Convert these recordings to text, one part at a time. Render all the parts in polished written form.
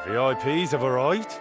VIPs have arrived.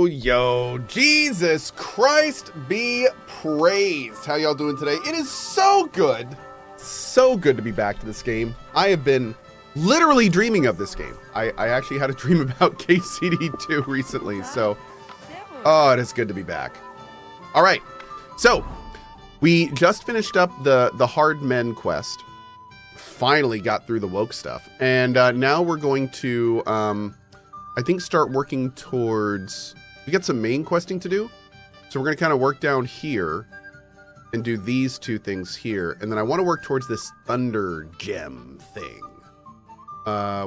Yo, Jesus Christ be praised. How y'all doing today? It is so good to be back to this game. I have been literally dreaming of this game. I actually had a dream about KCD2 recently, so oh, it is good to be back. All right, so we just finished up the Hard Men quest. Finally got through the woke stuff, and now we're going to I think start working towards, we got some main questing to do. So we're going to kind of work down here and do these two things here. And then I want to work towards this Thunder Gem thing,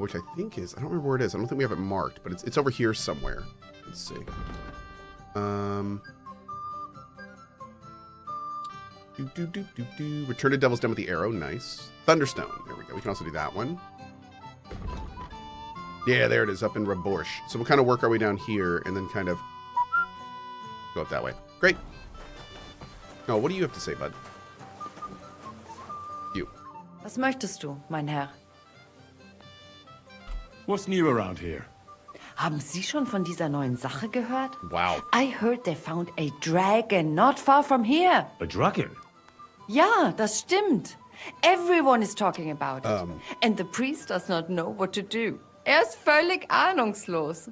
which I think is, I don't remember where it is. I don't think we have it marked, but it's over here somewhere. Let's see. Return to Devil's Den with the arrow. Nice. Thunderstone. There we go. We can also do that one. Yeah, there it is, up in Raborsh. So we'll kind of work our way down here and then kind of go up that way. Great. No, what do you have to say, bud? You. Was möchtest du, mein Herr? What's new around here? Haben Sie schon von dieser neuen Sache gehört? Wow. I heard they found a dragon not far from here. A dragon? Ja, das stimmt. Everyone is talking about it. And the priest does not know what to do. Ist völlig ahnungslos.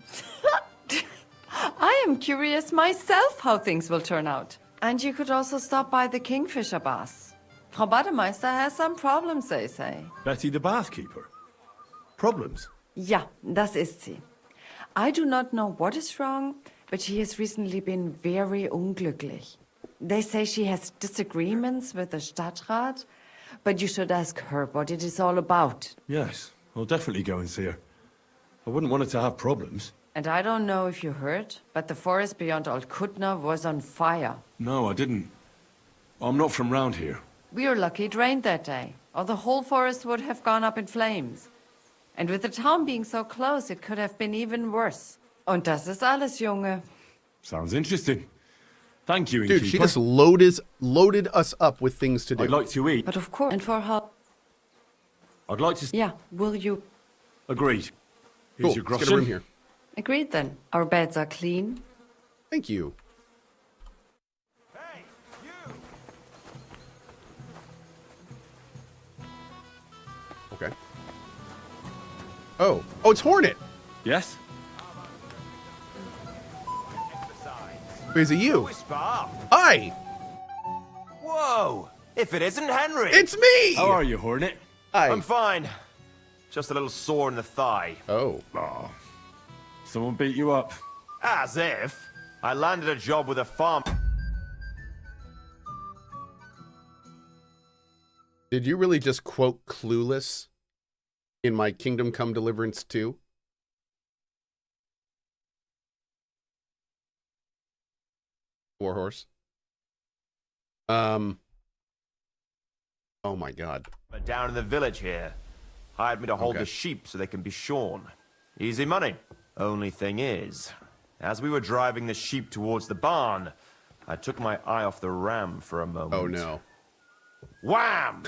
I am curious myself how things will turn out. And you could also stop by the Kingfisher Baths. Frau Bademeister has some problems, they say. Betty the bathkeeper? Problems? Ja, das ist sie. I do not know what is wrong, but she has recently been very unglücklich. They say she has disagreements with the Stadtrat, but you should ask her what it is all about. Yes, I'll definitely go and see her. I wouldn't want her to have problems. And I don't know if you heard, but the forest beyond Old Kutna was on fire. No, I didn't. I'm not from round here. We were lucky it rained that day, or the whole forest would have gone up in flames. And with the town being so close, it could have been even worse. Und das ist alles, Junge. Sounds interesting. Thank you, Dude, innkeeper. she just loaded us up with things to do. I'd like to eat. But of course, and for how... I'd like to... Yeah, will you... Agreed. Cool, Here's your let's get a room groschen. here. Agreed then. Our beds are clean. Thank you. Hey, you! Okay. Oh, it's Hornet. Yes? Wait, is it you? Whisper! Hi, Whoa! If it isn't Henry! it's me. How are you, Hornet? Hi. I'm fine. Just a little sore in the thigh. Oh, Oh. Someone beat you up. As if. I landed a job with a farm. did you really just quote Clueless in my Kingdom Come Deliverance 2? Warhorse. Oh my God. Down in the village here. Hired me to hold Okay. the sheep so they can be shorn. Easy money. Only thing is, as we were driving the sheep towards the barn, I took my eye off the ram for a moment. Oh no. Wham!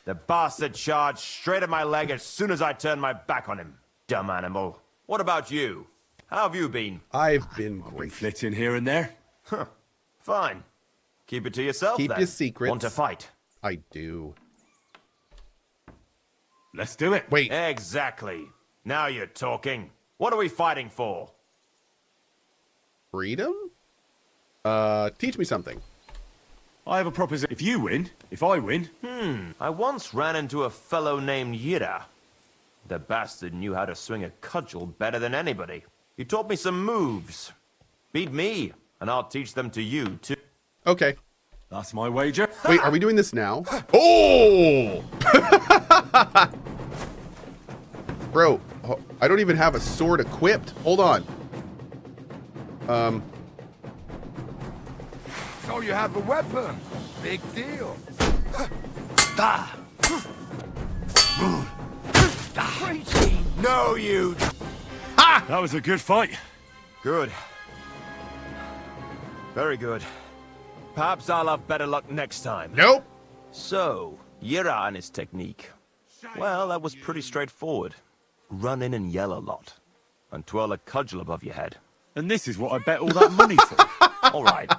The bastard charged straight at my leg as soon as I turned my back on him. Dumb animal. What about you? How have you been? I've been Been great. flitting here and there. Fine. Keep it to yourself Keep then. your secrets. Want to fight? I do. Let's do it. Wait. Exactly. Now you're talking. What are we fighting for? Freedom? Teach me something. I have a proposition. If you win, if I win, I once ran into a fellow named Yira. The bastard knew how to swing a cudgel better than anybody. He taught me some moves. Beat me, and I'll teach them to you, too. Okay. that's my wager. Wait, are we doing this now? Oh! Bro, I don't even have a sword equipped. Hold on. So you have a weapon. Big deal. No, you... That was a good fight. Good. Very good. Perhaps I'll have better luck next time. Nope. So, Yira and his technique. Well, that was pretty straightforward. Run in and yell a lot. And twirl a cudgel above your head. And this is what I bet all that money for. All right.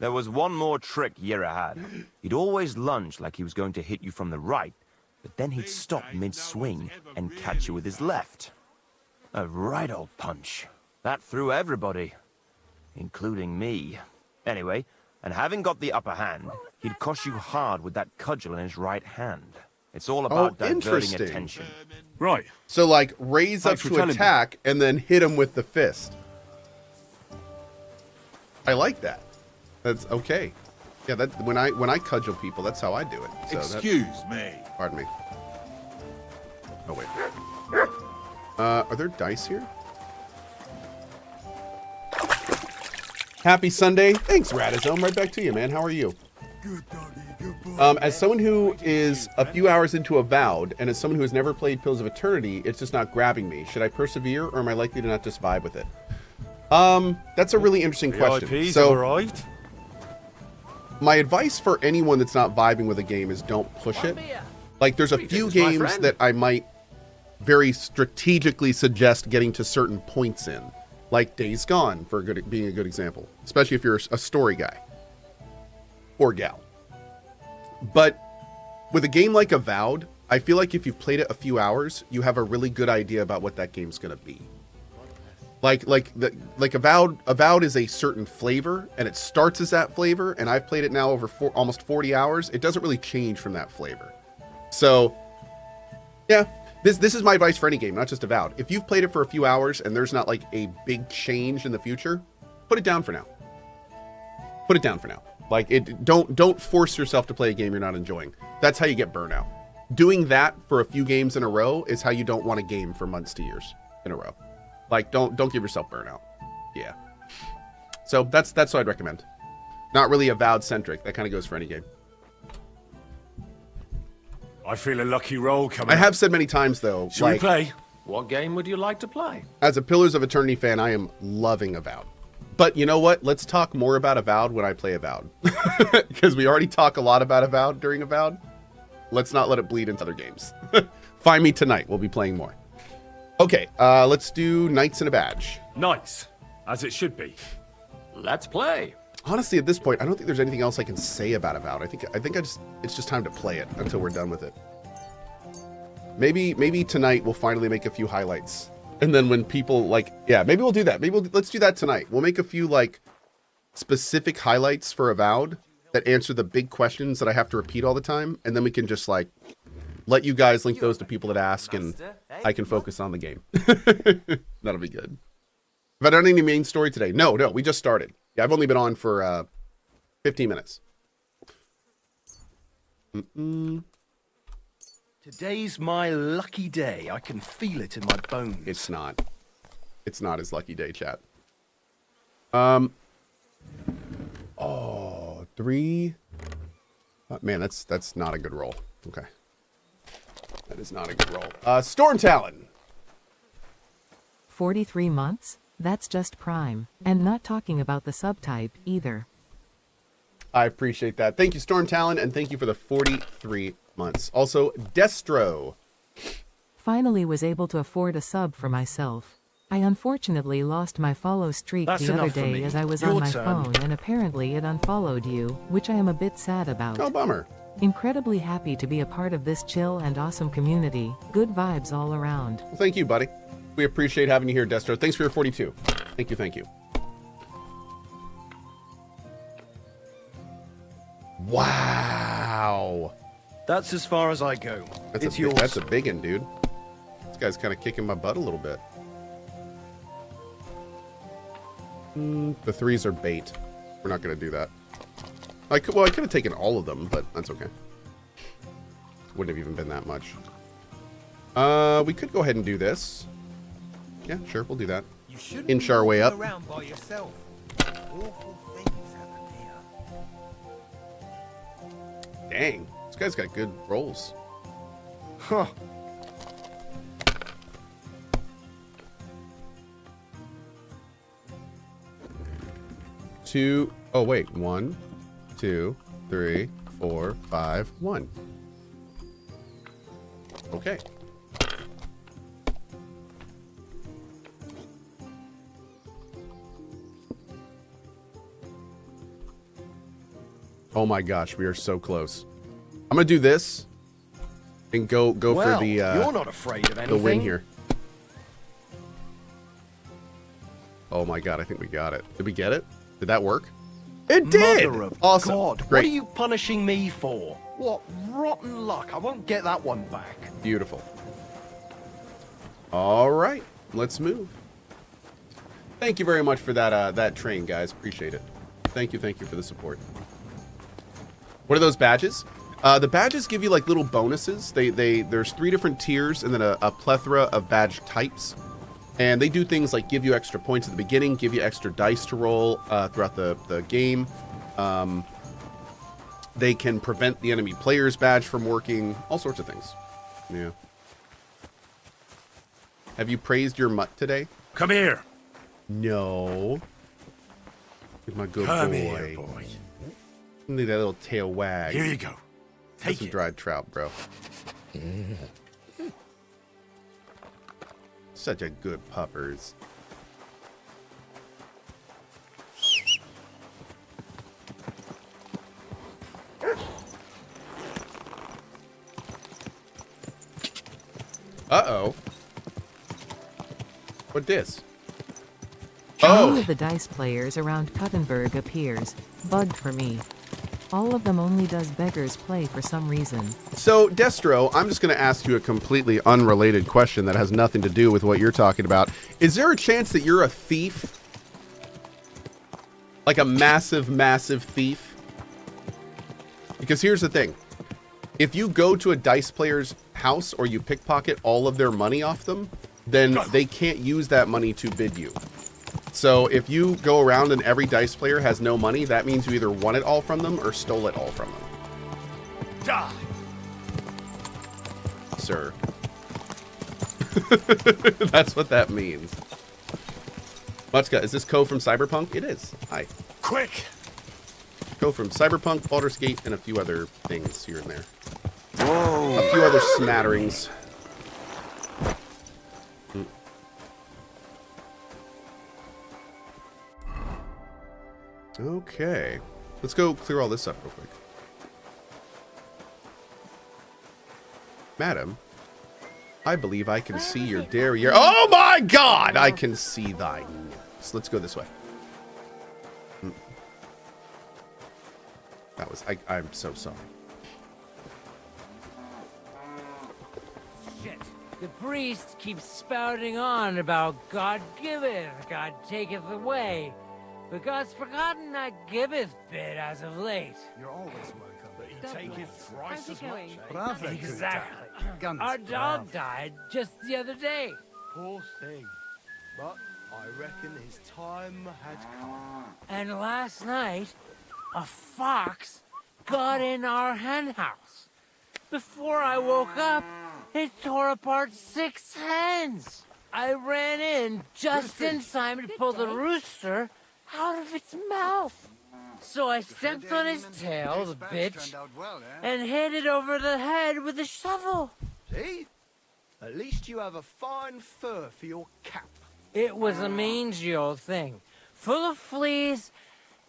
There was one more trick Yira had. He'd always lunge like he was going to hit you from the right, but then he'd stop mid-swing and catch you with his left. A right old punch. That threw everybody, including me. Anyway, and having got the upper hand, he'd cosh you hard with that cudgel in his right hand. It's all about diverting interesting. attention. Right. So, like, raise up Thanks for to telling me. attack and then hit him with the fist. I like that. That's okay. Yeah, that when I cudgel people, that's how I do it. So Excuse me. Pardon me. Oh wait. Are there dice here? Happy Sunday. Thanks, Radizome. Right back to you, man. How are you? Good doggy, good boy. As someone who is a few hours into Avowed, and as someone who has never played Pills of Eternity, it's just not grabbing me. Should I persevere, or am I likely to not just vibe with it? That's a really interesting question. VIPs So, have arrived? my advice for anyone that's not vibing with a game is don't push it. Like, there's a few Greetings, my games friend. that I might very strategically suggest getting to certain points in, like Days Gone for being a good example, especially if you're a story guy or gal. But with a game like Avowed, I feel like if you've played it a few hours, you have a really good idea about what that game's gonna be. Like Avowed is a certain flavor, and it starts as that flavor, and I've played it now over almost 40 hours. It doesn't really change from that flavor. So, yeah, this is my advice for any game, not just Avowed. If you've played it for a few hours and there's not like a big change in the future, put it down for now. Put it down for now. Like, don't force yourself to play a game you're not enjoying. That's how you get burnout. Doing that for a few games in a row is how you don't want a game for months to years in a row. Like, don't give yourself burnout. Yeah. So that's what I'd recommend. Not really Avowed centric. That kind of goes for any game. I feel a lucky roll coming. I have said many times though. Should we play? What game would you like to play? As a Pillars of Eternity fan, I am loving Avowed. But you know what? Let's talk more about Avowed when I play Avowed. Because we already talk a lot about Avowed during Avowed. Let's not let it bleed into other games. Find me tonight. We'll be playing more. Okay, let's do Knights and a Badge. Nice, as it should be. Let's play. Honestly, at this point, I don't think there's anything else I can say about Avowed. I think it's just time to play it until we're done with it. Maybe tonight we'll finally make a few highlights. And then when people maybe we'll do that. Let's do that tonight. We'll make a few specific highlights for Avowed that answer the big questions that I have to repeat all the time, and then we can just let you guys link those to people that ask, and I can focus on the game. That'll be good. Have I done any main story today? No, we just started. Yeah, I've only been on for 15 minutes. Today's my lucky day. I can feel it in my bones. It's not his lucky day, chat. 3. Man, that's not a good roll. Okay. That is not a good roll. Storm Talon. 43 months? That's just prime. And not talking about the subtype either. I appreciate that. Thank you, Storm Talon, and thank you for the 43 months. Also, Destro. Finally was able to afford a sub for myself. I unfortunately lost my follow streak That's the other enough for day me. as I was Your on my turn. phone, and apparently it unfollowed you, which I am a bit sad about. Oh, bummer. Incredibly happy to be a part of this chill and awesome community. Good vibes all around. Well, thank you, buddy. We appreciate having you here, Destro. Thanks for your 42. Thank you. Wow. That's as far as I go. It's yours. That's a big one, dude. This guy's kind of kicking my butt a little bit. The 3s are bait. We're not going to do that. I could have taken all of them, but that's okay. Wouldn't have even been that much. We could go ahead and do this. Yeah, sure, we'll do that. Inch our way up. Around by yourself. Awful things happen here. Dang, this guy's got good rolls. Huh. Oh wait, 1, 2, 3, 4, 5, 1. Okay. Oh my gosh, we are so close. I'm gonna do this and go Well, for the you're not afraid of anything. the win here. Oh my god, I think we got it. Did we get it? Did that work? It did! Mother of Awesome. God, what Great. are you punishing me for? What rotten luck. I won't get that one back. Beautiful. All right, let's move. Thank you very much for that train, guys. Appreciate it. Thank you for the support. What are those badges? The badges give you little bonuses. There's 3 different tiers and then a plethora of badge types. And they do things like give you extra points at the beginning, give you extra dice to roll throughout the game. They can prevent the enemy player's badge from working, all sorts of things. Yeah. Have you praised your mutt today? Come here. No. He's my good Come boy. here, boy. Need that little tail wag. Here you go. That's Take some it. dried trout, bro. Such a good puppers. Uh-oh. What this? Many Oh! of the dice players around Cuttenberg appears bugged for me. All of them only does beggars play for some reason. So, Destro, I'm just going to ask you a completely unrelated question that has nothing to do with what you're talking about. Is there a chance that you're a thief? Like a massive, massive thief? Because here's the thing. If you go to a dice player's house or you pickpocket all of their money off them, then they can't use that money to bid you. So if you go around and every dice player has no money, that means you either won it all from them or stole it all from them. Die. Sir. That's what that means. Mutzka, is this Cohh from Cyberpunk? It is. Hi. Quick. Cohh from Cyberpunk, Baldur's Gate, and a few other things here and there. Whoa. A few other smatterings. Okay. Let's go clear all this up real quick. Madam, I believe I can see your derriere. Oh my god! I can see thine. So let's go this way. That was... I'm so sorry. Shit. The priest keeps spouting on about God giveth, God taketh away. But God's forgotten that giveth bit as of late. You're always welcome. But he taketh thrice as much. Bravo. Exactly. Our dog died just the other day. Poor thing. But I reckon his time had come. And last night, a fox got in our hen house. Before I woke up, it tore apart 6 hens. I ran in just in time to pull the rooster out of its mouth. So I stepped on his tail, the bitch, and hit it over the head with a shovel. See? At least you have a fine fur for your cap. It was a mangy old thing, full of fleas.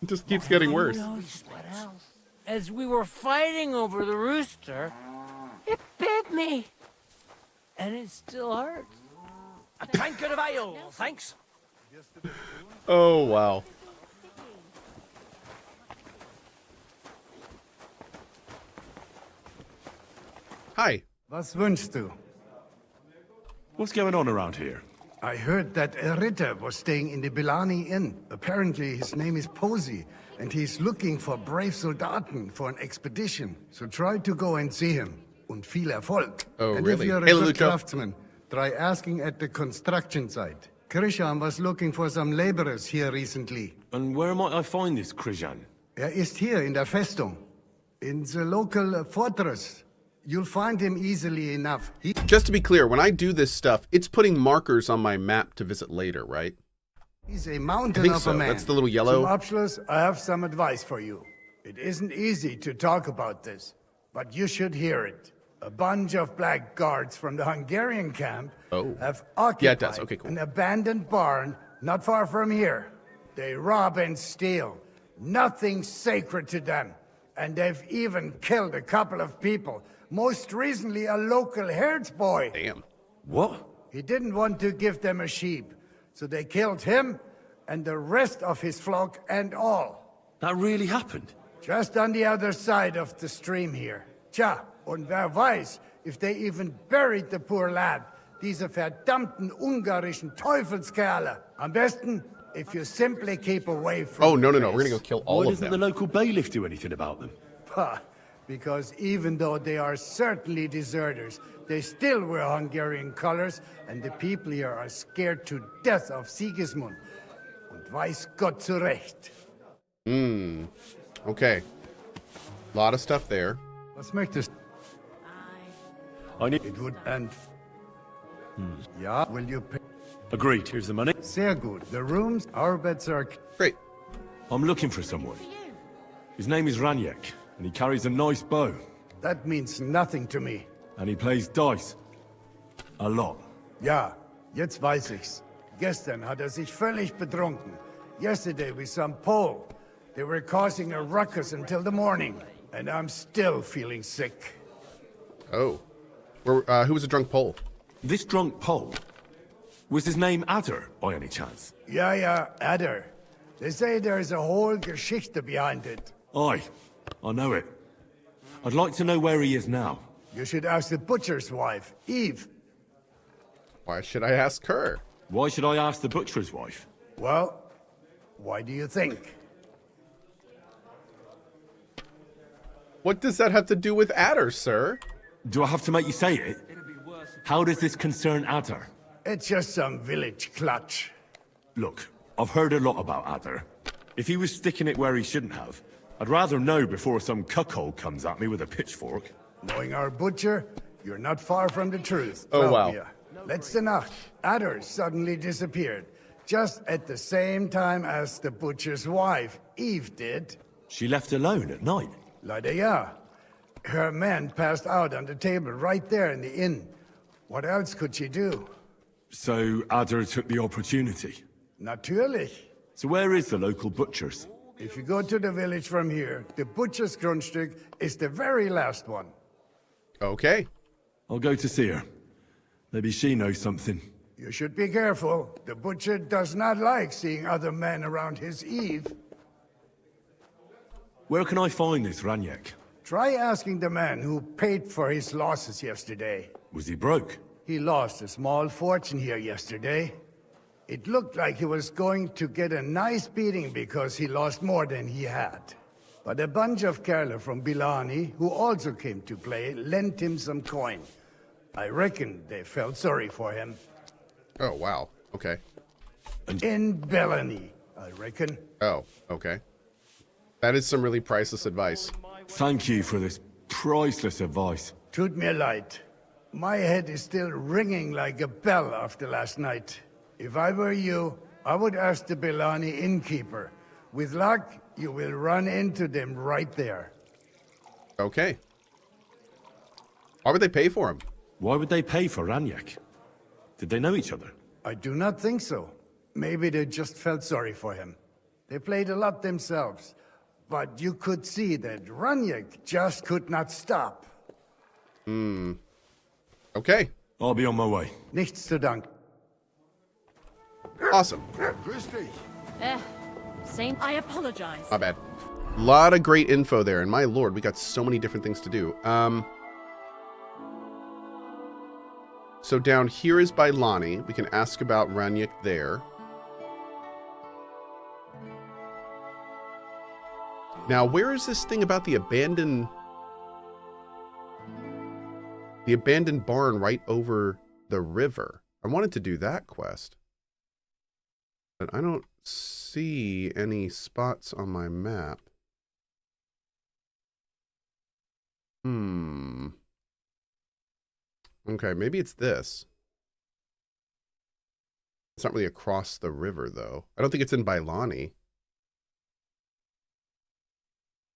It just keeps getting worse. Who knows what else? As we were fighting over the rooster, it bit me. And it still hurts. A tankard of ale, thanks. Oh, wow. Hi. Was wünschst du? What's going on around here? I heard that a Ritter was staying in the Bilani Inn. Apparently his name is Posey, and he's looking for brave Soldaten for an expedition. So try to go and see him. Und viel Erfolg. Oh, and really? If you're a Hey, good Lucho. craftsman, try asking at the construction site. Krishan was looking for some laborers here recently. And where might I find this Krijan? Ist hier in der Festung. In the local fortress. You'll find him easily enough. Just to be clear, when I do this stuff, it's putting markers on my map to visit later, right? He's a I mountain think of so. a man. That's the little yellow. Zum Abschluss, I have some advice for you. It isn't easy to talk about this, but you should hear it. A bunch of black guards from the Hungarian camp have occupied Yeah, it does. Okay, cool. an abandoned barn not far from here. They rob and steal. Nothing sacred to them. And they've even killed a couple of people. Most recently, a local herds boy. Damn. What? He didn't want to give them a sheep, so they killed him and the rest of his flock and all. That really happened? Just on the other side of the stream here. Tja, und wer weiß, if they even buried the poor lad. Diese verdammten ungarischen Teufelskerle. Am besten, if you simply keep away from Oh, no, the no, no. We're going to go place. kill all Why of doesn't them. the local bailiff do anything about them? Ha, because even though they are certainly deserters, they still wear Hungarian colors, and the people here are scared to death of Sigismund. Und weiß Gott zu Recht. Okay. A lot of stuff there. Was möchtest I need... It would and Ja, will you pay? Agreed. Here's the money. Sehr gut. The rooms, our beds are Great. I'm looking for someone. His name is Raniek, and he carries a nice bow. That means nothing to me. And he plays dice. A lot. Ja, Jetzt weiß ich's. Gestern hat sich völlig betrunken. Yesterday we saw Pole. They were causing a ruckus until the morning. And I'm still feeling sick. Oh. Who was a drunk Pole? This drunk Pole? Was his name Adder, by any chance? Ja, Adder. They say there's a whole Geschichte behind it. Aye, I know it. I'd like to know where he is now. You should ask the butcher's wife, Eve. Why should I ask her? Why should I ask the butcher's wife? Well, why do you think? What does that have to do with Adder, sir? Do I have to make you say it? How does this concern Adder? It's just some village clutch. Look, I've heard a lot about Adder. If he was sticking it where he shouldn't have, I'd rather know before some cuckold comes at me with a pitchfork. Knowing our butcher, you're not far from the truth. Oh, wow. Letzte Nacht, Adder suddenly disappeared, just at the same time as the butcher's wife, Eve, did. She left alone at night? Leider ja. Her man passed out on the table right there in the inn. What else could she do? So Adder took the opportunity? Natürlich. So where is the local butcher's? If you go to the village from here, the butcher's Grundstück is the very last one. Okay. I'll go to see her. Maybe she knows something. You should be careful. The butcher does not like seeing other men around his Eve. Where can I find this Raniak? Try asking the man who paid for his losses yesterday. Was he broke? He lost a small fortune here yesterday. It looked like he was going to get a nice beating because he lost more than he had. But a bunch of Kerler from Bilani, who also came to play, lent him some coin. I reckon they felt sorry for him. Oh, wow. Okay. In Bellany, I reckon. Oh, okay. That is some really priceless advice. Thank you for this priceless advice. Tut mir leid. My head is still ringing like a bell after last night. If I were you, I would ask the Bellani innkeeper. With luck, you will run into them right there. Okay. Why would they pay for him? Why would they pay for Raniak? Did they know each other? I do not think so. Maybe they just felt sorry for him. They played a lot themselves. But you could see that Raniak just could not stop. Okay. I'll be on my way. Nichts zu danken. Awesome. Same. I apologize. My bad. A lot of great info there, and my lord, we got so many different things to do. So down here is by Lonnie. We can ask about Raniak there. Now, where is this thing about the abandoned barn right over the river? I wanted to do that quest, but I don't see any spots on my map. Okay, maybe it's this. It's not really across the river, though. I don't think it's in Bailani.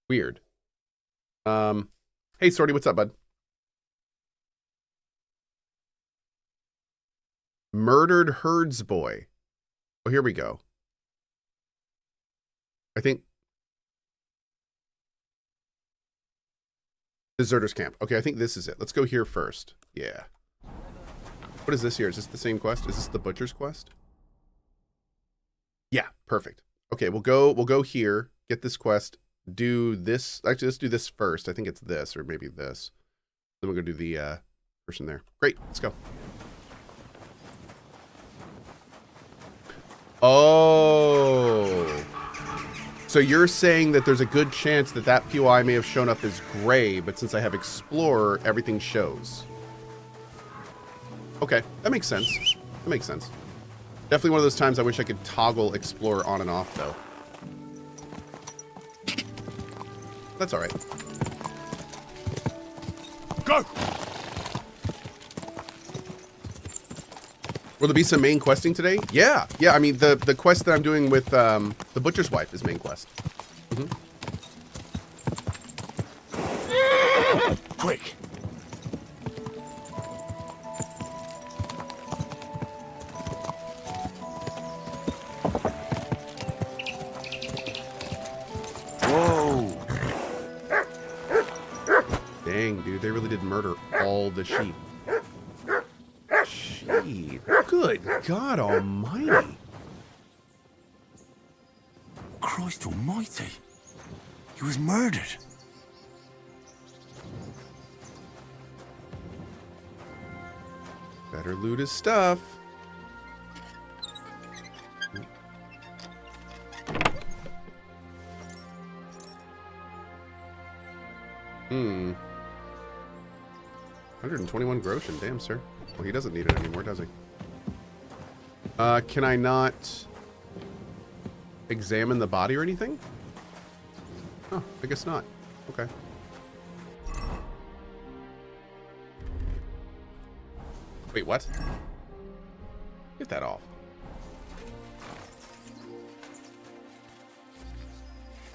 Weird. Hey, Sorty, what's up, bud? Murdered Herds Boy. Oh, here we go. I think Deserters Camp. Okay, I think this is it. Let's go here first. Yeah. What is this here? Is this the same quest? Is this the Butcher's quest? Yeah, perfect. Okay, we'll go here, get this quest, do this. Actually, let's do this first. I think it's this, or maybe this. Then we'll go do the person there. Great, let's go. Oh. So you're saying that there's a good chance that that POI may have shown up as gray, but since I have Explorer, everything shows. Okay, that makes sense. That makes sense. Definitely one of those times I wish I could toggle Explorer on and off, though. That's all right. Go! Will there be some main questing today? Yeah. Yeah, I mean, the quest that I'm doing with the Butcher's Wife is main quest. Quick! Dang, dude, they really did murder all the sheep. Gee, good God almighty. Christ almighty. He was murdered. Better loot his stuff. Hmm. 121 groschen. Damn, sir. Well, he doesn't need it anymore, does he? Can I not examine the body or anything? Oh, I guess not. Okay. Wait, what? Get that off.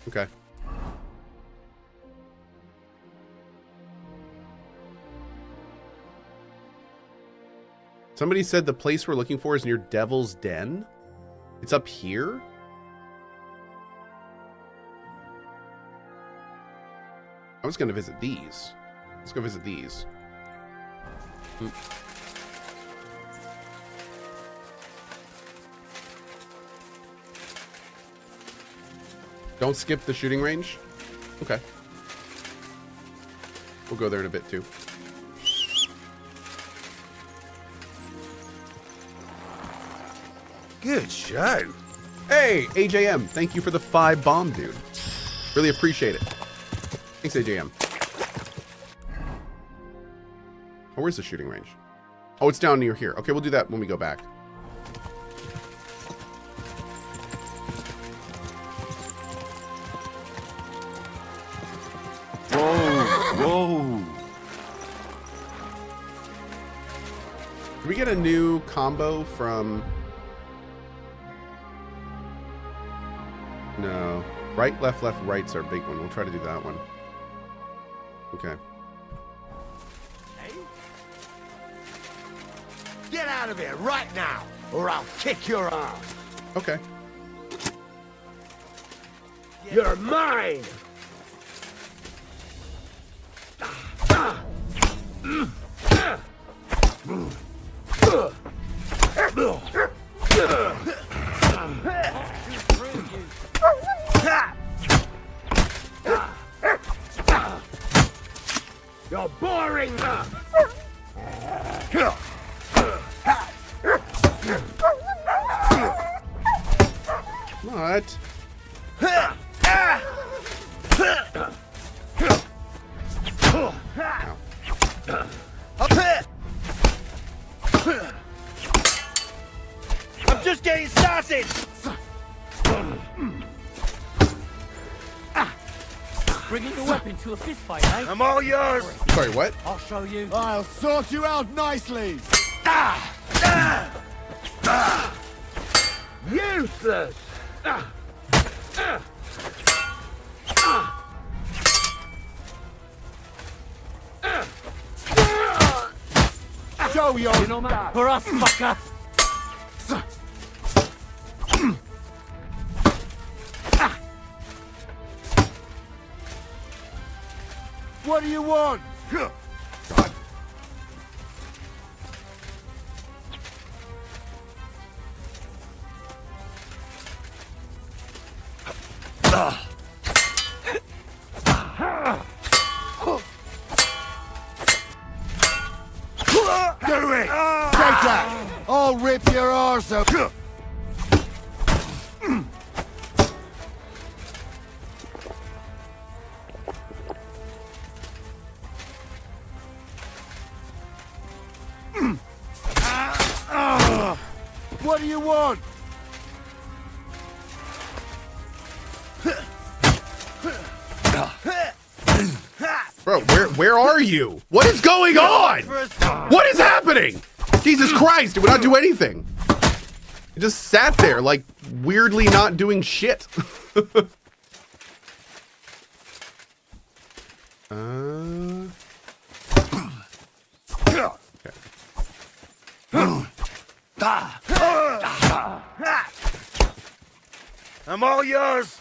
Okay. Somebody said the place we're looking for is near Devil's Den. It's up here? I was going to visit these. Let's go visit these. Don't skip the shooting range? Okay. We'll go there in a bit, too. Good show. Hey, AJM, thank you for the 5 bomb, dude. Really appreciate it. Thanks, AJM. Oh, where's the shooting range? Oh, it's down near here. Okay, we'll do that when we go back. Whoa. Did we get a new combo from... No. Right, left, right's our big one. We'll try to do that one. Okay. Hey? Get out of here right now, or I'll kick your ass. Okay. You're mine. You're boring. What? I'm just getting started. Bringing the weapon to a fist fight, eh? I'm all yours. Sorry, what? I'll show you. I'll sort you out nicely. Useless. Show your For us, fucker! What do you want? Do it! Take that! I'll rip your arse up! What do you want? Bro, where are you? What is going on? What is happening? Jesus Christ, it would not do anything. It just sat there, like, weirdly not doing shit. I'm all yours.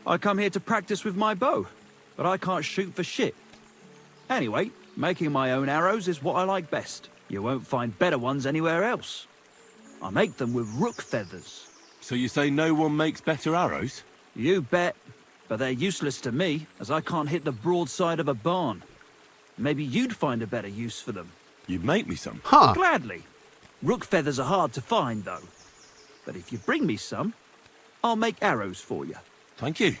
I come here to practice with my bow, but I can't shoot for shit. Anyway, making my own arrows is what I like best. You won't find better ones anywhere else. I make them with rook feathers. So you say no one makes better arrows? You bet. But they're useless to me, as I can't hit the broadside of a barn. Maybe you'd find a better use for them. You'd make me some. Huh. Gladly. Rook feathers are hard to find, though. But if you bring me some, I'll make arrows for you. Thank you.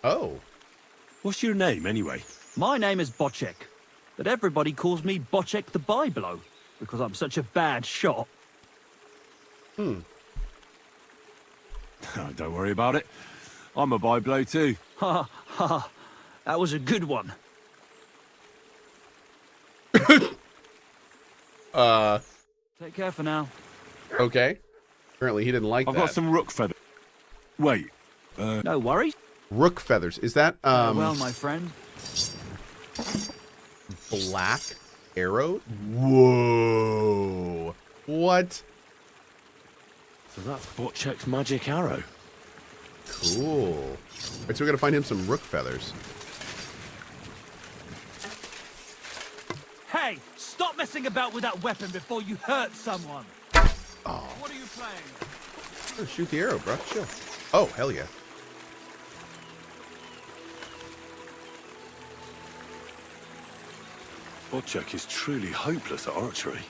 Oh. What's your name, anyway? My name is Bocek, but everybody calls me Bocek the Byblow, because I'm such a bad shot. Don't worry about it. I'm a byblow too. Ha ha. That was a good one. Take care for now. Okay. Apparently he didn't like I've that. got some rook feather. Wait. No worries. Rook feathers. Is that, Well, my friend. black arrow? Whoa. What? So that's Bocek's magic arrow. Cool. Right, so we gotta find him some rook feathers. Hey, stop messing about with that weapon before you hurt someone. Oh. What are you playing? Oh, shoot the arrow, bro. Chill. Oh, hell yeah. Bocek is truly hopeless at archery.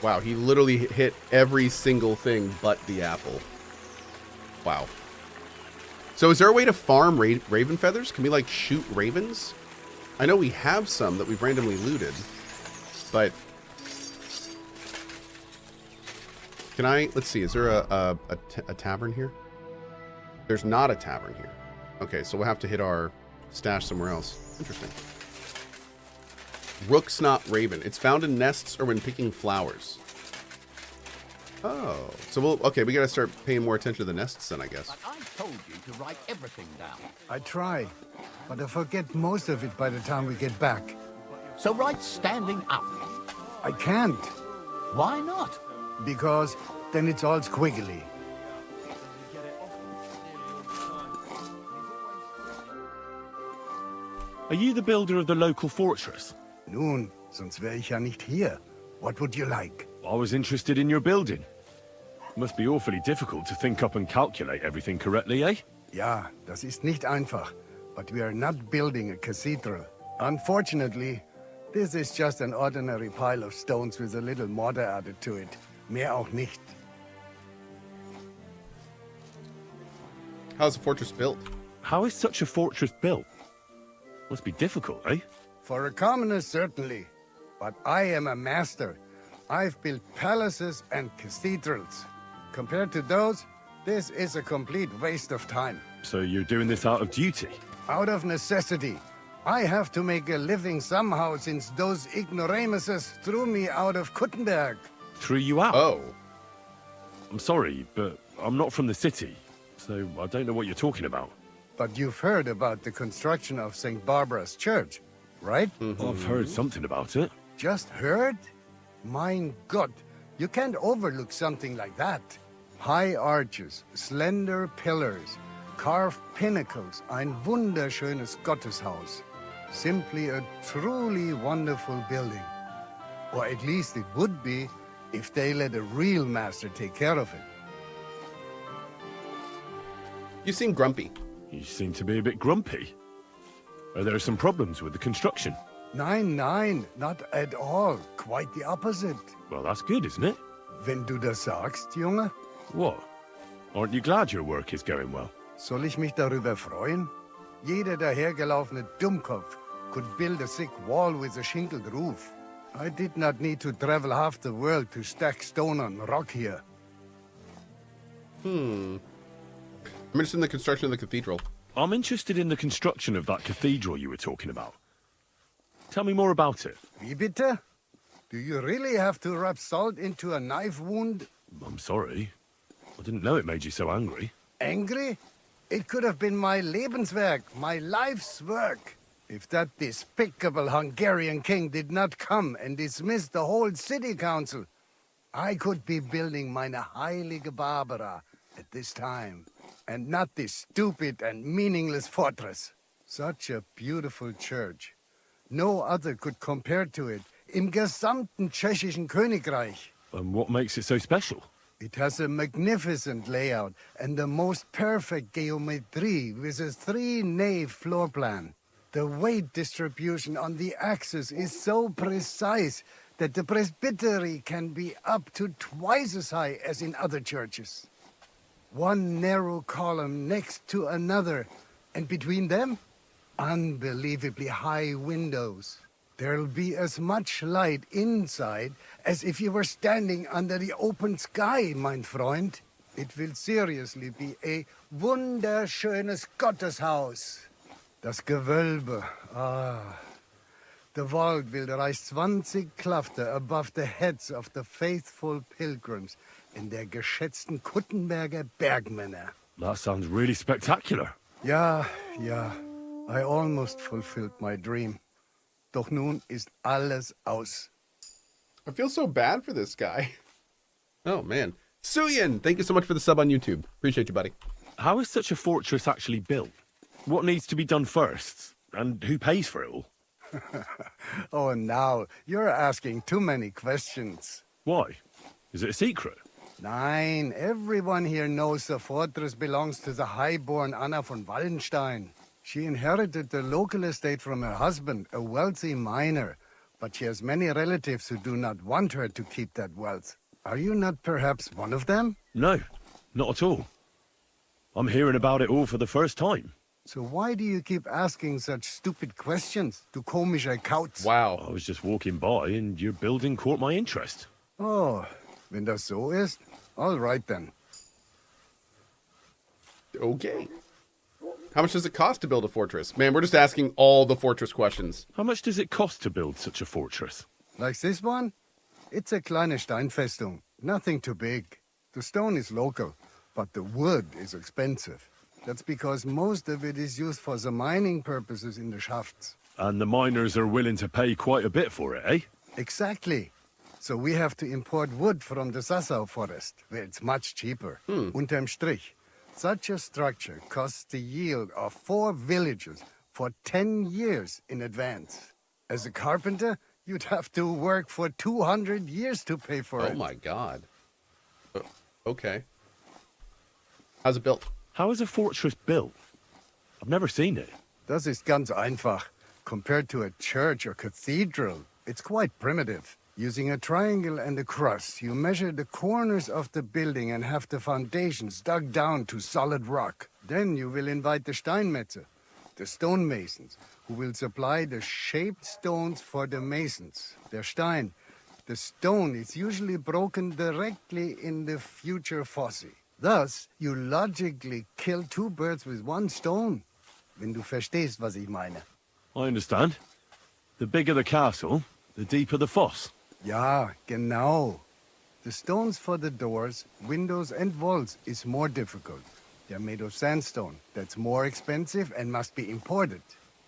Wow, he literally hit every single thing but the apple. Wow. So is there a way to farm raven feathers? Can we, like, shoot ravens? I know we have some that we've randomly looted, but... Can I... Let's see, is there a tavern here? There's not a tavern here. Okay, so we'll have to hit our stash somewhere else. Interesting. Rook snot raven. It's found in nests or when picking flowers. Oh, so we'll... Okay, we gotta start paying more attention to the nests then, I guess. But I told you to write everything down. I try, but I forget most of it by the time we get back. So write standing up. I can't, Why not? because then it's all squiggly. Are you the builder of the local fortress? Nun, sonst wäre ich ja nicht hier. What would you like? I was interested in your building. Must be awfully difficult to think up and calculate everything correctly, eh? Ja, das ist nicht einfach, but we are not building a cathedral. Unfortunately, this is just an ordinary pile of stones with a little mortar added to it. Mehr auch nicht. How's the fortress built? How is such a fortress built? Must be difficult, eh? For a commoner, certainly. But I am a master. I've built palaces and cathedrals. Compared to those, this is a complete waste of time. So you're doing this out of duty? Out of necessity. I have to make a living somehow since those ignoramuses threw me out of Kuttenberg. Threw you out? Oh. I'm sorry, but I'm not from the city, so I don't know what you're talking about. But you've heard about the construction of St. Barbara's Church, right? I've heard something about it. Just heard? Mein Gott, you can't overlook something like that. High arches, slender pillars, carved pinnacles, ein wunderschönes Gotteshaus. Simply a truly wonderful building. Or at least it would be if they let a real master take care of it. You seem grumpy. You seem to be a bit grumpy. Are there some problems with the construction? Nein, nein, not at all. Quite the opposite. Well, that's good, isn't it? Wenn du das sagst, Junge, What? Aren't you glad your work is going well? soll ich mich darüber freuen? Jeder dahergelaufene Dummkopf could build a thick wall with a shingled roof. I did not need to travel half the world to stack stone on rock here. I'm interested in the construction of the cathedral. I'm interested in the construction of that cathedral you were talking about. Tell me more about it. Wie bitte? Do you really have to rub salt into a knife wound? I'm sorry. I didn't know it made you so angry. Angry? It could have been my Lebenswerk, my life's work. If that despicable Hungarian king did not come and dismiss the whole city council, I could be building meine heilige Barbara, a this time. And not this stupid and meaningless fortress. Such a beautiful church. No other could compare to it im gesamten tschechischen Königreich. And what makes it so special? It has a magnificent layout and the most perfect geometry with a 3-nave floor plan. The weight distribution on the axis is so precise that the presbytery can be up to twice as high as in other churches. One narrow column next to another, and between them, unbelievably high windows. There'll be as much light inside as if you were standing under the open sky, mein Freund. It will seriously be a wunderschönes Gotteshaus. Das Gewölbe, The vault will rise 20 Klafter above the heads of the faithful pilgrims in der geschätzten Kuttenberger Bergmänner. That sounds really spectacular. Ja. I almost fulfilled my dream. Doch nun ist alles aus. I feel so bad for this guy. Oh, man. Suyin, thank you so much for the sub on YouTube. Appreciate you, buddy. How is such a fortress actually built? What needs to be done first? And who pays for it all? Oh, now, you're asking too many questions. Why? Is it a secret? Nein, everyone here knows the fortress belongs to the highborn Anna von Wallenstein. She inherited the local estate from her husband, a wealthy miner, but she has many relatives who do not want her to keep that wealth. Are you not perhaps one of them? No, not at all. I'm hearing about it all for the first time. So why do you keep asking such stupid questions, du komischer Kauz? Wow. I was just walking by and your building caught my interest. Oh, wenn das so ist, all right then. Okay. How much does it cost to build a fortress? Man, we're just asking all the fortress questions. How much does it cost to build such a fortress? Like this one? It's a kleine Steinfestung. Nothing too big. The stone is local, but the wood is expensive. That's because most of it is used for the mining purposes in the shafts. And the miners are willing to pay quite a bit for it, eh? Exactly. So we have to import wood from the Sassau forest, where it's much cheaper. Unterm Strich, such a structure costs the yield of 4 villages for 10 years in advance. As a carpenter, you'd have to work for 200 years to pay for it. Oh my God. Okay. How's it built? How is a fortress built? I've never seen it. Das ist ganz einfach. Compared to a church or cathedral, it's quite primitive. Using a triangle and a cross, you measure the corners of the building and have the foundations dug down to solid rock. Then you will invite the Steinmetze, the stonemasons, who will supply the shaped stones for the masons. Der Stein. The stone is usually broken directly in the future fosse. Thus, you logically kill 2 birds with 1 stone. Wenn du verstehst, was ich meine. I understand. The bigger the castle, the deeper the fosse. Ja, genau. The stones for the doors, windows and walls is more difficult. They're made of sandstone. That's more expensive and must be imported.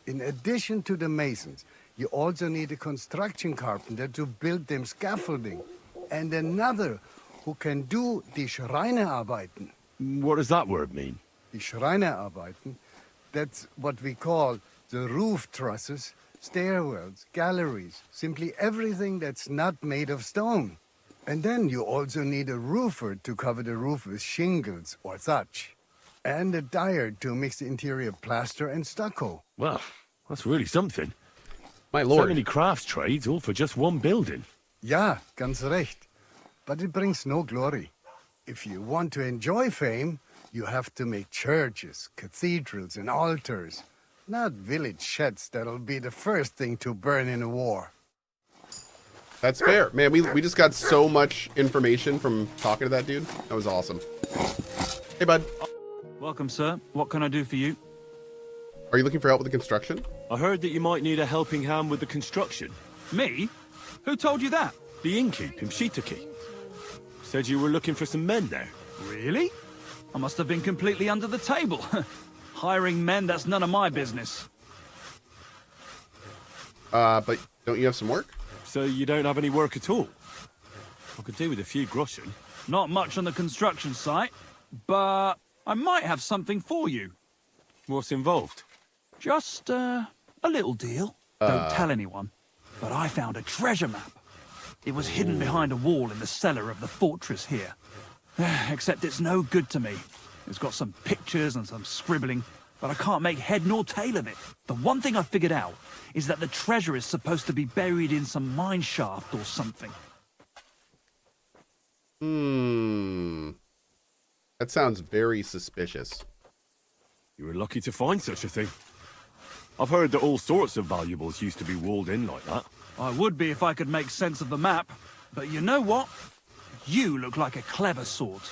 In addition to the masons, you also need a construction carpenter to build them scaffolding. And another who can do die Schreinerarbeiten. What does that word mean? Die Schreinerarbeiten, that's what we call the roof trusses, stairwells, galleries, simply everything that's not made of stone. And then you also need a roofer to cover the roof with shingles or thatch. And a dyer to mix the interior plaster and stucco. Well, that's really something. My lord. So many crafts trades, all for just one building. Ja, ganz recht. But it brings no glory. If you want to enjoy fame, you have to make churches, cathedrals, and altars. Not village sheds that'll be the first thing to burn in a war. That's fair. Man, we just got so much information from talking to that dude. That was awesome. Hey, bud. Welcome, sir. What can I do for you? Are you looking for help with the construction? I heard that you might need a helping hand with the construction. Me? Who told you that? The innkeep in Shitaki. Said you were looking for some men there. Really? I must have been completely under the table. Hiring men, that's none of my business. But don't you have some work? So you don't have any work at all? I could do with a few groschen. Not much on the construction site. but I might have something for you. What's involved? Just a little deal. Don't tell anyone. But I found a treasure map. It was hidden behind a wall in the cellar of the fortress here. Except it's no good to me. It's got some pictures and some scribbling, but I can't make head nor tail of it. The one thing I figured out is that the treasure is supposed to be buried in some mine shaft or something. That sounds very suspicious. You were lucky to find such a thing. I've heard that all sorts of valuables used to be walled in like that. I would be if I could make sense of the map. But you know what? You look like a clever sort.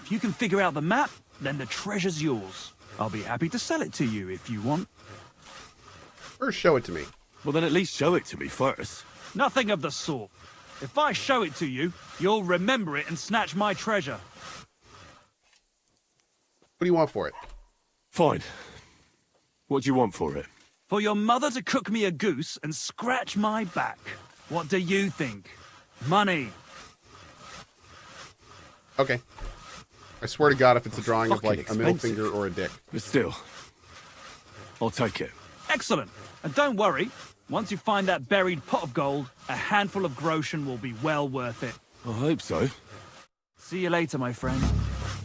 If you can figure out the map, then the treasure's yours. I'll be happy to sell it to you if you want. First, show it to me. Well, then at least show it to me first. Nothing of the sort. If I show it to you, you'll remember it and snatch my treasure. What do you want for it? Fine. What do you want for it? For your mother to cook me a goose and scratch my back. What do you think? Money. Okay. I swear to God, if it's a drawing of like Fucking a middle expensive. finger or a dick. But still, I'll take it. Excellent. And don't worry, once you find that buried pot of gold, a handful of groschen will be well worth it. I hope so. See you later, my friend.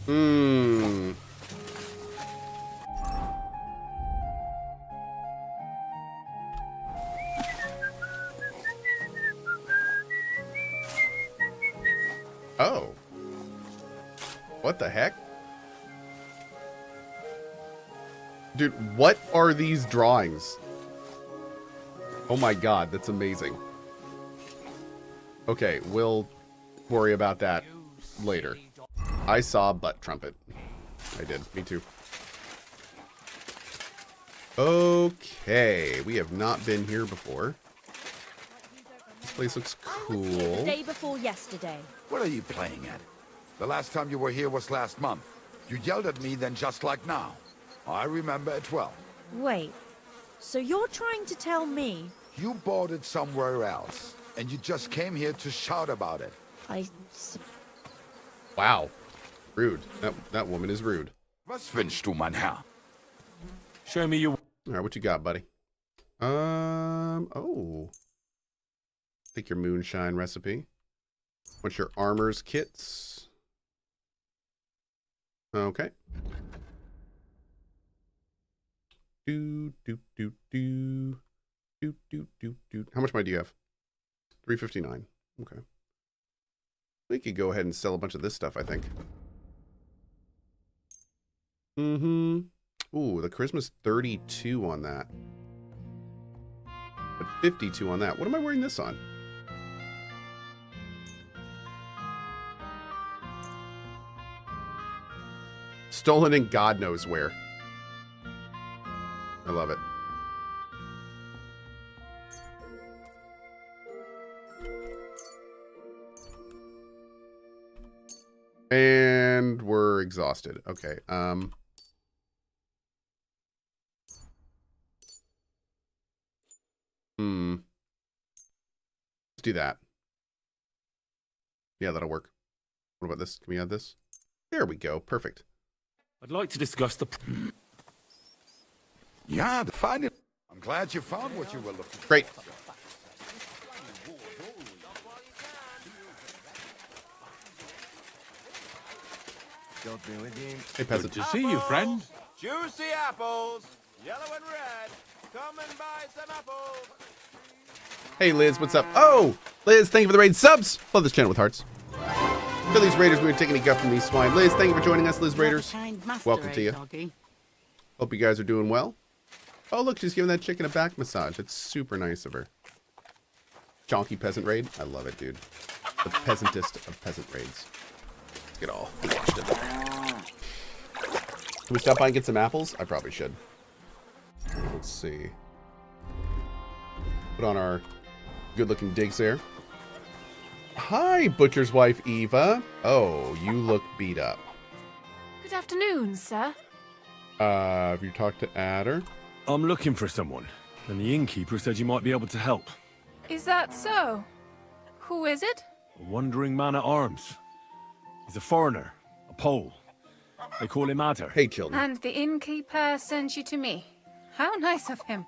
Oh. What the heck? Dude, what are these drawings? Oh my God, that's amazing. Okay, we'll worry about that later. I saw a butt trumpet. I did, me too. Okay, we have not been here before. This place looks cool. The day before yesterday. What are you playing at? The last time you were here was last month. You yelled at me then just like now. I remember it well. Wait, so you're trying to tell me... You bought it somewhere else, and you just came here to shout about it. Wow. Rude. That woman is rude. Was wünschst du, mein Herr? Show me your... All right, what you got, buddy? Oh. Take your moonshine recipe. What's your armors kits? Okay. Do. How much money do you have? 359. Okay. We could go ahead and sell a bunch of this stuff, I think. Ooh, the charisma's 32 on that. But 52 on that. What am I wearing this on? Stolen in God knows where. I love it. And we're exhausted. Okay. Let's do that. Yeah, that'll work. What about this? Can we add this? There we go. Perfect. I'd like to discuss the... Yeah, find it. I'm glad you found what you were looking for. Great. Hey, peasant. Good to see you, friend. Juicy apples, yellow and red. Come and buy some apples. Hey, Liz, what's up? Oh, Liz, thank you for the raid subs. Love this channel with hearts. For these raiders, we were taking a gut from these swine. Liz, thank you for joining us, Liz Raiders. Welcome to you. Hope you guys are doing well. Oh, look, she's giving that chicken a back massage. It's super nice of her. Chonky peasant raid. I love it, dude. The peasantest of peasant raids. Let's get all washed in. Can we stop by and get some apples? I probably should. Let's see. Put on our good-looking digs there. Hi, Butcher's wife, Eva. Oh, you look beat up. Good afternoon, sir. Have you talked to Adder? I'm looking for someone, and the innkeeper said you might be able to help. Is that so? Who is it? A wandering man at arms. He's a foreigner, a Pole. They call him Adder. Hey, children. And the innkeeper sent you to me. How nice of him.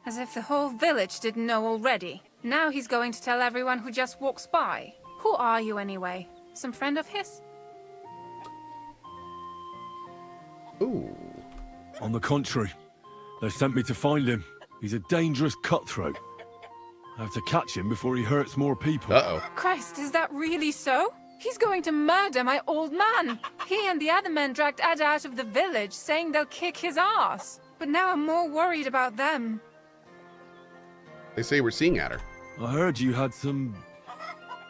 As if the whole village didn't know already. Now he's going to tell everyone who just walks by. Who are you anyway? Some friend of his? Ooh. On the contrary, they sent me to find him. He's a dangerous cutthroat. I have to catch him before he hurts more people. Uh-oh. Christ, is that really so? He's going to murder my old man. He and the other men dragged Ada out of the village, saying they'll kick his ass. But now I'm more worried about them. They say we're seeing Adder. I heard you had some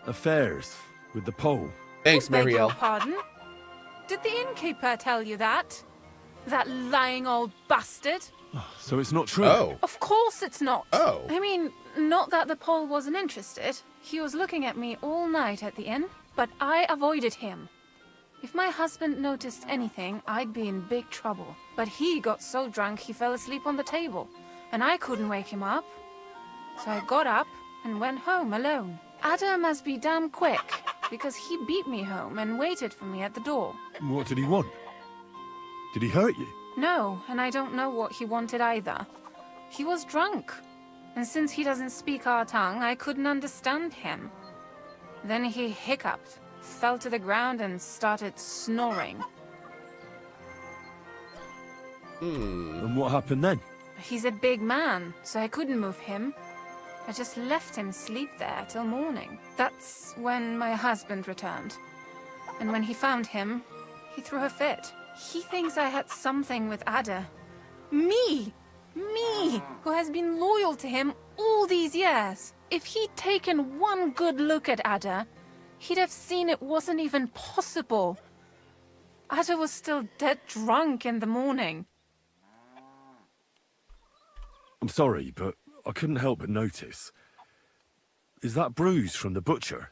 affairs with the pole. Thanks, Beg your Marielle. pardon? Did the innkeeper tell you that? That lying old bastard? So it's not true? Oh. Of course it's not. Oh. I mean, not that the Pole wasn't interested. He was looking at me all night at the inn, but I avoided him. If my husband noticed anything, I'd be in big trouble. But he got so drunk he fell asleep on the table, and I couldn't wake him up. So I got up and went home alone. Ada must be damn quick, because he beat me home and waited for me at the door. What did he want? Did he hurt you? No, and I don't know what he wanted either. He was drunk, and since he doesn't speak our tongue, I couldn't understand him. Then he hiccuped, fell to the ground, and started snoring. And what happened then? He's a big man, so I couldn't move him. I just left him sleep there till morning. That's when my husband returned. And when he found him, he threw a fit. He thinks I had something with Ada. Me! Me! Who has been loyal to him all these years. If he'd taken one good look at Ada, he'd have seen it wasn't even possible. Ada was still dead drunk in the morning. I'm sorry, but I couldn't help but notice. Is that bruise from the butcher?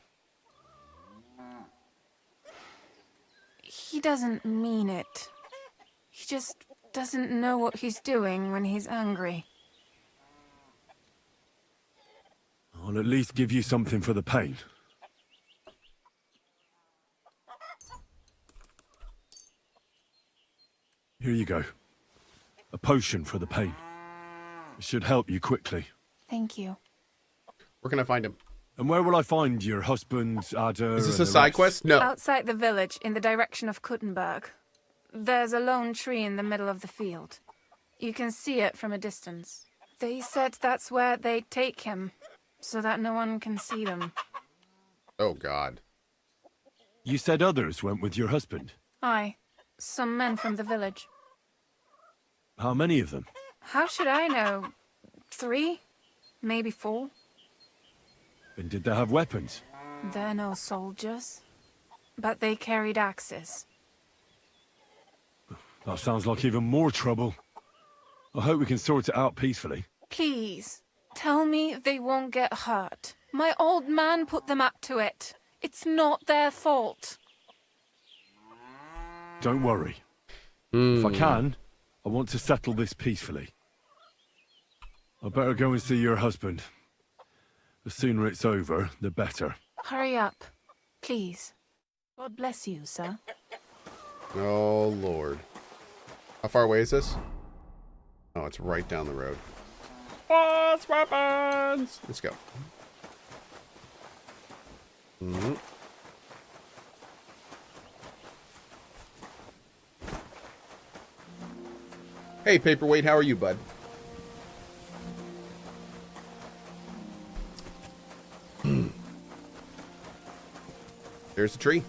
He doesn't mean it. He just doesn't know what he's doing when he's angry. I'll at least give you something for the pain. Here you go. A potion for the pain. It should help you quickly. Thank you. Where can I find him? And where will I find your husband, Ada? Is this and a the side rest? quest? No. Outside the village, in the direction of Kuttenberg. There's a lone tree in the middle of the field. You can see it from a distance. They said that's where they'd take him, so that no one can see them. Oh, God. You said others went with your husband. Aye, some men from the village. How many of them? How should I know? 3? Maybe 4? And did they have weapons? They're no soldiers, but they carried axes. That sounds like even more trouble. I hope we can sort it out peacefully. Please, tell me they won't get hurt. My old man put them up to it. It's not their fault. Don't worry. If I can, I want to settle this peacefully. I better go and see your husband. The sooner it's over, the better. Hurry up, please. God bless you, sir. Oh, Lord. How far away is this? Oh, it's right down the road. Boss weapons! Let's go. Hey, Paperweight, how are you, bud? There's the tree.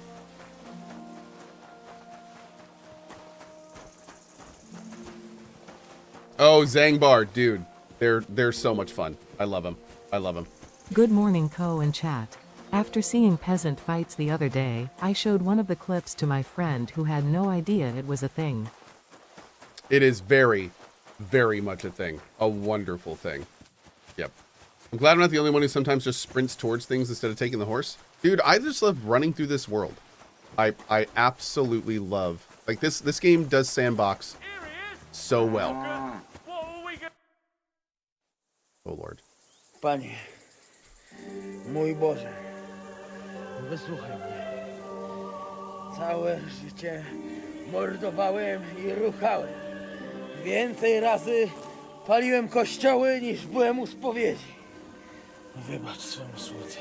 Oh, Zangbar, dude. They're so much fun. I love them. I love them. Good morning, Cohh and chat. After seeing peasant fights the other day, I showed one of the clips to my friend who had no idea it was a thing. It is very, very much a thing. A wonderful thing. Yep. I'm glad I'm not the only one who sometimes just sprints towards things instead of taking the horse. Dude, I just love running through this world. I absolutely love... Like, this game does sandbox so well. Oh, Lord. Panie, mój Boże, wysłuchaj mnie. Całe życie Mordowałem i ruchałem. Więcej razy paliłem kościoły, niż byłem u spowiedzi. Wybacz swemu słudze.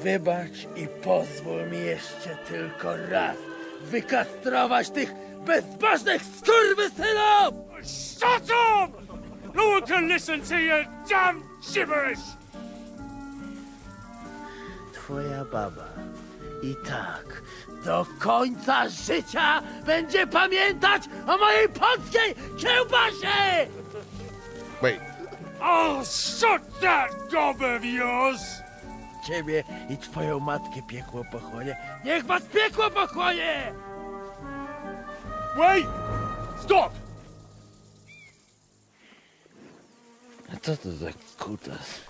Wybacz i pozwól mi jeszcze tylko raz wykastrować tych bezbożnych skurwysynów! Shut up! No one can listen to your damn gibberish! Twoja baba i tak do końca życia będzie pamiętać o mojej polskiej kiełbasie! Wait. I'll shut that gob of yours! Ciebie i twoją matkę piekło pochłonie. Niech was piekło pochłonie! Wait! Stop! A co to za kutas?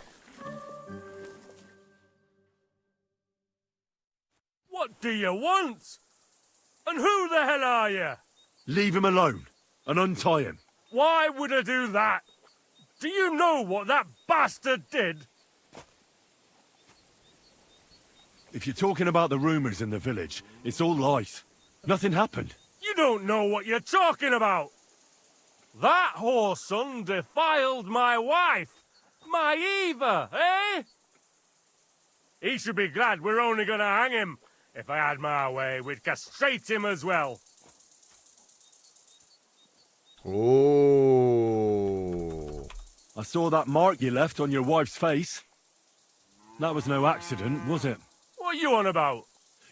What do you want? And who the hell are you? Leave him alone and untie him. Why would I do that? Do you know what that bastard did? If you're talking about the rumors in the village, it's all lies. Nothing happened. You don't know what you're talking about. That whoreson defiled my wife, my Eva, eh? He should be glad we're only gonna hang him. If I had my way, we'd castrate him as well. Oh. I saw that mark you left on your wife's face. That was no accident, was it? What are you on about?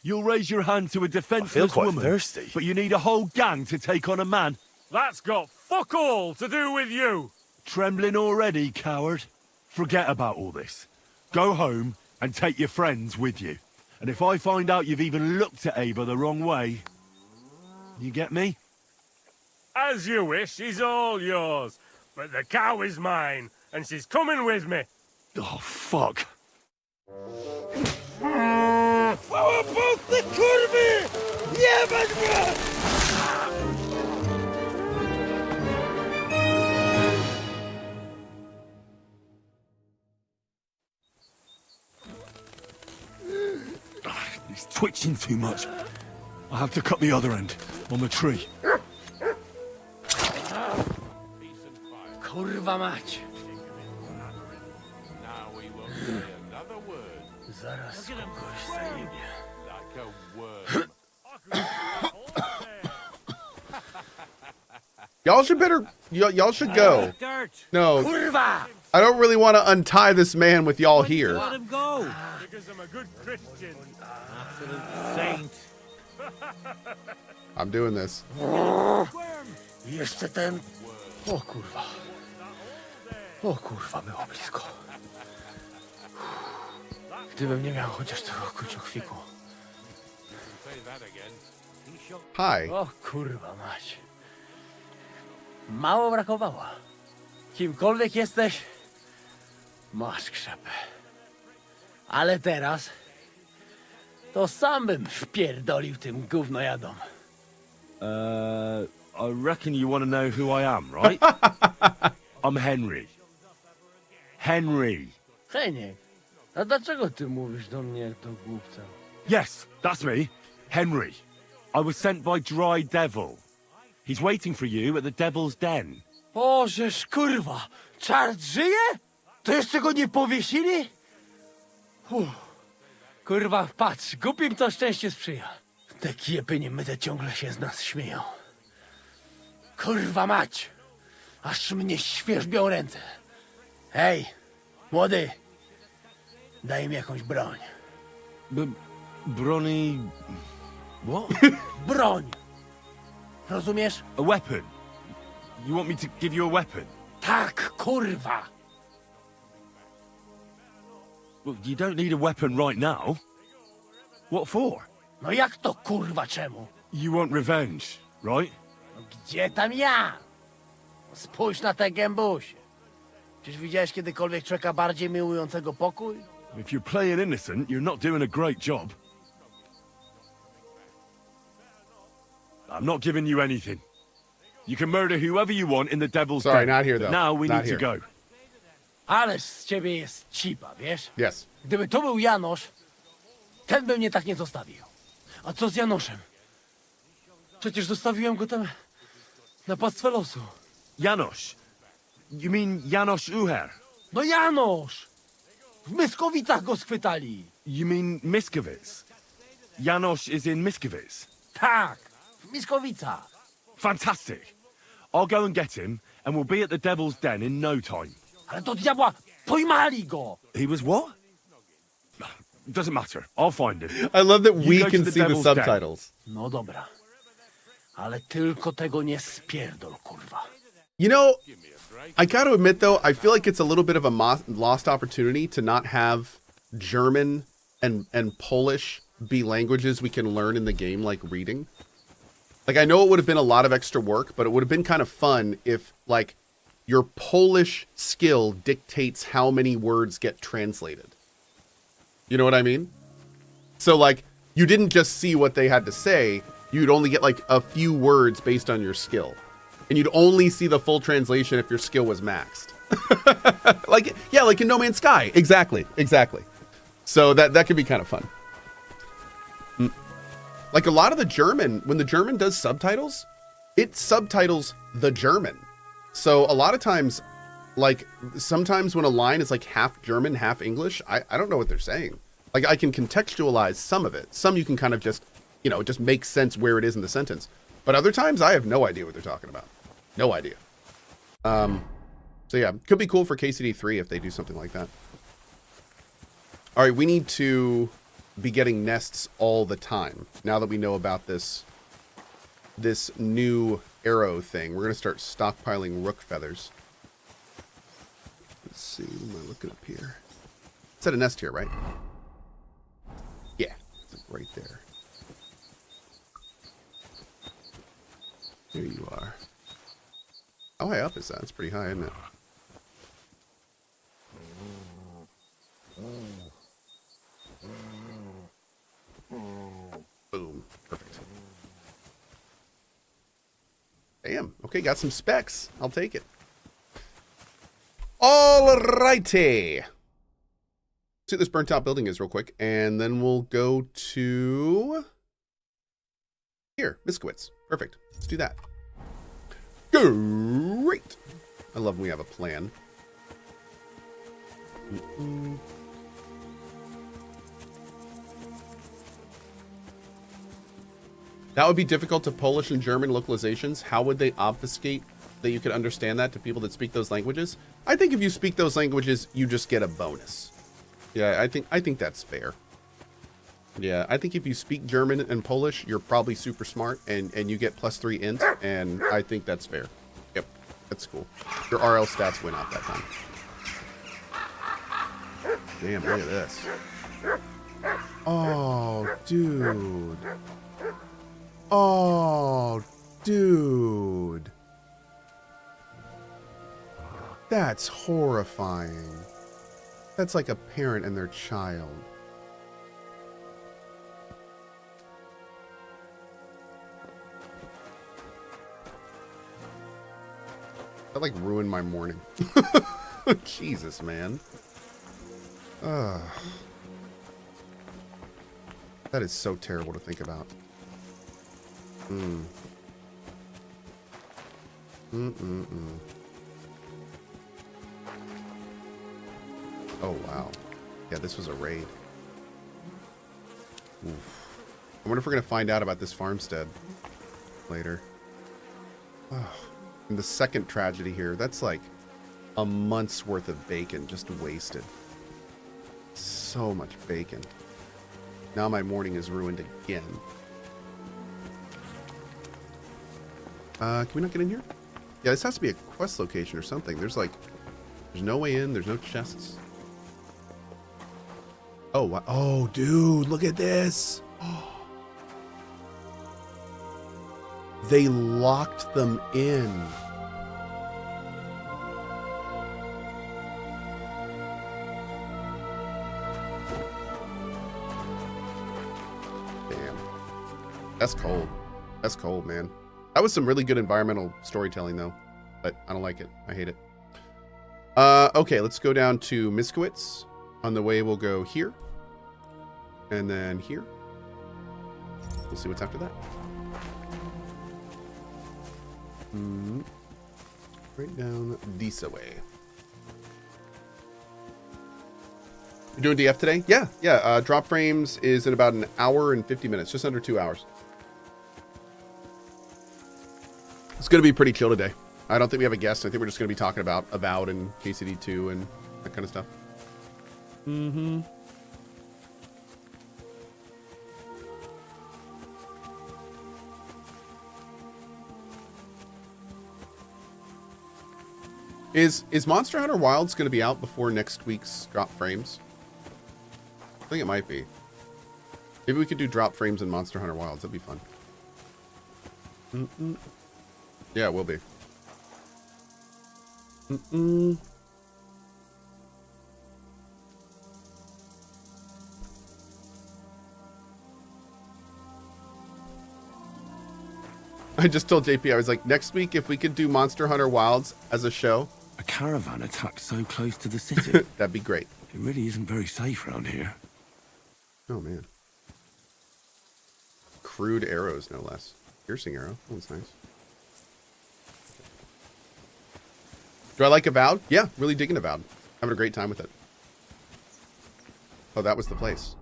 You'll raise your hand to a defenseless quite woman, thirsty. but you need a whole gang to take on a man. That's got fuck all to do with you. Trembling already, coward? Forget about all this. Go home and take your friends with you. And if I find out you've even looked at Ava the wrong way, you get me? As you wish, she's all yours. But the cow is mine, and she's coming with me. Oh, fuck. Chwała Polsce, kurwy! Jebać mnie! He's twitching too much. I have to cut the other end, on the tree. Kurwa mać! Zaraz kogoś zajebie. Y'all should y'all should go. No. Kurwa! I don't really want to untie this man with y'all here. Let him go. Because I'm a good Christian. Absolute saint. I'm doing this. Jeszcze ten... O kurwa. O kurwa, było blisko. Gdybym nie miał chociaż tego kruciochwiku. Hi. O kurwa mać. Mało brakowało. Kimkolwiek jesteś, masz krzepę. Ale teraz to sam bym wpierdolił tym gównojadom. I reckon you want to know who I am, right? I'm Henry. Henry. Heniek, a dlaczego ty mówisz do mnie jak do głupca? Yes, that's me. Henry. I was sent by Dry Devil. He's waiting for you at the Devil's Den. O, żeż kurwa, czart żyje? To jeszcze go nie powiesili? Kurwa, patrz, głupim to szczęście sprzyja. Te kiepy niemyte ciągle się z nas śmieją. Kurwa mać, aż mnie świerzbią ręce. Hej, młody, daj mi jakąś broń. Bronny... What? Broń! Rozumiesz? A weapon? You want me to give you a weapon? Tak, kurwa! Well, you don't need a weapon right now. What for? No jak to kurwa czemu? You want revenge, right? No gdzie tam ja? Spójrz na te gębusie. Czyż widziałeś kiedykolwiek człowieka bardziej miłującego pokój? If you're playing innocent, you're not doing a great job. I'm not giving you anything. You can murder whoever you want in the Devil's Sorry, Den. not here, though. Now we Not need to here. go. Ależ z ciebie jest cipa, wiesz? Yes. Gdyby to był Janosz, ten by mnie tak nie zostawił. A co z Janoszem? Przecież zostawiłem go tam na pastwę losu. Janos. You mean Janos Uher? No Janosz! W Myskowicach go schwytali. You mean Miskovic? Janos is in Miskovic? Tak, w Myskowicach. Fantastic. I'll go and get him, and we'll be at the Devil's Den in no time. Ale do diabła, pojmali go! He was what? Doesn't matter. I'll find him. I love that You we go to can the see the Devil's Den. subtitles. No dobra. Ale tylko tego nie spierdol, kurwa. You know, I got to admit, though, I feel like it's a little bit of a lost opportunity to not have German and Polish be languages we can learn in the game, like reading. Like, I know it would have been a lot of extra work, but it would have been kind of fun if, like, your Polish skill dictates how many words get translated. You know what I mean? So, like, you didn't just see what they had to say. You'd only get, like, a few words based on your skill. And you'd only see the full translation if your skill was maxed. Like, yeah, like in No Man's Sky. Exactly. So that could be kind of fun. Like a lot of the German, when the German does subtitles, it subtitles the German. So a lot of times, like sometimes when a line is like half German, half English, I don't know what they're saying. Like I can contextualize some of it. Some you can kind of just, you know, it just makes sense where it is in the sentence. But other times I have no idea what they're talking about. No idea. So yeah, could be cool for KCD3 if they do something like that. All right, we need to be getting nests all the time. Now that we know about this new arrow thing, we're going to start stockpiling rook feathers. Let's see, what am I looking up here? It's at a nest here, right? Yeah, it's right there. There you are. How high up is that? It's pretty high, isn't it? Boom. Perfect. Damn. Okay, got some specs. I'll take it. Alrighty. See what this burnt out building is real quick, and then we'll go to here, Miskowitz. Perfect. Let's do that. Great. I love when we have a plan. That would be difficult to Polish and German localizations. How would they obfuscate that you could understand that to people that speak those languages? I think if you speak those languages, you just get a bonus. Yeah, I think that's fair. Yeah, I think if you speak German and Polish, you're probably super smart and you get +3 int, and I think that's fair. Yep, that's cool. Your RL stats went up that time. Damn, look at this. Oh, dude. Oh, dude. That's horrifying. That's like a parent and their child. That like ruined my morning. Jesus, man. That is so terrible to think about. Oh, wow. Yeah, this was a raid. Oof. I wonder if we're going to find out about this farmstead later. Oh. And the second tragedy here, that's like a month's worth of bacon just wasted. So much bacon. Now my morning is ruined again. Can we not get in here? Yeah, this has to be a quest location or something. There's no way in. There's no chests. Oh, wow. Oh, dude, look at this. They locked them in. Damn. That's cold. That's cold, man. That was some really good environmental storytelling, though. But I don't like it. I hate it. Okay, let's go down to Miskowitz. On the way, we'll go here. And then here. We'll see what's after that. Right down this way. You doing DF today? Yeah. Drop frames is in about an hour and 50 minutes, just under 2 hours. It's going to be pretty chill today. I don't think we have a guest. I think we're just going to be talking about Avowed and KCD2 and that kind of stuff. Mm-hmm. Is Monster Hunter Wilds going to be out before next week's drop frames? I think it might be. Maybe we could do drop frames in Monster Hunter Wilds. That'd be fun. Yeah, it will be. I just told JP, I was like, next week, if we could do Monster Hunter Wilds as a show. A caravan attacked so close to the city. That'd be great. It really isn't very safe around here. Oh, man. Crude arrows, no less. Piercing arrow. That one's nice. Do I like Avowed? Yeah, really digging Avowed. Having a great time with it. Oh, that was the place.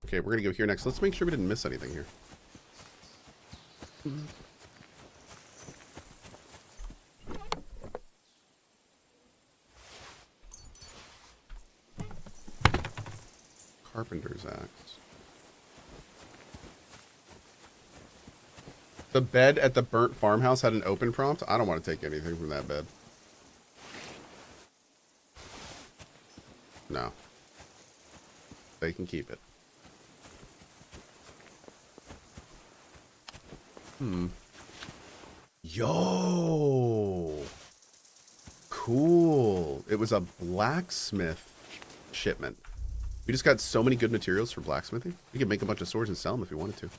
Okay, we're going to go here next. Let's make sure we didn't miss anything here. Carpenter's Axe. The bed at the burnt farmhouse had an open prompt. I don't want to take anything from that bed. No. They can keep it. Yo. Cool. It was a blacksmith shipment. We just got so many good materials for blacksmithing. We could make a bunch of swords and sell them if we wanted to.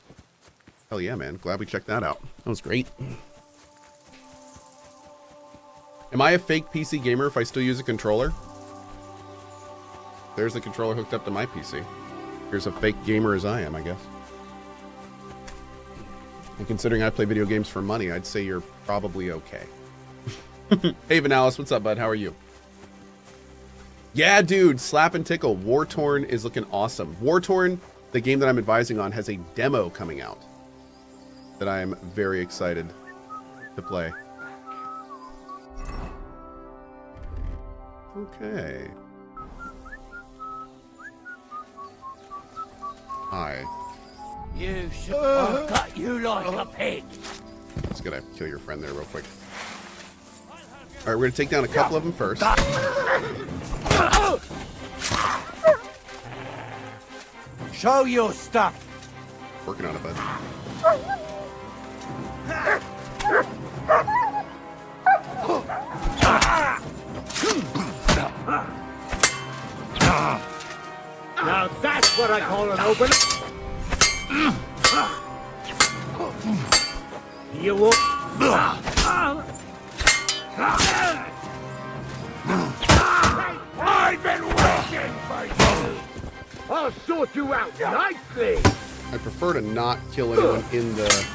Hell yeah, man. Glad we checked that out. That was great. Am I a fake PC gamer if I still use a controller? There's the controller hooked up to my PC. Here's a fake gamer as I am, I guess. And considering I play video games for money, I'd say you're probably okay. Hey, Vanalis, what's up, bud? How are you? Yeah, dude, Slap and Tickle. War-Torn is looking awesome. War-Torn, the game that I'm advising on, has a demo coming out that I am very excited to play. Okay. Hi. You should have cut you like a pig. Just gonna kill your friend there real quick. Alright, we're gonna take down a couple of them first. Show your stuff. Working on it, bud. Now that's what I call an open. You won't. I've been waiting for you. I'll sort you out nicely. I prefer to not kill anyone in the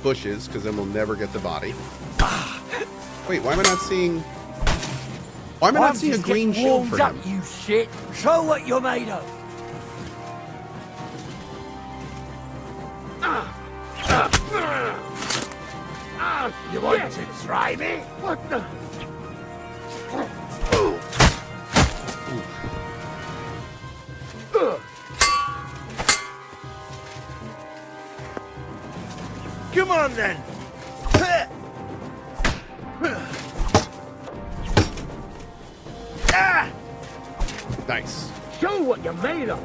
bushes, because then we'll never get the body. Wait, why am I not seeing... Why am I not seeing a green shield for him? You shit. Show what you're made of. You want to try me? What the? Come on then. Nice. Show what you're made of.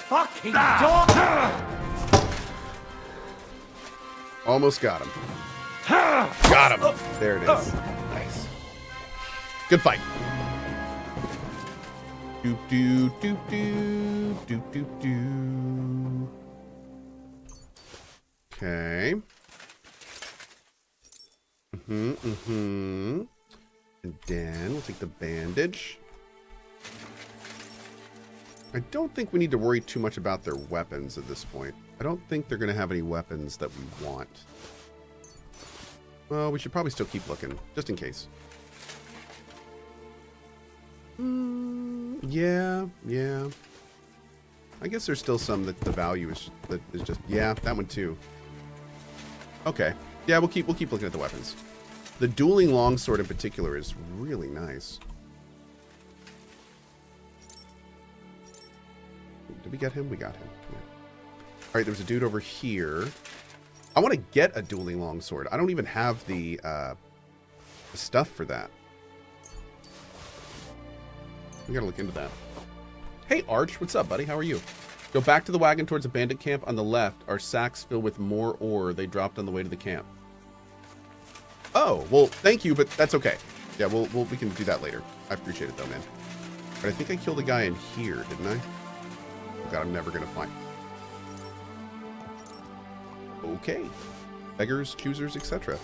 Fucking dog! Almost got him. Got him. There it is. Nice. Good fight. Doop doo doop doo doop doop doo. Okay. And then we'll take the bandage. I don't think we need to worry too much about their weapons at this point. I don't think they're going to have any weapons that we want. Well, we should probably still keep looking, just in case. Yeah. I guess there's still some that the value is just yeah, that one too. Okay. Yeah, we'll keep looking at the weapons. The dueling longsword in particular is really nice. Did we get him? We got him. Yeah. All right, there's a dude over here. I want to get a dueling longsword. I don't even have the stuff for that. We gotta look into that. Hey, Arch, what's up, buddy? How are you? Go back to the wagon towards a bandit camp on the left. Our sacks filled with more ore they dropped on the way to the camp. Oh, well, thank you, but that's okay. Yeah, we can do that later. I appreciate it, though, man. But I think I killed a guy in here, didn't I? Oh, God, I'm never going to find... Okay. Beggars, choosers, etc.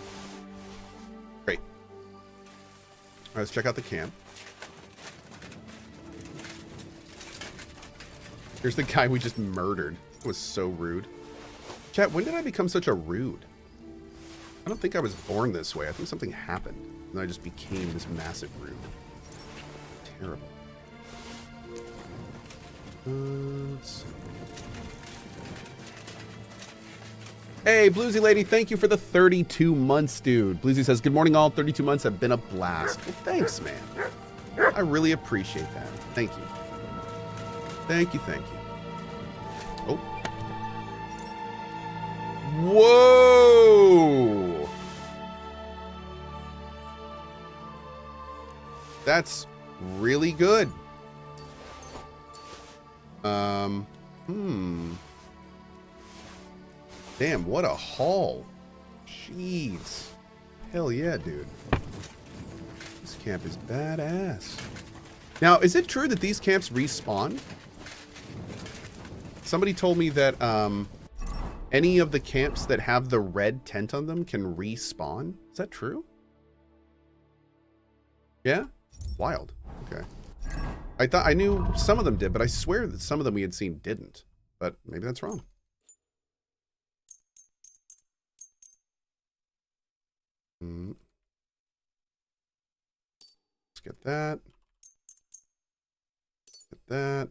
Great. All right, let's check out the camp. Here's the guy we just murdered. It was so rude. Chat, when did I become such a rude? I don't think I was born this way. I think something happened. And I just became this massive rude. Terrible. Let's see. Hey, Bluesy Lady, thank you for the 32 months, dude. Bluesy says, good morning, all. 32 months have been a blast. Well, thanks, man. I really appreciate that. Thank you. Thank you, thank you. Oh. Whoa! That's really good. Damn, what a haul. Jeez. Hell yeah, dude. This camp is badass. Now, is it true that these camps respawn? Somebody told me that any of the camps that have the red tent on them can respawn. Is that true? Yeah? Wild. Okay. I thought I knew some of them did, but I swear that some of them we had seen didn't. But maybe that's wrong. Let's get that. Get that.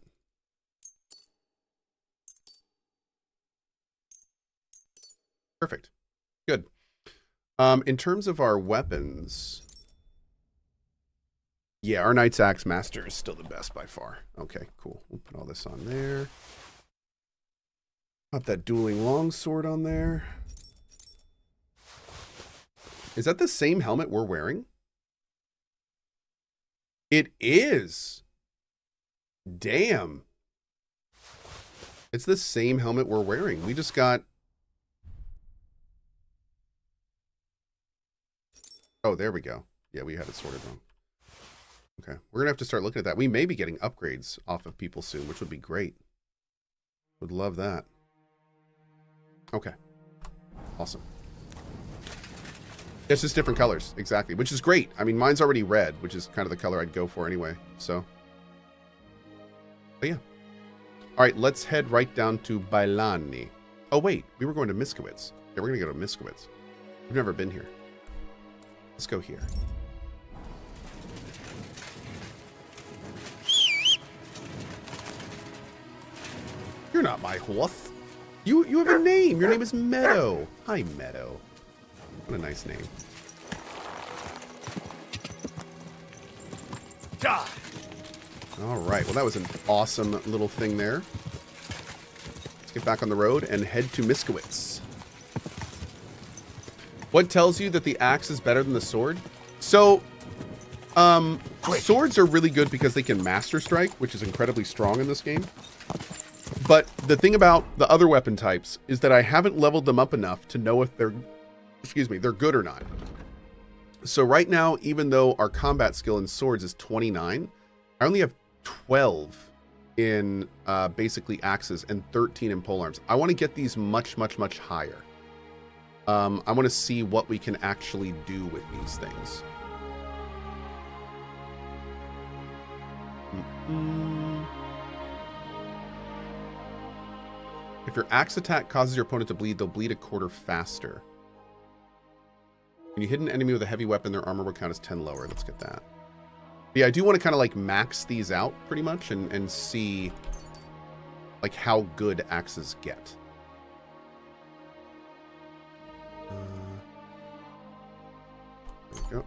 Perfect. Good. In terms of our weapons, yeah, our Knight's Axe Master is still the best by far. Okay, cool. We'll put all this on there. Pop that dueling longsword on there. Is that the same helmet we're wearing? It is. Damn. It's the same helmet we're wearing. We just got... Oh, there we go. Yeah, we had it sorted wrong. Okay, we're going to have to start looking at that. We may be getting upgrades off of people soon, which would be great. Would love that. Okay. Awesome. It's just different colors. Exactly. Which is great. I mean, mine's already red, which is kind of the color I'd go for anyway. So. But yeah. All right, let's head right down to Bailani. Oh, wait. We were going to Miskowitz. Yeah, we're going to go to Miskowitz. We've never been here. Let's go here. You're not my horse. You have a name. Your name is Meadow. Hi, Meadow. What a nice name. Die. All right. Well, that was an awesome little thing there. Let's get back on the road and head to Miskowitz. What tells you that the axe is better than the sword? So, swords are really good because they can master strike, which is incredibly strong in this game. But the thing about the other weapon types is that I haven't leveled them up enough to know if they're, they're good or not. So right now, even though our combat skill in swords is 29, I only have 12 in basically axes and 13 in polearms. I want to get these much, much, much higher. I want to see what we can actually do with these things. If your axe attack causes your opponent to bleed, they'll bleed a quarter faster. When you hit an enemy with a heavy weapon, their armor will count as 10 lower. Let's get that. But yeah, I do want to kind of like max these out pretty much and see like how good axes get. There we go.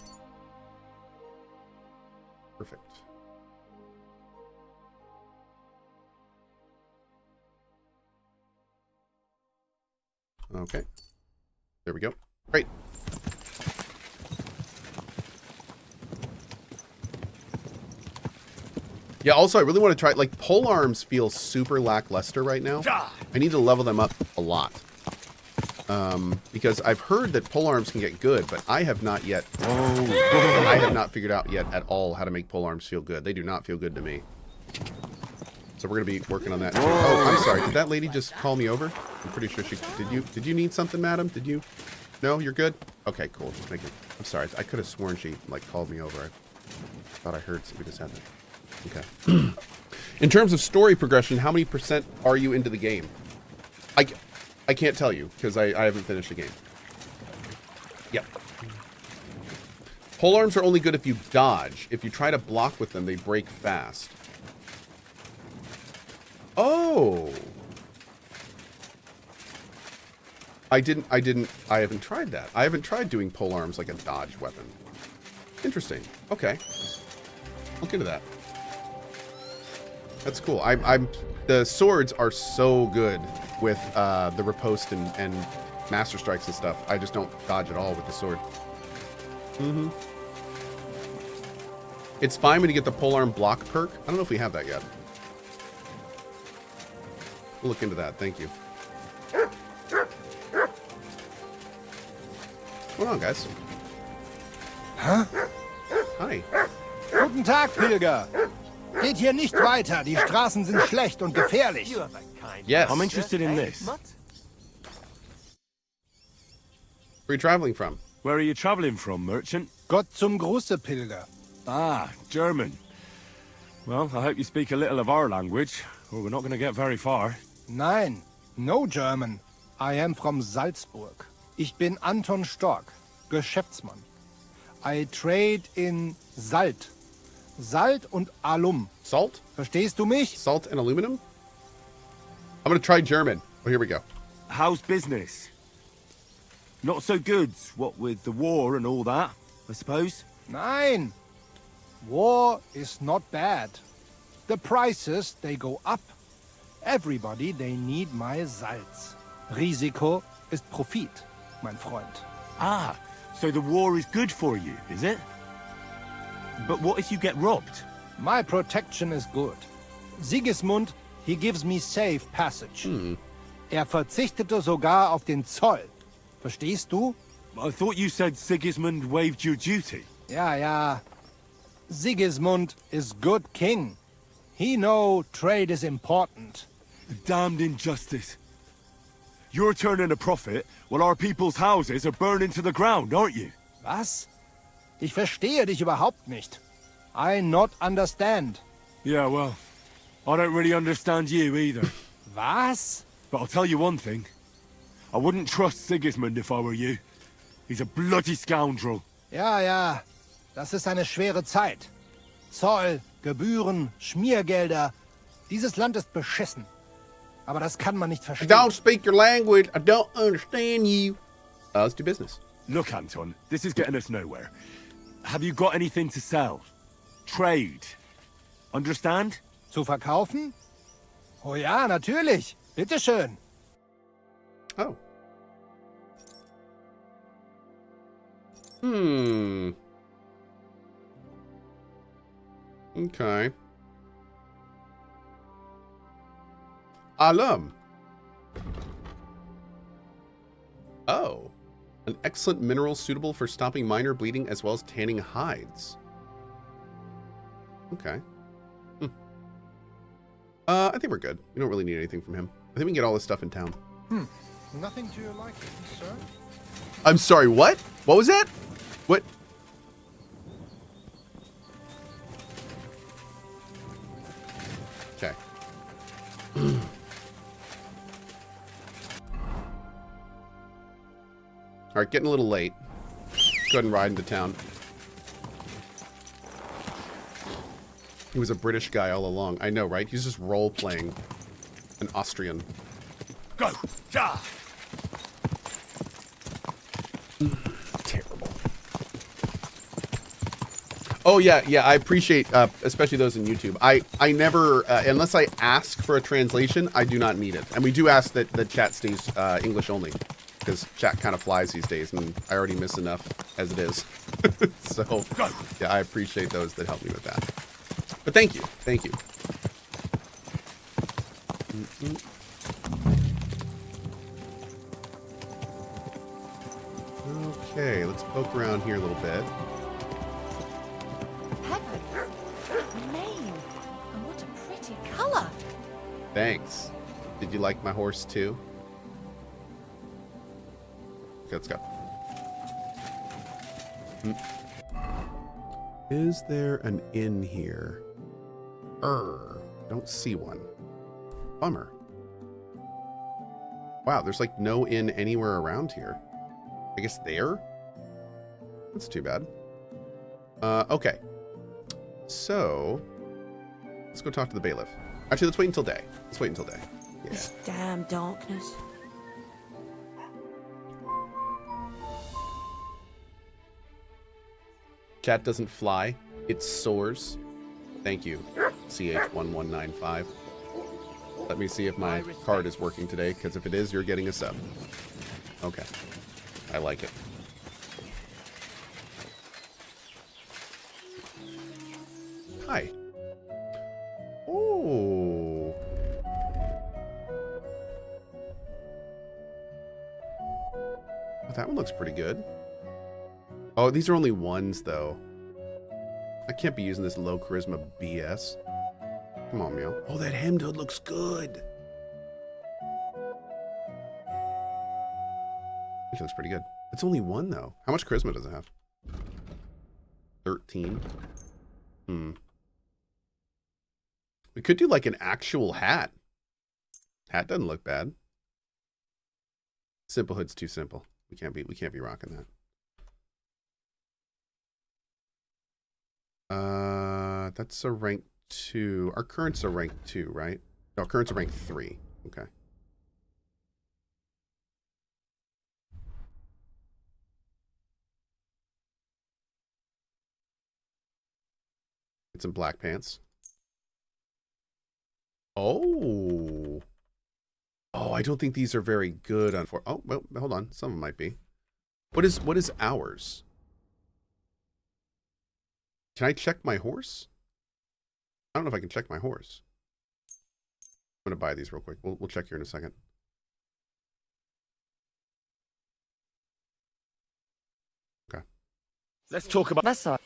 Perfect. Okay. There we go. Great. Yeah, also, I really want to try, like, polearms feel super lackluster right now. I need to level them up a lot. Because I've heard that polearms can get good, but I have not yet, I have not figured out yet at all how to make polearms feel good. They do not feel good to me. So we're going to be working on that too. Oh, I'm sorry. Did that lady just call me over? I'm pretty sure she, did you need something, madam? Did you? No, you're good? Okay, cool. Just make it, I'm sorry. I could have sworn she, like, called me over. I thought I heard we just had that. Okay. In terms of story progression, how many % are you into the game? I can't tell you because I haven't finished the game. Yep. Polearms are only good if you dodge. If you try to block with them, they break fast. Oh. I haven't tried that. I haven't tried doing polearms like a dodge weapon. Interesting. Okay. Look into that. That's cool. The swords are so good with the riposte and master strikes and stuff. I just don't dodge at all with the sword. Mm-hmm. It's fine when you get the polearm block perk. I don't know if we have that yet. We'll look into that. Thank you. What's going on, guys? Huh? Hi. Guten Tag, Pilger. Geht hier nicht weiter. Die Straßen sind schlecht und gefährlich. Yes. I'm interested in this. Where are you traveling from? Where are you traveling from, merchant? Gott zum Gruße, Pilger. Ah, German. Well, I hope you speak a little of our language, or we're not going to get very far. Nein, no German. I am from Salzburg. Ich bin Anton Stork, Geschäftsmann. I trade in Salt. Salt und Alum. Salt? Verstehst du mich? Salt and aluminum? I'm going to try German. Oh, here we go. How's business? Not so good, what with the war and all that, I suppose? Nein. War is not bad. The prices, they go up. Everybody, they need my Salz. Risiko ist Profit, mein Freund. Ah, so the war is good for you, is it? But what if you get robbed? My protection is good. Sigismund, he gives me safe passage. Verzichtete sogar auf den Zoll. Verstehst du? I thought you said Sigismund waived your duty. Ja, ja. Sigismund is good king. He know trade is important. The damned injustice. You're turning a profit while our people's houses are burning to the ground, aren't you? Was? Ich verstehe dich überhaupt nicht. I not understand. Yeah, well, I don't really understand you either. Was? But I'll tell you one thing. I wouldn't trust Sigismund if I were you. He's a bloody scoundrel. Ja, ja. Das ist eine schwere Zeit. Zoll, Gebühren, Schmiergelder. Dieses Land ist beschissen. Aber das kann man nicht I verstehen. don't speak your language. I don't understand you. Let's do business. Look, Anton, this is getting us nowhere. Have you got anything to sell? Trade. Understand? Zu verkaufen? Oh ja, natürlich. Bitteschön. Oh. Okay. Alum. Oh. An excellent mineral suitable for stopping minor bleeding as well as tanning hides. Okay. I think we're good. We don't really need anything from him. I think we can get all this stuff in town. Nothing to your liking, sir? I'm sorry, what? What was that? What? Okay. All right, getting a little late. Go ahead and ride into town. He was a British guy all along. I know, right? He's just role-playing an Austrian. Go! Ja! Terrible. Oh, yeah, I appreciate, especially those in YouTube. I never, unless I ask for a translation, I do not need it. And we do ask that the chat stays English only, because chat kind of flies these days, and I already miss enough as it is. So, yeah, I appreciate those that help me with that. But thank you. Thank you. Okay, let's poke around here a little bit. Heaven! Mane! And what a pretty color! Thanks. Did you like my horse too? Okay, let's go. Is there an inn here? Don't see one. Bummer. Wow, there's like no inn anywhere around here. I guess there? That's too bad. Okay. So, let's go talk to the bailiff. Actually, let's wait until day. Let's wait until day. Yeah. This damn darkness. Chat doesn't fly, it soars. Thank you, CH1195. Let me see if my card is working today, because if it is, you're getting a sub. Okay. I like it. Hi. Oh. Oh, that one looks pretty good. Oh, these are only ones, though. I can't be using this low charisma BS. Come on, Meow. Oh, that hemmed hood looks good. It looks pretty good. It's only one, though. How much charisma does it have? 13. We could do like an actual hat. Hat doesn't look bad. Simple hood's too simple. We can't be rocking that. That's a rank 2. Our current's a rank 2, right? No, current's a rank 3. Okay. Get some black pants. Oh. Oh, I don't think these are very good on for. Oh, well, hold on. Some of them might be. What is ours? Can I check my horse? I don't know if I can check my horse. I'm gonna buy these real quick. We'll check here in a second. Okay. Let's talk about. That's all.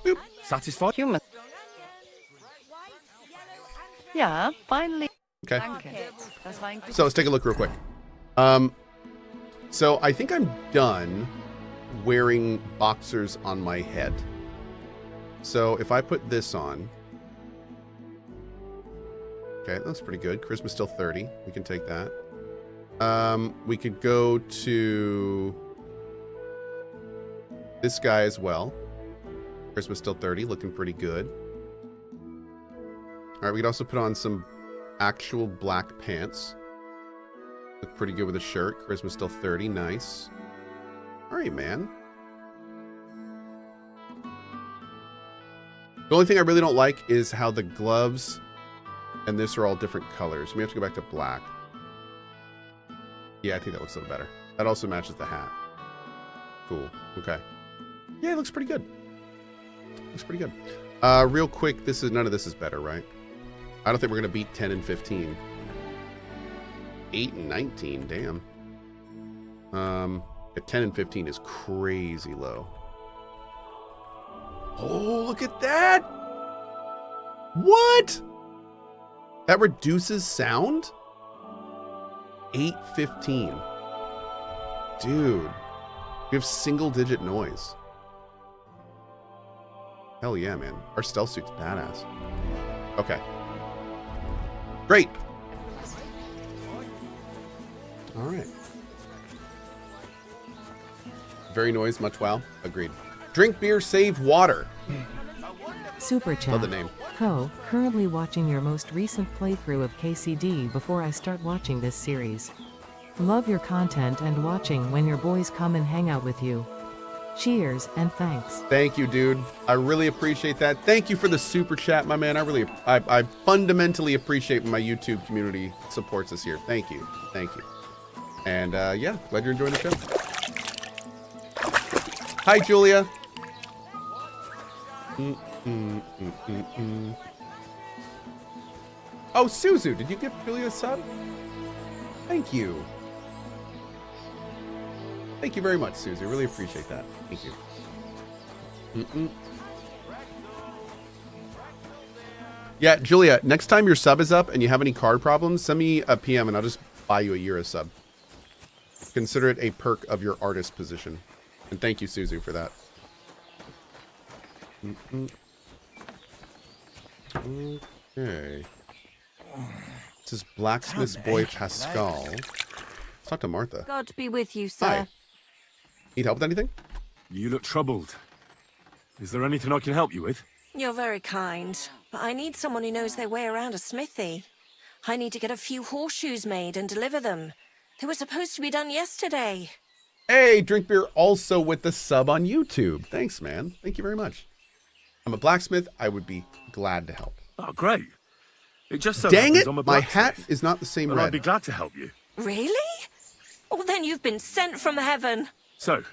Boop. Satisfied? Human. Yeah, finally. Okay. Danke. Das war ein So let's take a look real quick. So I think I'm done wearing boxers on my head. So if I put this on. Okay, that's pretty good. Charisma's still 30. We can take that. We could go to this guy as well. Charisma's still 30, looking pretty good. All right, we could also put on some actual black pants. Look pretty good with a shirt. Charisma's still 30, nice. All right, man. The only thing I really don't like is how the gloves and this are all different colors. We have to go back to black. Yeah, I think that looks a little better. That also matches the hat. Cool. Okay. Yeah, it looks pretty good. Looks pretty good. Real quick, none of this is better, right? I don't think we're gonna beat 10 and 15. 8 and 19, damn. 10 and 15 is crazy low. Oh, look at that! What? That reduces sound? 815. Dude, we have single-digit noise. Hell yeah, man. Our stealth suit's badass. Okay. Great. All right. Very noise, much wow. Agreed. Drink beer, save water. Super chat. Love the name. Cohh, currently watching your most recent playthrough of KCD before I start watching this series. Love your content and watching when your boys come and hang out with you. Cheers and thanks. Thank you, dude. I really appreciate that. Thank you for the super chat, my man. I fundamentally appreciate when my YouTube community supports us here. Thank you. Thank you. And yeah, glad you're enjoying the show. Hi, Julia. Oh, Suzu, did you give Julia a sub? Thank you. Thank you very much, Suzu. Really appreciate that. Thank you. Yeah, Julia, next time your sub is up and you have any card problems, send me a PM and I'll just buy you a Euro sub. Consider it a perk of your artist position. And thank you, Suzu, for that. Okay. This is Blacksmith's Boy Pascal. Let's talk to Martha. God be with you, sir. Hi. Need help with anything? You look troubled. Is there anything I can help you with? You're very kind, but I need someone who knows their way around a smithy. I need to get a few horseshoes made and deliver them. They were supposed to be done yesterday. Hey, Drink Beer also with the sub on YouTube. Thanks, man. Thank you very much. I'm a blacksmith. I would be glad to help. Oh, great. It just so Dang happens it, I'm a my blacksmith, hat is not the same but red. I'd be glad to help you. Really? Oh, then you've been sent from heaven. So,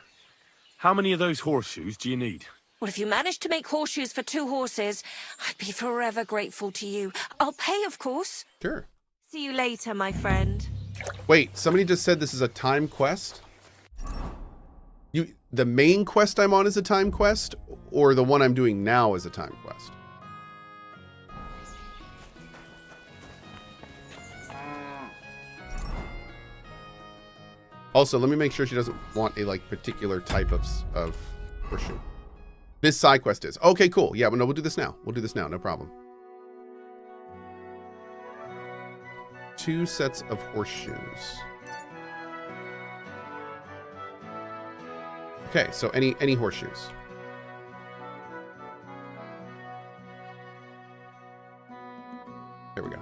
how many of those horseshoes do you need? Well, if you manage to make horseshoes for 2 horses, I'd be forever grateful to you. I'll pay, of course. Sure. See you later, my friend. Wait, somebody just said this is a time quest? The main quest I'm on is a time quest, or the one I'm doing now is a time quest? Also, let me make sure she doesn't want a particular type of horseshoe. This side quest is. Okay, cool. Yeah, no, we'll do this now. We'll do this now, no problem. 2 sets of horseshoes. Okay, so any horseshoes. There we go.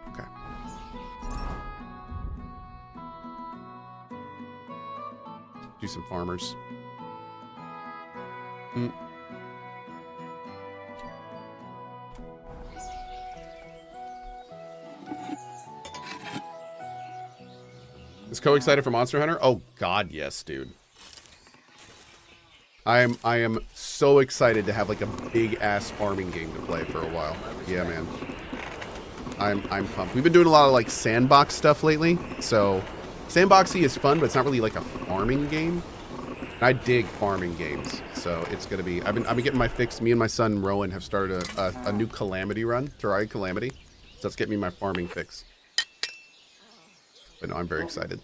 Okay. Do some farmers. Is Cohh excited for Monster Hunter? Oh God, yes, dude. I am so excited to have a big ass farming game to play for a while. Yeah, man. I'm pumped. We've been doing a lot of sandbox stuff lately. So sandboxy is fun, but it's not really a farming game. I dig farming games, so it's gonna be. I've been getting my fix. Me and my son Rowan have started a new Calamity run, Terraria Calamity. So that's getting me my farming fix. But no, I'm very excited.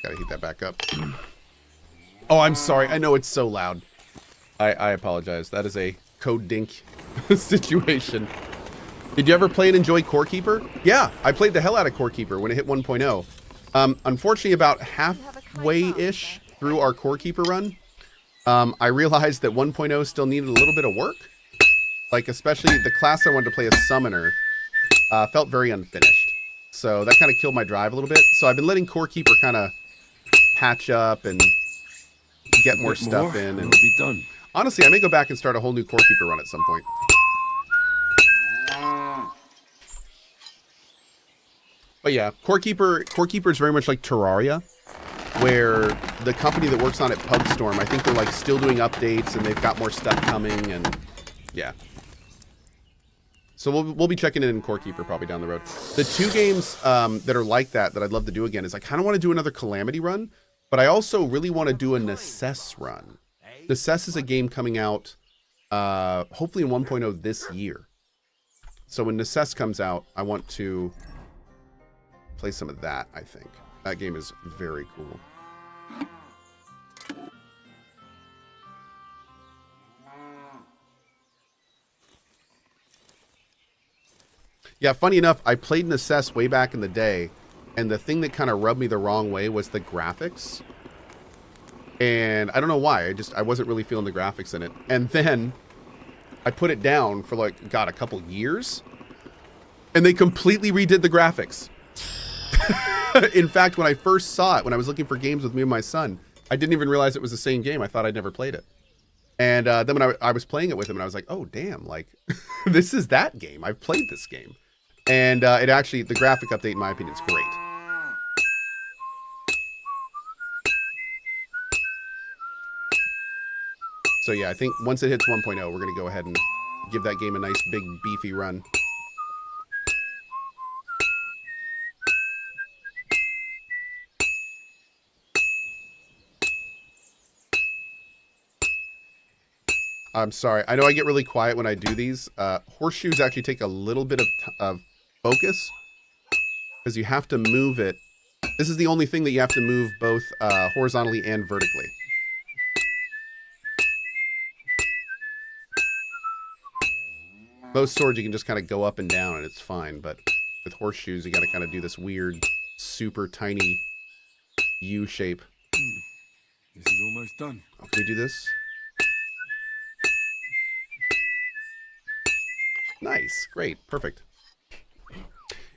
Gotta heat that back up. Oh, I'm sorry. I know it's so loud. I apologize. That is a code dink situation. Did you ever play and enjoy Core Keeper? Yeah, I played the hell out of Core Keeper when it hit 1.0. Unfortunately, about halfway-ish through our Core Keeper run, I realized that 1.0 still needed a little bit of work. Like, especially the class I wanted to play as Summoner felt very unfinished. So that kind of killed my drive a little bit. So I've been letting Core Keeper kind of patch up and get more stuff in. And it'll be done. Honestly, I may go back and start a whole new Core Keeper run at some point. But yeah, Core Keeper is very much like Terraria, where the company that works on it, Pugstorm, I think they're like still doing updates and they've got more stuff coming, and yeah. So we'll be checking in Core Keeper probably down the road. The two games that are like that I'd love to do again is I kind of want to do another Calamity run, but I also really want to do a Necess run. Necess is a game coming out hopefully in 1.0 this year. So when Necess comes out, I want to play some of that, I think. That game is very cool. Yeah, funny enough, I played Necess way back in the day, and the thing that kind of rubbed me the wrong way was the graphics. And I don't know why, I wasn't really feeling the graphics in it. And then I put it down for like, God, a couple years, and they completely redid the graphics. In fact, when I first saw it, when I was looking for games with me and my son, I didn't even realize it was the same game. I thought I'd never played it. And then when I was playing it with him, and I was like, oh, damn, like, this is that game. I've played this game. And it actually, the graphic update, in my opinion, is great. So yeah, I think once it hits 1.0, we're going to go ahead and give that game a nice, big, beefy run. I'm sorry. I know I get really quiet when I do these. Horseshoes actually take a little bit of focus because you have to move it. This is the only thing that you have to move both horizontally and vertically. Most swords you can just kind of go up and down and it's fine, but with horseshoes you got to kind of do this weird, super tiny U shape. This is almost done. Oh, can we do this? Nice. Great. Perfect.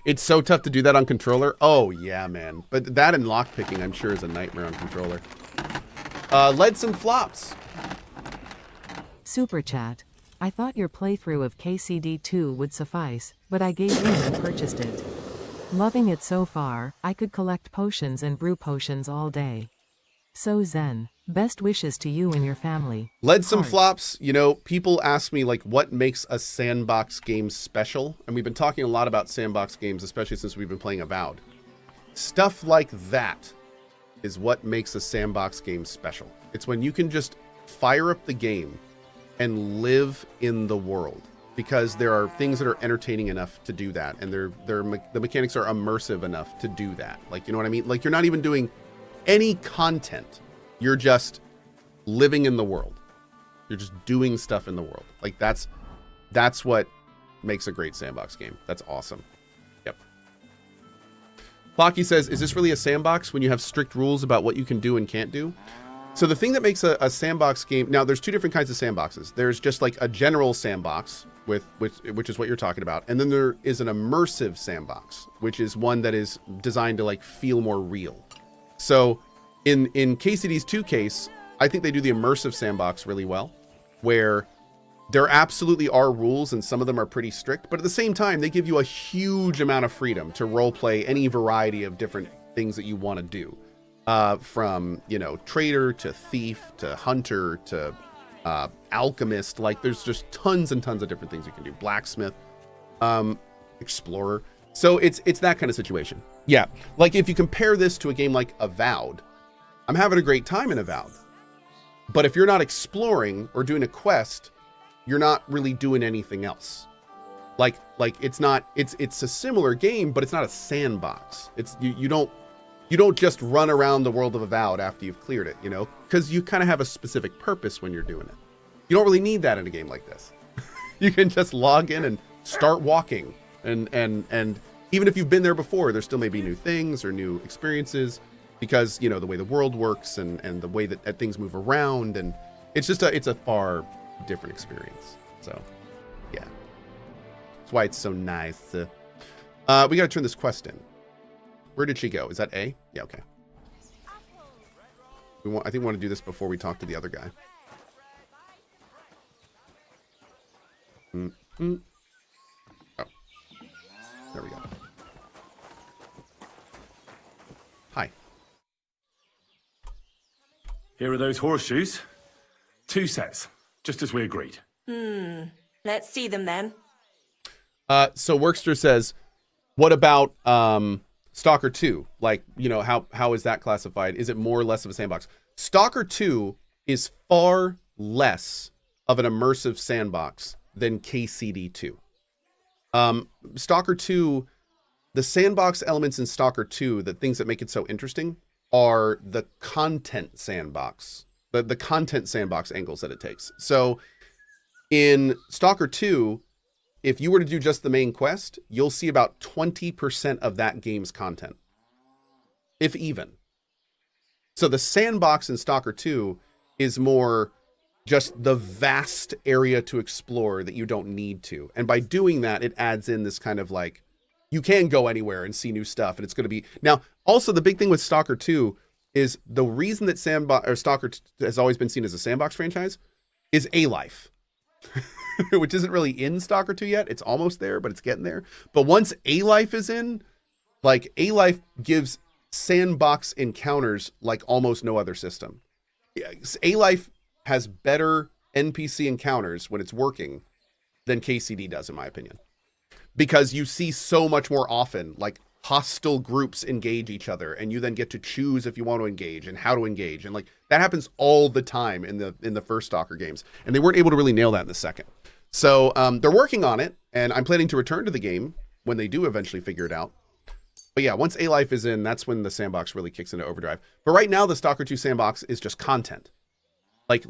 It's so tough to do that on controller. Oh, yeah, man. But that and lockpicking, I'm sure, is a nightmare on controller. Leads and flops. Super chat. I thought your playthrough of KCD 2 would suffice, but I gave in and purchased it. Loving it so far, I could collect potions and brew potions all day. So Zen. Best wishes to you and your family. Led some flops. You know, people ask me, like, what makes a sandbox game special? And we've been talking a lot about sandbox games, especially since we've been playing Avowed. Stuff like that is what makes a sandbox game special. It's when you can just fire up the game and live in the world. Because there are things that are entertaining enough to do that. And the mechanics are immersive enough to do that. Like, you know what I mean? Like, you're not even doing any content. You're just living in the world. You're just doing stuff in the world. Like that's what makes a great sandbox game. That's awesome. Yep. Flocky says, is this really a sandbox when you have strict rules about what you can do and can't do? So the thing that makes a sandbox game, now there's two different kinds of sandboxes. There's just like a general sandbox which is what you're talking about. And then there is an immersive sandbox, which is one that is designed to like feel more real. So in KCD's 2 case, I think they do the immersive sandbox really well, where there absolutely are rules and some of them are pretty strict, but at the same time, they give you a huge amount of freedom to roleplay any variety of different things that you want to do. From, you know, trader to thief to hunter to alchemist. Like there's just tons and tons of different things you can do. Blacksmith, explorer. So it's that kind of situation. Yeah, like if you compare this to a game like Avowed, I'm having a great time in Avowed. But if you're not exploring or doing a quest, you're not really doing anything else. Like it's a similar game, but it's not a sandbox. It's you don't just run around the world of Avowed after you've cleared it, you know, because you kind of have a specific purpose when you're doing it. You don't really need that in a game like this. You can just log in and start walking. And even if you've been there before, there still may be new things or new experiences because, you know, the way the world works and the way that things move around. And it's just it's a far different experience. So, yeah. That's why it's so nice. We got to turn this quest in. Where did she go? Is that A? Yeah, okay. I think we want to do this before we talk to the other guy. Oh. There we go. Hi. Here are those horseshoes. 2 sets, just as we agreed. Let's see them then. So Workster says, what about Stalker 2? Like, you know, how is that classified? Is it more or less of a sandbox? Stalker 2 is far less of an immersive sandbox than KCD 2. Stalker 2, the sandbox elements in Stalker 2, the things that make it so interesting are the content sandbox, the content sandbox angles that it takes. So in Stalker 2, if you were to do just the main quest, you'll see about 20% of that game's content, if even. So the sandbox in Stalker 2 is more just the vast area to explore that you don't need to. And by doing that, it adds in this kind of like, you can go anywhere and see new stuff. And it's going to be... Now, also the big thing with Stalker 2 is the reason that Stalker has always been seen as a sandbox franchise is A-Life. Which isn't really in Stalker 2 yet. It's almost there, but it's getting there. But once A-Life is in, like A-Life gives sandbox encounters like almost no other system. A-Life has better NPC encounters when it's working than KCD does, in my opinion. Because you see so much more often, like hostile groups engage each other, and you then get to choose if you want to engage and how to engage. And like that happens all the time in the first Stalker games. And they weren't able to really nail that in the second. So they're working on it, and I'm planning to return to the game when they do eventually figure it out. But yeah, once A-Life is in, that's when the sandbox really kicks into overdrive. But right now, the Stalker 2 sandbox is just content. Like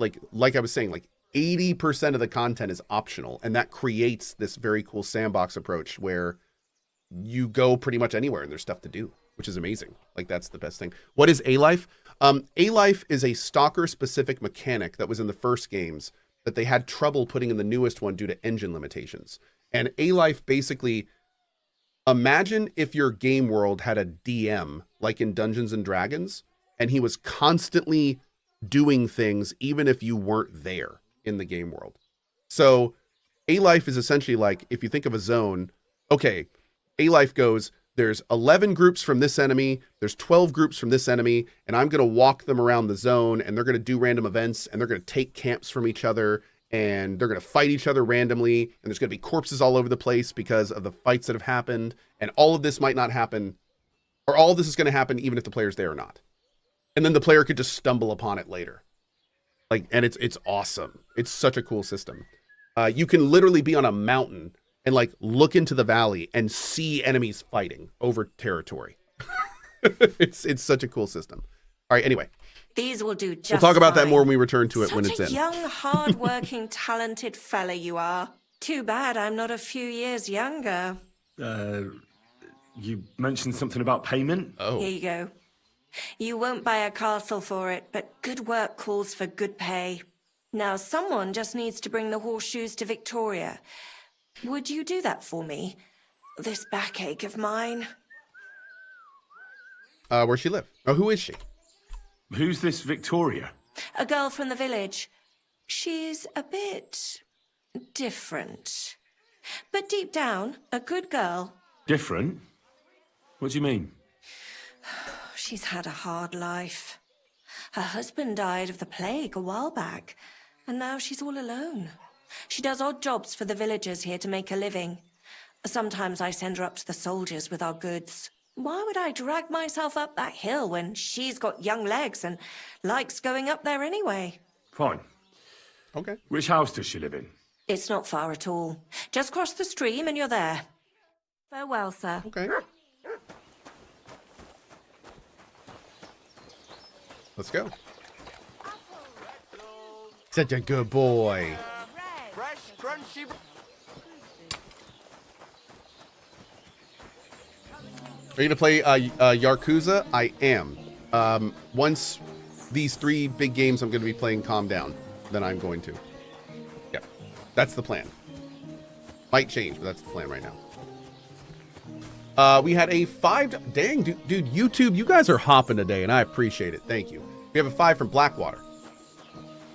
I was saying, like 80% of the content is optional, and that creates this very cool sandbox approach where you go pretty much anywhere and there's stuff to do, which is amazing. Like that's the best thing. What is A-Life? A-Life is a Stalker-specific mechanic that was in the first games that they had trouble putting in the newest one due to engine limitations. And A-Life basically, imagine if your game world had a DM like in Dungeons and Dragons, and he was constantly doing things even if you weren't there in the game world. So A-Life is essentially like, if you think of a zone, okay, A-Life goes, there's 11 groups from this enemy, there's 12 groups from this enemy, and I'm going to walk them around the zone, and they're going to do random events, and they're going to take camps from each other, and they're going to fight each other randomly, and there's going to be corpses all over the place because of the fights that have happened, and all of this might not happen, or all of this is going to happen even if the player's there or not. And then the player could just stumble upon it later. Like, and it's awesome. It's such a cool system. You can literally be on a mountain and like look into the valley and see enemies fighting over territory. It's such a cool system. All right, anyway. These will do just We'll talk about fine. that more when we return to it when it's in. Such a young, hard-working, talented fella you are. Too bad I'm not a few years younger. You mentioned something about payment? Oh. Here you go. You won't buy a castle for it, but good work calls for good pay. Now, someone just needs to bring the horseshoes to Victoria. Would you do that for me? This backache of mine. Where's she live? Oh, who is she? Who's this Victoria? A girl from the village. She's a bit different. But deep down, a good girl. Different? What do you mean? She's had a hard life. Her husband died of the plague a while back, and now she's all alone. She does odd jobs for the villagers here to make a living. Sometimes I send her up to the soldiers with our goods. Why would I drag myself up that hill when she's got young legs and likes going up there anyway? Fine. Okay. Which house does she live in? It's not far at all. Just cross the stream and you're there. Farewell, sir. Okay. Let's go. Such a good boy. Fresh, crunchy. Are you gonna play Yakuza? I am. Once these 3 big games I'm gonna be playing calm down, then I'm going to. Yep, that's the plan. Might change, but that's the plan right now. We had a 5. Dang, dude, YouTube, you guys are hopping today, and I appreciate it. Thank you. We have a 5 from Blackwater.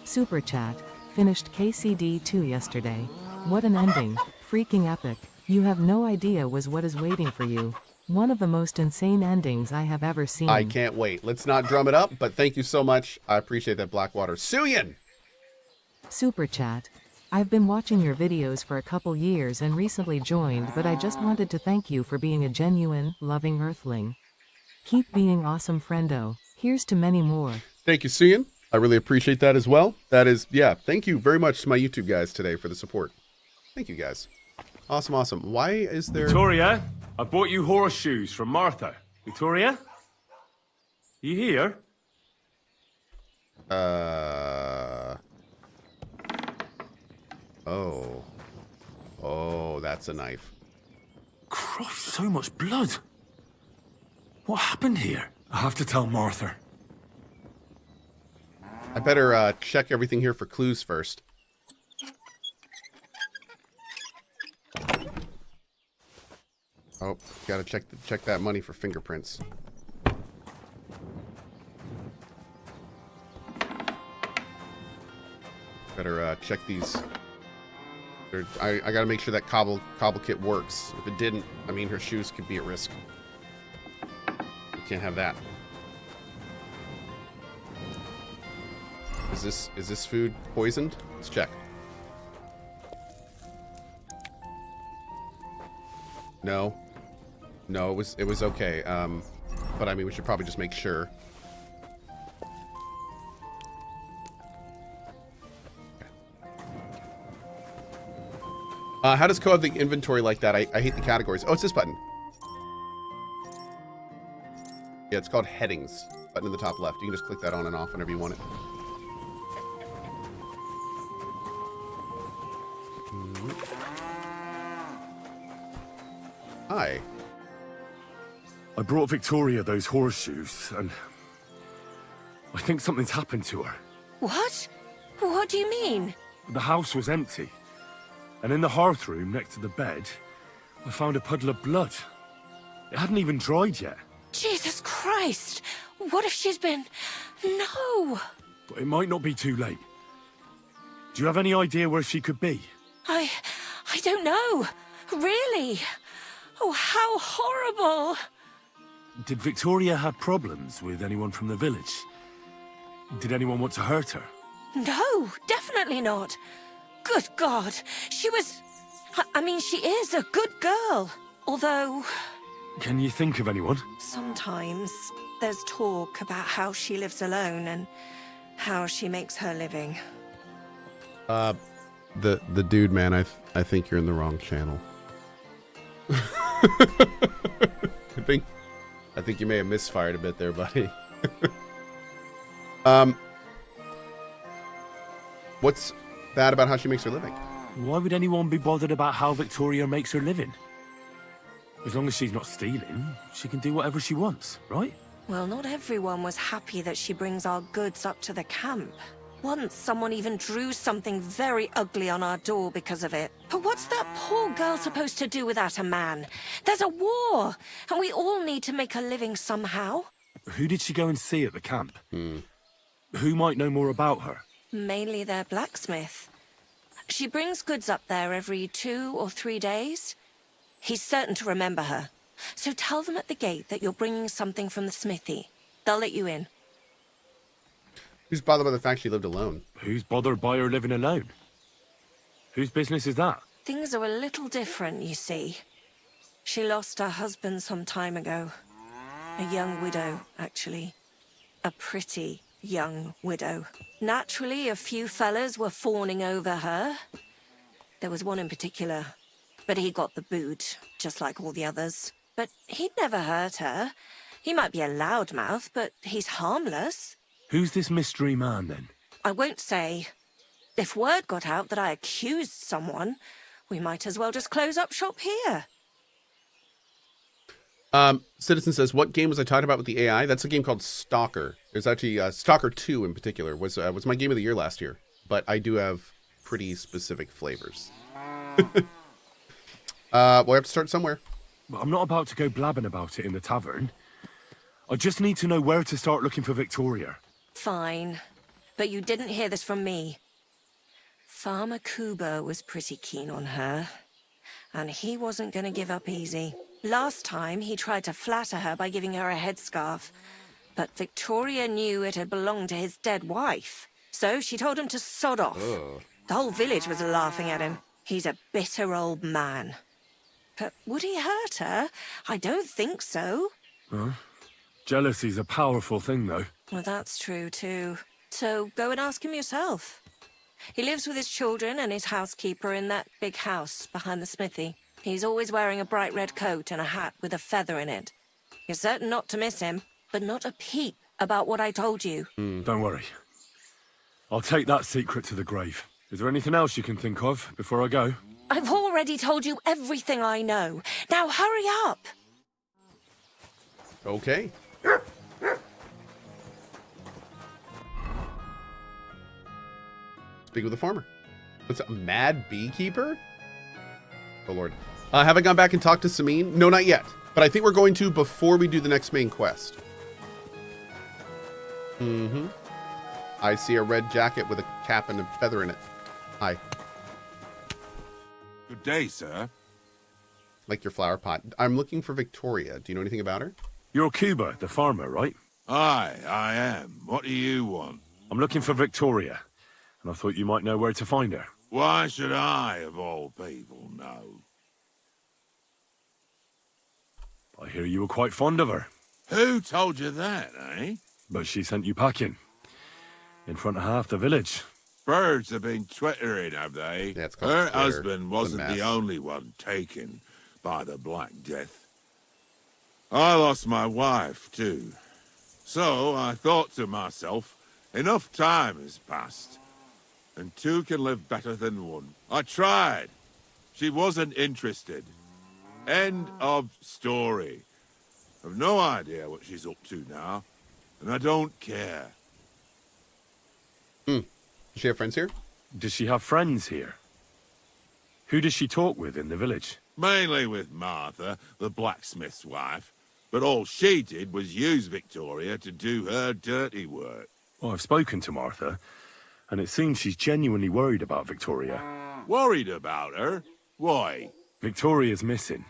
Super chat. Finished KCD 2 yesterday. What an ending. Freaking epic. You have no idea what is waiting for you. One of the most insane endings I have ever seen. I can't wait. Let's not drum it up, but thank you so much. I appreciate that, Blackwater. Suyin! Super chat. I've been watching your videos for a couple years and recently joined, but I just wanted to thank you for being a genuine, loving earthling. Keep being awesome, friendo. Here's to many more. Thank you, Suyin. I really appreciate that as well. That is, yeah, thank you very much to my YouTube guys today for the support. Thank you, guys. Awesome, awesome. Why is there... Victoria, I bought you horseshoes from Martha. Victoria? You here? Oh. Oh, that's a knife. Christ, so much blood. What happened here? I have to tell Martha. I better check everything here for clues first. Oh, gotta check that money for fingerprints. Better check these. I gotta make sure that cobble kit works. If it didn't, I mean, her shoes could be at risk. We can't have that. Is this food poisoned? Let's check. No. No, it was okay. But I mean, we should probably just make sure. How does Cohh have the inventory like that? I hate the categories. Oh, it's this button. Yeah, it's called headings. Button in the top left. You can just click that on and off whenever you want it. Hi. I brought Victoria those horseshoes, and I think something's happened to her. What? What do you mean? The house was empty, and in the hearth room next to the bed, I found a puddle of blood. It hadn't even dried yet. Jesus Christ! What if she's been... No! But it might not be too late. Do you have any idea where she could be? I don't know. Really? Oh, how horrible! Did Victoria have problems with anyone from the village? Did anyone want to hurt her? No, definitely not. Good God, she was... I mean, she is a good girl. Although... Can you think of anyone? Sometimes there's talk about how she lives alone and how she makes her living. The dude, man, I think you're in the wrong channel. I think you may have misfired a bit there, buddy. What's bad about how she makes her living? Why would anyone be bothered about how Victoria makes her living? As long as she's not stealing, she can do whatever she wants, right? Well, not everyone was happy that she brings our goods up to the camp. Once, someone even drew something very ugly on our door because of it. But what's that poor girl supposed to do without a man? There's a war, and we all need to make a living somehow. Who did she go and see at the camp? Who might know more about her? Mainly their blacksmith. She brings goods up there every 2 or 3 days. He's certain to remember her. So tell them at the gate that you're bringing something from the smithy. They'll let you in. Who's bothered by the fact she lived alone? Who's bothered by her living alone? Whose business is that? Things are a little different, you see. She lost her husband some time ago. A young widow, actually. A pretty young widow. Naturally, a few fellas were fawning over her. There was one in particular. But he got the boot, just like all the others. But he'd never hurt her. He might be a loudmouth, but he's harmless. Who's this mystery man, then? I won't say. If word got out that I accused someone, we might as well just close up shop here. Citizen says, what game was I talking about with the AI? That's a game called Stalker. There's actually Stalker 2 in particular was my game of the year last year. But I do have pretty specific flavors. We'll have to start somewhere. I'm not about to go blabbing about it in the tavern. I just need to know where to start looking for Victoria. Fine. But you didn't hear this from me. Farmer Kuba was pretty keen on her. And he wasn't going to give up easy. Last time, he tried to flatter her by giving her a headscarf. But Victoria knew it had belonged to his dead wife. So she told him to sod off. Oh. The whole village was laughing at him. He's a bitter old man. But would he hurt her? I don't think so. Huh? Jealousy's a powerful thing, though. Well, that's true, too. So go and ask him yourself. He lives with his children and his housekeeper in that big house behind the smithy. He's always wearing a bright red coat and a hat with a feather in it. You're certain not to miss him, but not a peep about what I told you. Don't worry. I'll take that secret to the grave. Is there anything else you can think of before I go? I've already told you everything I know. Now hurry up! Okay. Speak with the farmer. What's a mad beekeeper? Oh, Lord. Have I gone back and talked to Samine? No, not yet. But I think we're going to before we do the next main quest. Mm-hmm. I see a red jacket with a cap and a feather in it. Hi. Good day, sir. Like your flower pot. I'm looking for Victoria. Do you know anything about her? You're Cuba, the farmer, right? Aye, I am. What do you want? I'm looking for Victoria, and I thought you might know where to find her. Why should I, of all people, know? I hear you were quite fond of her. Who told you that, eh? But she sent you packing. In front of half the village. Birds have been twittering, have they? Yeah, it's called Her Twitter. husband wasn't the only one taken by the Black Death. I lost my wife, too. So I thought to myself, enough time has passed, and two can live better than one. I tried. She wasn't interested. End of story. I've no idea what she's up to now, and I don't care. Does she have friends here? Does she have friends here? Who does she talk with in the village? Mainly with Martha, the blacksmith's wife. But all she did was use Victoria to do her dirty work. Well, I've spoken to Martha, and it seems she's genuinely worried about Victoria. Worried about her? Why? Victoria's missing.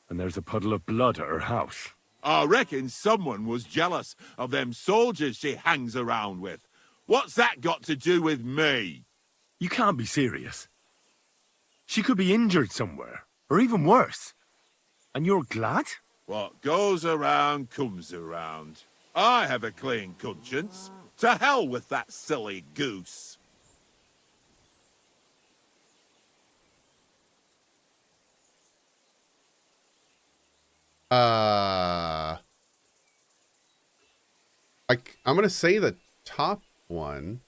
And there's a puddle of blood at her house. I reckon someone was jealous of them soldiers she hangs around with. What's that got to do with me? You can't be serious. She could be injured somewhere, or even worse. And you're glad? What goes around comes around. I have a clean conscience. To hell with that silly goose. I'm gonna say the top one.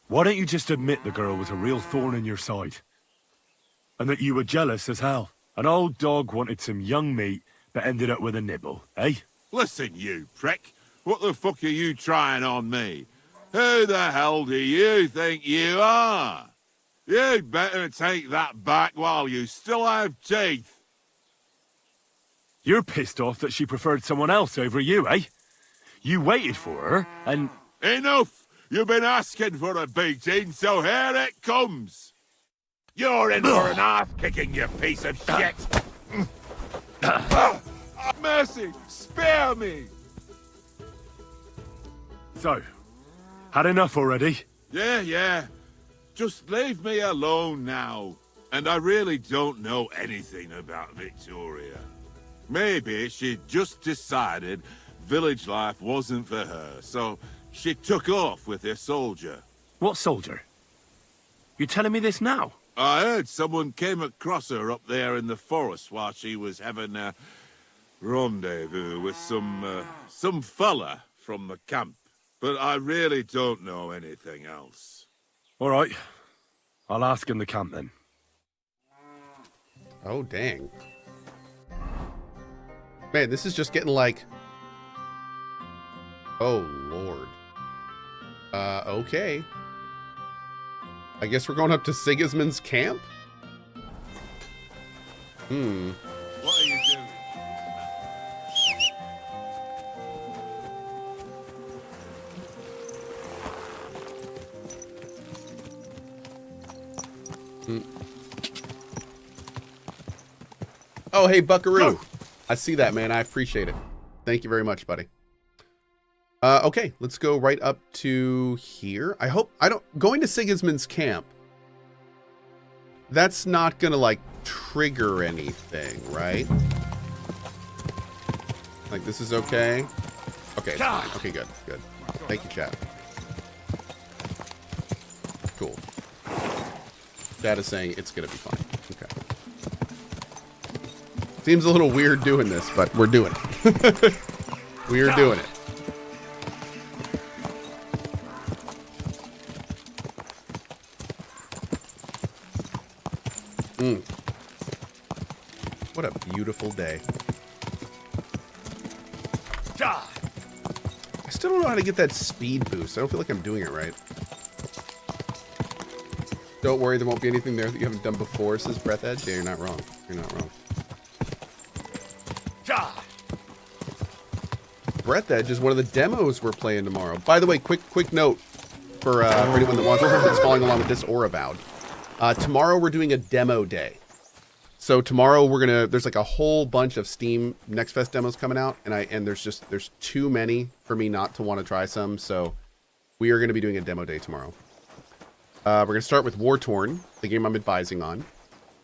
Why don't you just admit the girl was a real thorn in your side? And that you were jealous as hell? An old dog wanted some young meat, but ended up with a nibble, eh? Listen, you prick. What the fuck are you trying on me? Who the hell do you think you are? You'd better take that back while you still have teeth. You're pissed off that she preferred someone else over you, eh? You waited for her, and... Enough! You've been asking for a beating, so here it comes! You're in for an ass-kicking, you piece of shit! Mercy! Spare me! So, had enough already? Yeah. Just leave me alone now. And I really don't know anything about Victoria. Maybe she just decided village life wasn't for her, so she took off with her soldier. What soldier? You're telling me this now? I heard someone came across her up there in the forest while she was having a rendezvous with some fella from the camp. But I really don't know anything else. All right. I'll ask in the camp then. Oh, dang. Man, this is just getting like... Oh, Lord. Okay. I guess we're going up to Sigismund's camp? Hmm. What are you doing? Oh, hey, Buckaroo. I see that, man. I appreciate it. Thank you very much, buddy. Okay, let's go right up to here. Going to Sigismund's camp, that's not gonna, like, trigger anything, right? Like, this is okay? Okay, it's fine. Okay, good, good. Thank you, chat. Cool. Chat is saying it's gonna be fine. Okay. Seems a little weird doing this, but we're doing it. We're doing it. What a beautiful day. I still don't know how to get that speed boost. I don't feel like I'm doing it right. Don't worry, there won't be anything there that you haven't done before, says Breath Edge. Yeah, you're not wrong. You're not wrong. Breath Edge is one of the demos we're playing tomorrow. By the way, quick note for anyone that wants that's following along with this or Avowed. Tomorrow we're doing a demo day. So tomorrow there's like a whole bunch of Steam Next Fest demos coming out, and there's too many for me not to want to try some. So we are going to be doing a demo day tomorrow. We're going to start with War Torn, the game I'm advising on,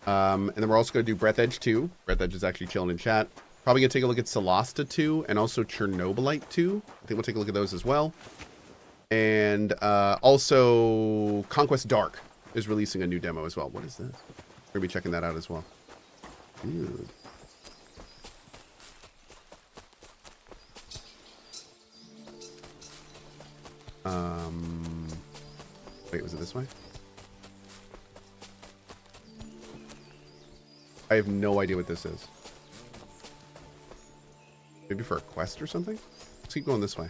and then we're also going to do Breath Edge 2. Breath Edge is actually chilling in chat. Probably going to take a look at Solasta 2 and also Chernobylite 2. I think we'll take a look at those as well. And also Conquest Dark is releasing a new demo as well. What is this? We're going to be checking that out as well. Dude. Wait, was it this way? I have no idea what this is. Maybe for a quest or something? Let's keep going this way.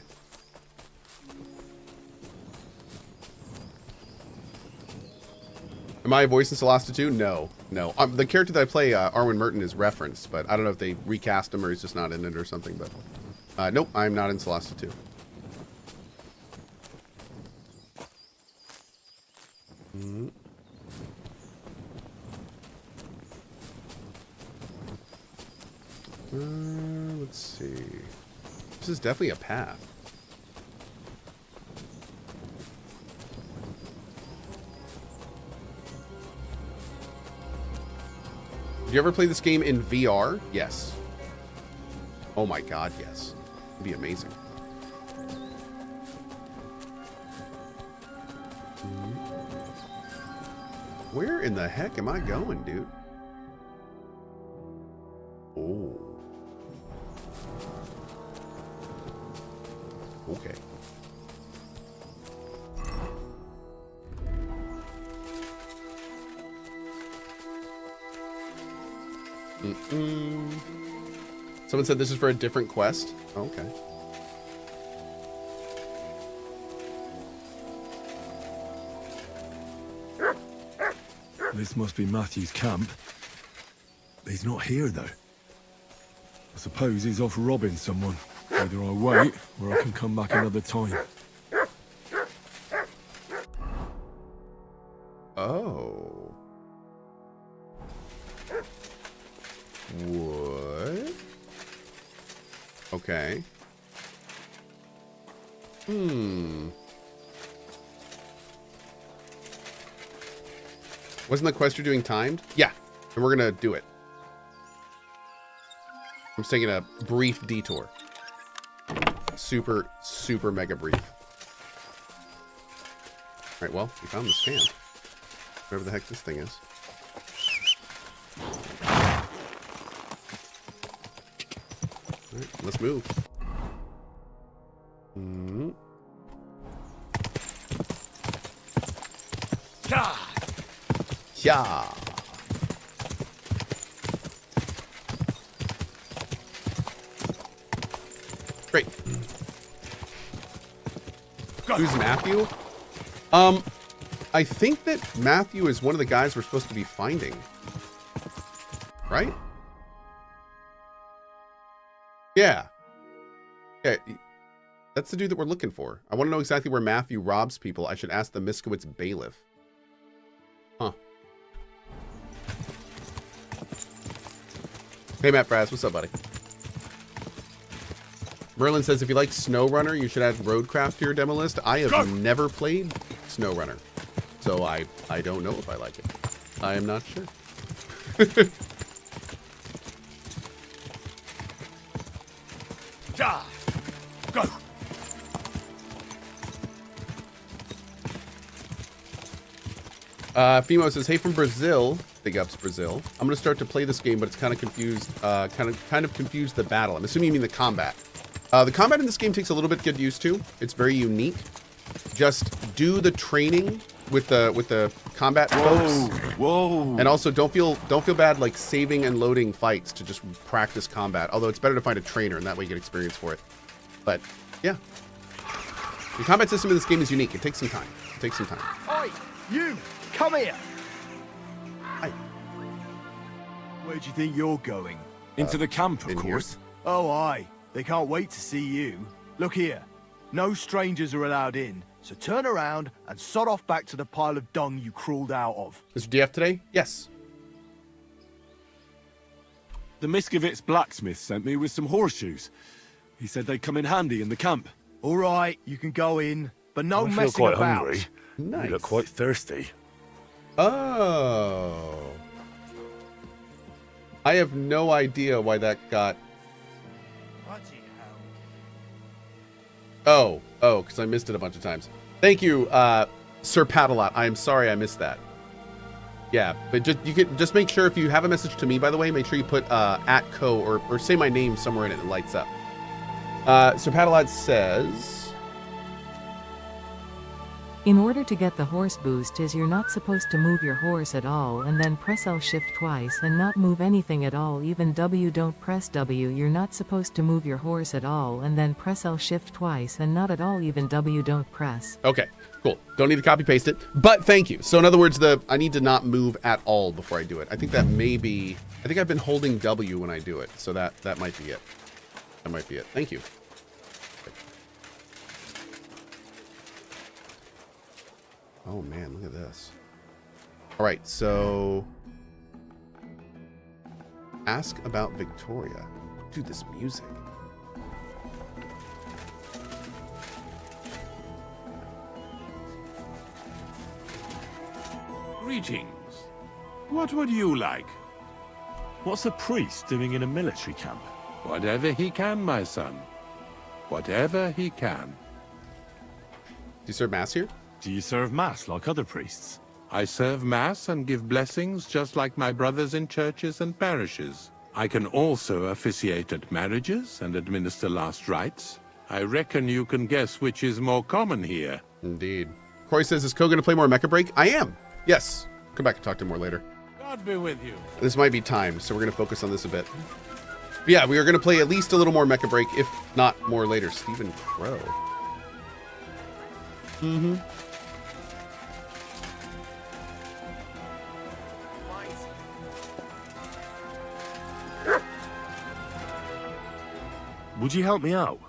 Am I voicing Solasta 2? No. No. The character that I play, Arwen Merton, is referenced, but I don't know if they recast him or he's just not in it or something, but... nope, I'm not in Solasta 2. Let's see. This is definitely a path. Did you ever play this game in VR? Yes. Oh my god, yes. It'd be amazing. Where in the heck am I going, dude? Oh. Okay. Someone said this is for a different quest. Oh, okay. This must be Matthew's camp. He's not here, though. I suppose he's off robbing someone. Either I wait, or I can come back another time. Oh. What? Okay. Wasn't the quest you're doing timed? Yeah. And we're gonna do it. I'm just taking a brief detour. Super, super mega brief. Alright, well, we found this camp. Whatever the heck this thing is. Alright, let's move. Yeah. Great. Who's Matthew? I think that Matthew is one of the guys we're supposed to be finding. Right? Yeah. Yeah. That's the dude that we're looking for. I want to know exactly where Matthew robs people. I should ask the Miskowitz bailiff. Huh. Hey, Matt Frass. What's up, buddy? Merlin says, if you like SnowRunner, you should add Roadcraft to your demo list. I have never played SnowRunner, so I don't know if I like it. I am not sure. Go. Fimo says, hey from Brazil. Big ups Brazil. I'm gonna start to play this game, but it's kind of confused. Kind of confused the battle. I'm assuming you mean the combat. The combat in this game takes a little bit to get used to. It's very unique. Just do the training with the combat folks. Whoa. And also don't feel bad like saving and loading fights to just practice combat. Although it's better to find a trainer and that way you get experience for it. But yeah. The combat system in this game is unique. It takes some time. It takes some time. Oi, you, come here. Hi. Where do you think you're going? Into the camp, of course. Oh, aye. They can't wait to see you. Look here. No strangers are allowed in, so turn around and sod off back to the pile of dung you crawled out of. Mr. DF today? Yes. The Miskovitz blacksmith sent me with some horseshoes. He said they'd come in handy in the camp. All right, you can go in, but no messing about. I feel quite hungry. Nice. You look quite thirsty. Oh. I have no idea why that got... Oh, because I missed it a bunch of times. Thank you, Sir Padalot. I am sorry I missed that. Yeah, but you could just make sure if you have a message to me, by the way, make sure you put at Cohh or say my name somewhere in it and it lights up. Sir Padalot says... In order to get the horse boost you're not supposed to move your horse at all and then press L shift twice and not move anything at all, even W. Don't press W. You're not supposed to move your horse at all and then press L shift twice and not at all, even W. Don't press. Okay, cool. Don't need to copy paste it, but thank you. So in other words, I need to not move at all before I do it. I think that may be, I think I've been holding W when I do it. So that might be it. That might be it. Thank you. Oh man, look at this. All right, so ask about Victoria. Dude, this music. Greetings. What would you like? What's a priest doing in a military camp? Whatever he can, my son. Whatever he can. Do you serve mass here? Do you serve mass like other priests? I serve mass and give blessings just like my brothers in churches and parishes. I can also officiate at marriages and administer last rites. I reckon you can guess which is more common here. Indeed. Corey says, is Cohh going to play more Mecha Break? I am. Yes. Come back and talk to him more later. God be with you. This might be timed, so we're going to focus on this a bit. But yeah, we are going to play at least a little more Mecha Break, if not more later. Stephen Crow. Mm-hmm. Would you help me out?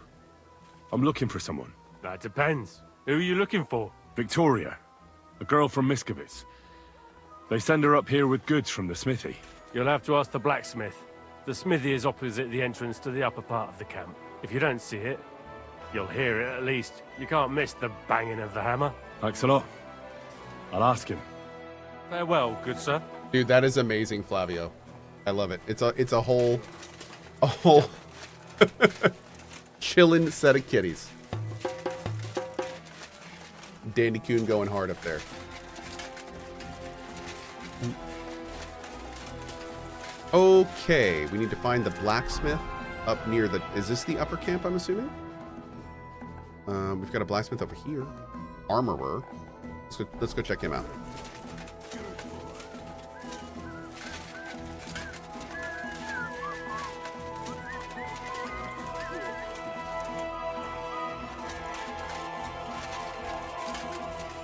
I'm looking for someone. That depends. Who are you looking for? Victoria. A girl from Miskovitz. They send her up here with goods from the smithy. You'll have to ask the blacksmith. The smithy is opposite the entrance to the upper part of the camp. If you don't see it, you'll hear it at least. You can't miss the banging of the hammer. Thanks a lot. I'll ask him. Farewell, good sir. Dude, that is amazing, Flavio. I love it. It's a whole chillin' set of kitties. Dandy Coon going hard up there. Okay, we need to find the blacksmith up near the... Is this the upper camp, I'm assuming? We've got a blacksmith over here. Armorer. Let's go check him out.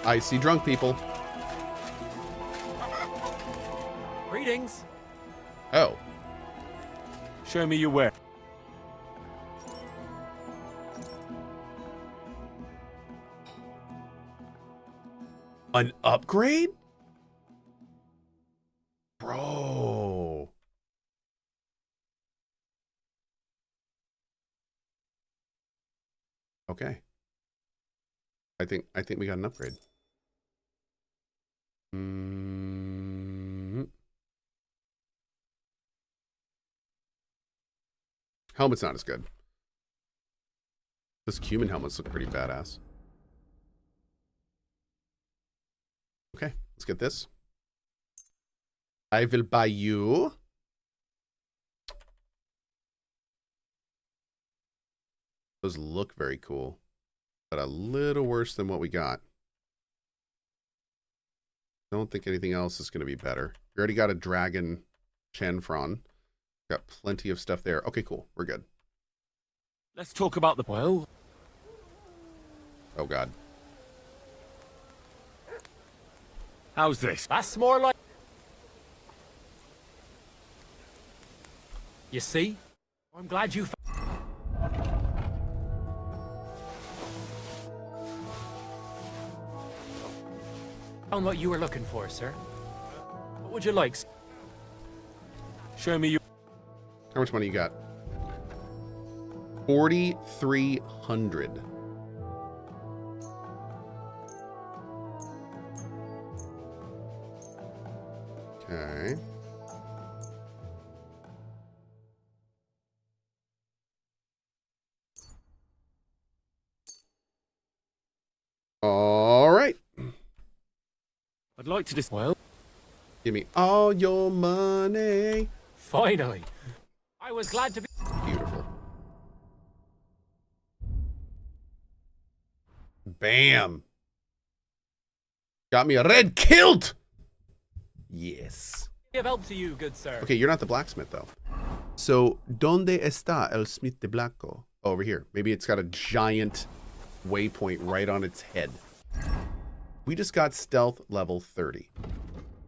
I see drunk people. Greetings. Oh. Show me your where. An upgrade? Bro. Okay. I think we got an upgrade. Helmet's not as good. Those human helmets look pretty badass. Okay, let's get this. I will buy you. Those look very cool, but a little worse than what we got. Don't think anything else is going to be better. You already got a dragon Chanfron. Got plenty of stuff there. Okay, cool. We're good. Let's talk about the... Well... Oh, God. How's this? That's more like... You see? I'm glad you found what you were looking for, sir. What would you like? Show me your... How much money you got? 4,300. Okay. All right. I'd like to just... Well... Give me all your money. Finally. I was glad to be... Beautiful. Bam. Got me a red kilt. Yes. Give help to you, good sir. Okay, you're not the blacksmith, though. So, ¿dónde está el Smith de Blanco? Oh, over here. Maybe it's got a giant waypoint right on its head. We just got stealth level 30.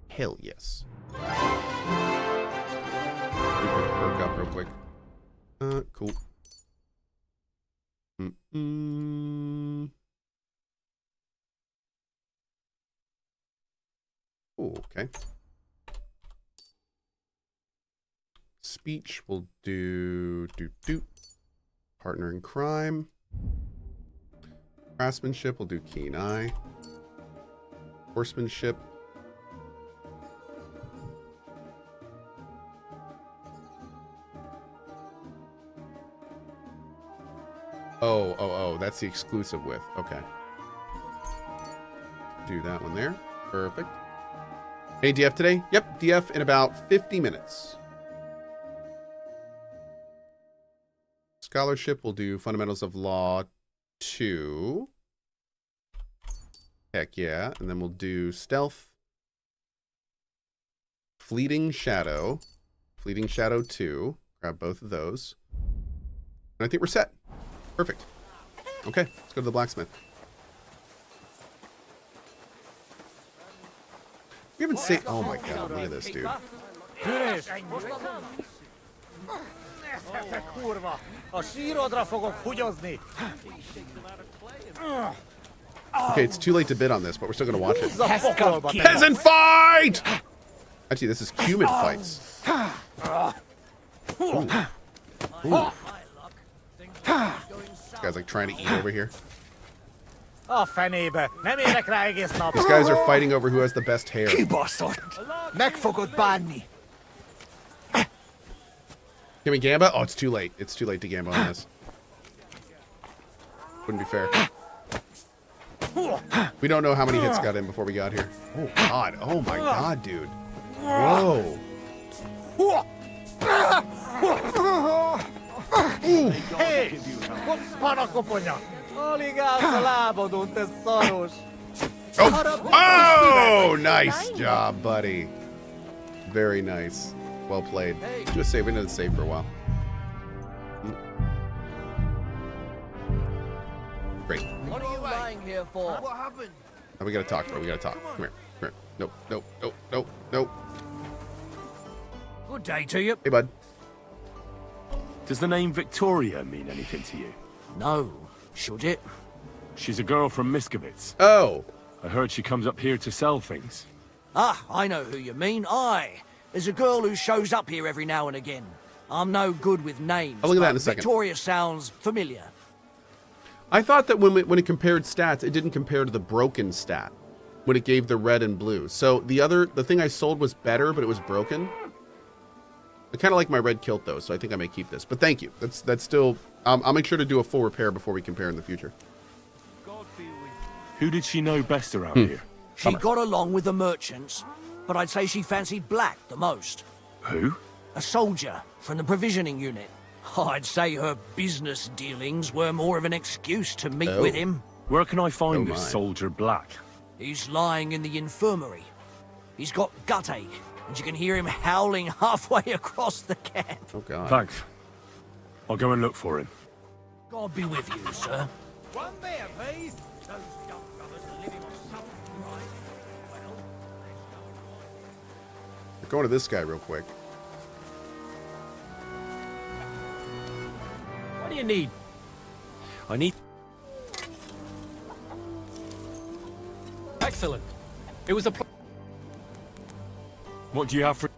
Hell yes. Perk up real quick. Cool. Ooh, okay. Speech will do partner in crime. Craftsmanship will do keen eye. Horsemanship. Oh, that's the exclusive with. Okay. Do that one there. Perfect. Hey, DF today? Yep, DF in about 50 minutes. Scholarship will do Fundamentals of Law 2. Heck yeah. And then we'll do Stealth. Fleeting Shadow. Fleeting Shadow 2. Grab both of those. And I think we're set. Perfect. Okay, let's go to the blacksmith. We haven't seen... Oh my god, look at this, dude. Okay, it's too late to bid on this, but we're still going to watch it. Peasant fight! Actually, this is human fights. Ooh. Ooh. This guy's like trying to eat over here. These guys are fighting over who has the best hair. Can we gamba? Oh, it's too late. It's too late to gamba on this. Wouldn't be fair. We don't know how many hits got in before we got here. Oh, God. Oh, my God, dude. Whoa. Hey! Oh, nice job, buddy. Very nice. Well played. Do a save. We didn't save for a while. Great. What are you lying here for? What happened? Oh, we gotta talk, bro. We gotta talk. Come here. Come here. Nope. Nope. Nope. Nope. Nope. Good day to you. Hey, bud. Does the name Victoria mean anything to you? No. Should it? She's a girl from Miskovitz. Oh. I heard she comes up here to sell things. Ah, I know who you mean. There's a girl who shows up here every now and again. I'm no good with names. I'll look at that but in a second. Victoria sounds familiar. I thought that when it compared stats, it didn't compare to the broken stat when it gave the red and blue. So the thing I sold was better, but it was broken. I kind of like my red kilt though, so I think I may keep this. But thank you. That's still. I'll make sure to do a full repair before we compare in the future. Who did she know best around here? She got along with the merchants, but I'd say she fancied Black the most. Who? A soldier from the provisioning unit. I'd say her business dealings were more of an excuse to meet with him. Where can I find this soldier Black? He's lying in the infirmary. He's got guttache, and you can hear him howling halfway across the camp. Oh, God. Thanks. I'll go and look for him. God be with you, sir. One there, please. Those young brothers are living on something, right? Well, We're going to this guy real quick. What do you need? I need... Excellent. It was a... What do you have for...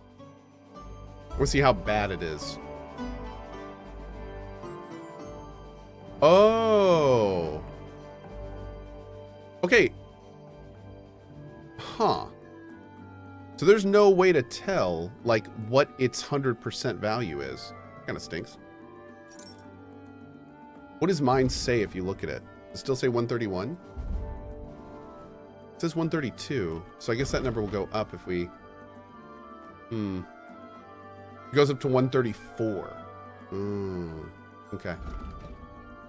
We'll see how bad it is. Oh. Okay. Huh. So there's no way to tell, like, what its 100% value is. Kind of stinks. What does mine say if you look at it? Does it still say 131? It says 132. So I guess that number will go up if we... It goes up to 134. Okay.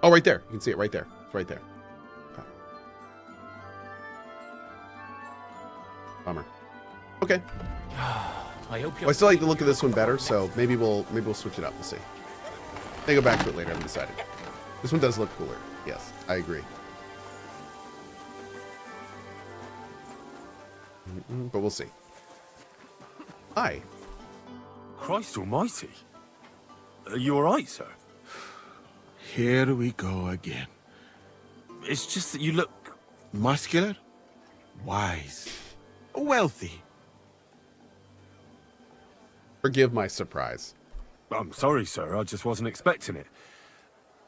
Oh, right there. You can see it right there. It's right there. Okay. Bummer. Okay. I hope Well, I still like the look of this one better, so maybe we'll switch it up. We'll see. May go back to it later. I haven't decided. This one does look cooler. Yes, I agree. But we'll see. Hi. Christ almighty. Are you alright, sir? Here we go again. It's just that you look... Muscular, wise, wealthy. Forgive my surprise. I'm sorry, sir. I just wasn't expecting it.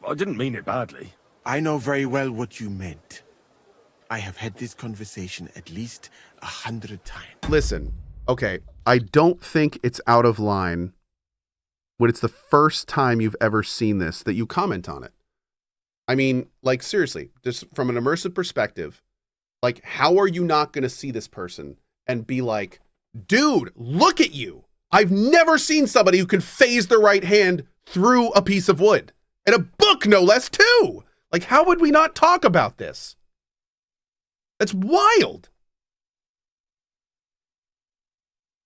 I didn't mean it badly. I know very well what you meant. I have had this conversation at least 100 times. Listen, okay, I don't think it's out of line when it's the first time you've ever seen this that you comment on it. I mean, like, seriously, just from an immersive perspective, like, how are you not going to see this person and be like, dude, look at you. I've never seen somebody who can phase their right hand through a piece of wood. And a book, no less, too. Like, how would we not talk about this? That's wild.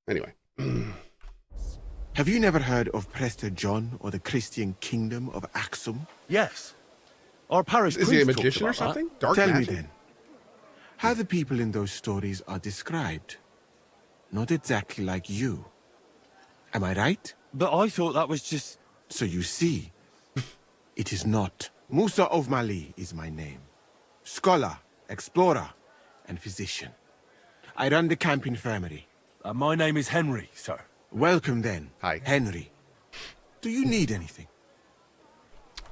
Anyway. Have you never heard of Prester John or the Christian kingdom of Axum? Yes. Our parish Is he a magician or something? Dark Tell magic? me then, how the people in those stories are described. Not exactly like you. Am I right? But I thought that was just... So you see, it is not. Musa of Mali is my name. Scholar, explorer, and physician. I run the camp infirmary. My name is Henry, sir. Welcome then. Hi. Henry. Do you need anything?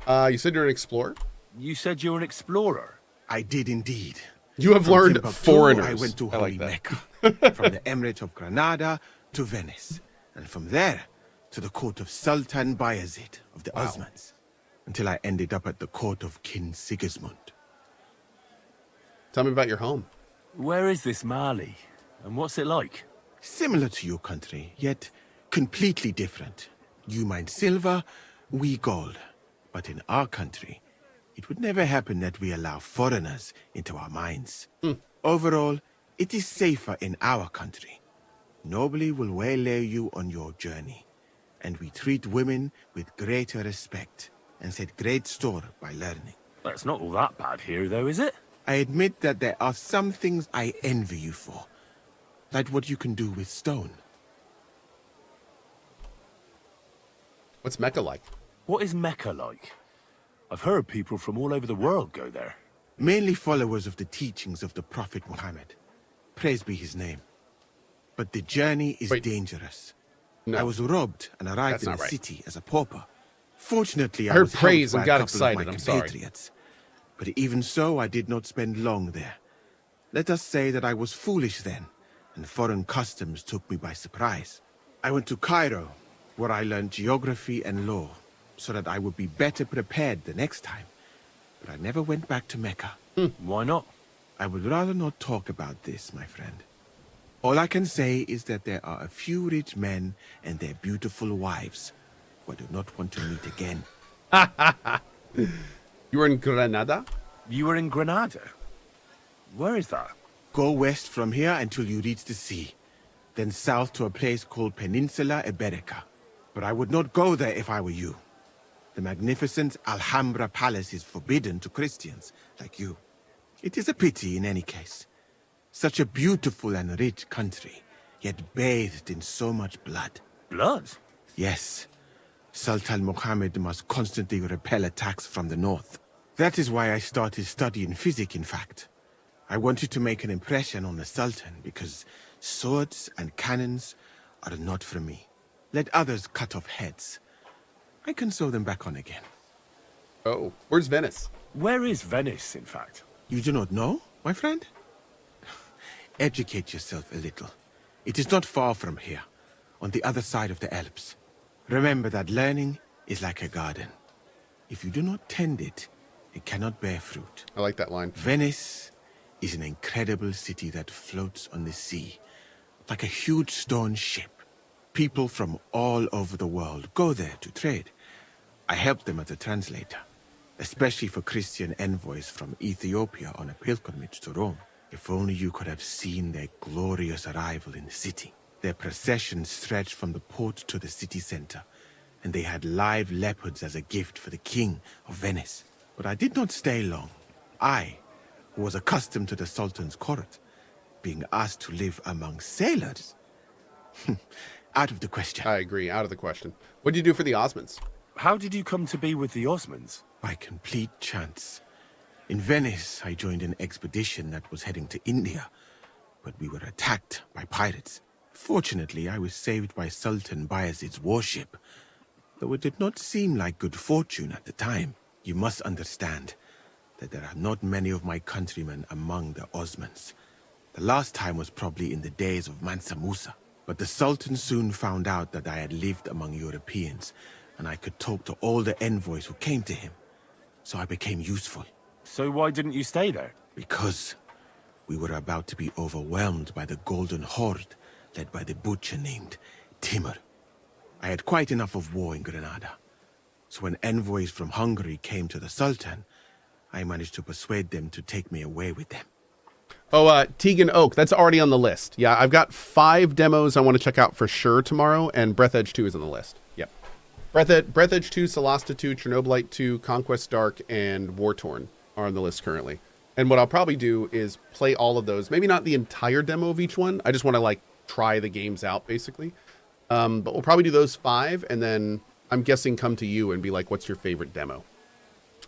You said you're an explorer? You said you're an explorer. I did indeed. You have From learned Timbuktu, foreigners. I went to I Holy like that. Mecca. From the Emirate of Granada to Venice. And from there to the court of Sultan Bayezid of the Osmans. Until I ended up at the court of King Sigismund. Tell me about your home. Where is this Mali? And what's it like? Similar to your country, yet completely different. You mine silver, we gold. But in our country, it would never happen that we allow foreigners into our mines. Overall, it is safer in our country. Nobody will waylay you on your journey. And we treat women with greater respect and set great store by learning. That's not all that bad here, though, is it? I admit that there are some things I envy you for. Like what you can do with stone. What's Mecca like? What is Mecca like? I've heard people from all over the world go there. Mainly followers of the teachings of the Prophet Muhammad. Praise be his name. But the journey is dangerous. No. I was robbed and arrived That's in not the right. city as a pauper. Fortunately, I I heard was praise helped and by got a couple of excited. my I'm sorry. compatriots. But even so, I did not spend long there. Let us say that I was foolish then, and foreign customs took me by surprise. I went to Cairo, where I learned geography and law, so that I would be better prepared the next time. But I never went back to Mecca. Why not? I would rather not talk about this, my friend. All I can say is that there are a few rich men and their beautiful wives who I do not want to meet again. You were in Granada? You were in Granada? Where is that? Go west from here until you reach the sea. Then south to a place called Peninsula Iberica. But I would not go there if I were you. The magnificent Alhambra Palace is forbidden to Christians like you. It is a pity in any case. Such a beautiful and rich country, yet bathed in so much blood. Blood? Yes. Sultan Mohammed must constantly repel attacks from the north. That is why I started studying physics, in fact. I wanted to make an impression on the Sultan because swords and cannons are not for me. Let others cut off heads. I can sew them back on again. Oh, where's Venice? Where is Venice, in fact? You do not know, my friend? Educate yourself a little. It is not far from here, on the other side of the Alps. Remember that learning is like a garden. If you do not tend it, it cannot bear fruit. I like that line. Venice is an incredible city that floats on the sea, like a huge stone ship. People from all over the world go there to trade. I help them as a translator, especially for Christian envoys from Ethiopia on a pilgrimage to Rome. If only you could have seen their glorious arrival in the city. Their procession stretched from the port to the city center, and they had live leopards as a gift for the king of Venice. But I did not stay long. I, who was accustomed to the Sultan's court, being asked to live among sailors? Out of the question. I agree, out of the question. What did you do for the Osmonds? How did you come to be with the Osmonds? By complete chance. In Venice, I joined an expedition that was heading to India, but we were attacked by pirates. Fortunately, I was saved by Sultan Bayezid's warship, though it did not seem like good fortune at the time. You must understand that there are not many of my countrymen among the Osmonds. The last time was probably in the days of Mansa Musa. But the Sultan soon found out that I had lived among Europeans, and I could talk to all the envoys who came to him. So I became useful. So why didn't you stay there? Because we were about to be overwhelmed by the Golden Horde, led by the butcher named Timur. I had quite enough of war in Granada. So when envoys from Hungary came to the Sultan, I managed to persuade them to take me away with them. Oh, Tegan Oak, that's already on the list. Yeah, I've got 5 demos I want to check out for sure tomorrow, and Breath Edge 2 is on the list. Yep. Breath Edge 2, Solasta 2, Chernobylite 2, Conquest Dark, and War Torn are on the list currently. And what I'll probably do is play all of those. Maybe not the entire demo of each one. I just want to, like, try the games out, basically. But we'll probably do those 5, and then I'm guessing come to you and be like, what's your favorite demo?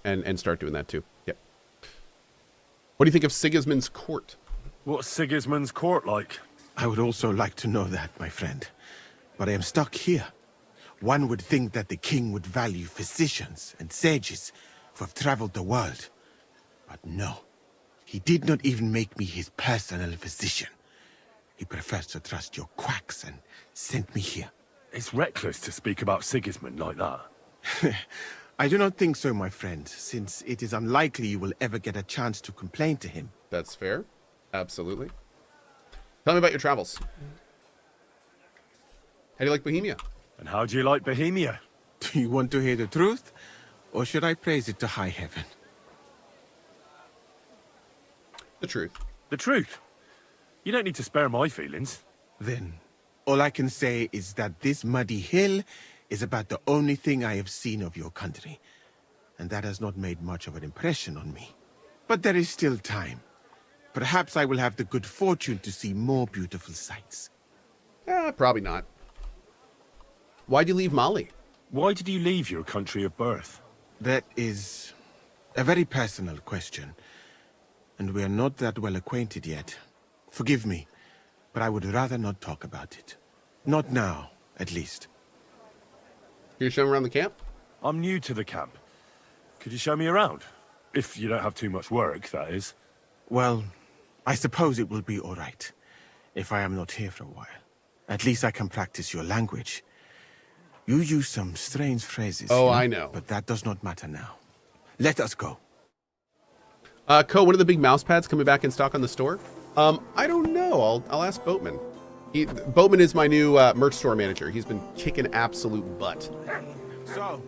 And start doing that, too. Yep. What do you think of Sigismund's court? What's Sigismund's court like? I would also like to know that, my friend. But I am stuck here. One would think that the king would value physicians and sages who have traveled the world. But no. He did not even make me his personal physician. He prefers to trust your quacks and sent me here. It's reckless to speak about Sigismund like that. I do not think so, my friend, since it is unlikely you will ever get a chance to complain to him. That's fair. Absolutely. Tell me about your travels. How do you like Bohemia? And how do you like Bohemia? Do you want to hear the truth? Or should I praise it to high heaven? The truth. The truth? You don't need to spare my feelings. Then, all I can say is that this muddy hill is about the only thing I have seen of your country. And that has not made much of an impression on me. But there is still time. Perhaps I will have the good fortune to see more beautiful sights. Probably not. Why'd you leave Mali? Why did you leave your country of birth? That is a very personal question, and we are not that well acquainted yet. Forgive me, but I would rather not talk about it. Not now, at least. Can you show me around the camp? I'm new to the camp. Could you show me around? If you don't have too much work, that is. Well, I suppose it will be all right, if I am not here for a while. At least I can practice your language. You use some strange phrases. Oh, here, I know. But that does not matter now. Let us go. Cohh, when are the big mouse pads coming back in stock on the store? I don't know. I'll ask Boatman. Boatman is my new merch store manager. He's been kicking absolute butt. So,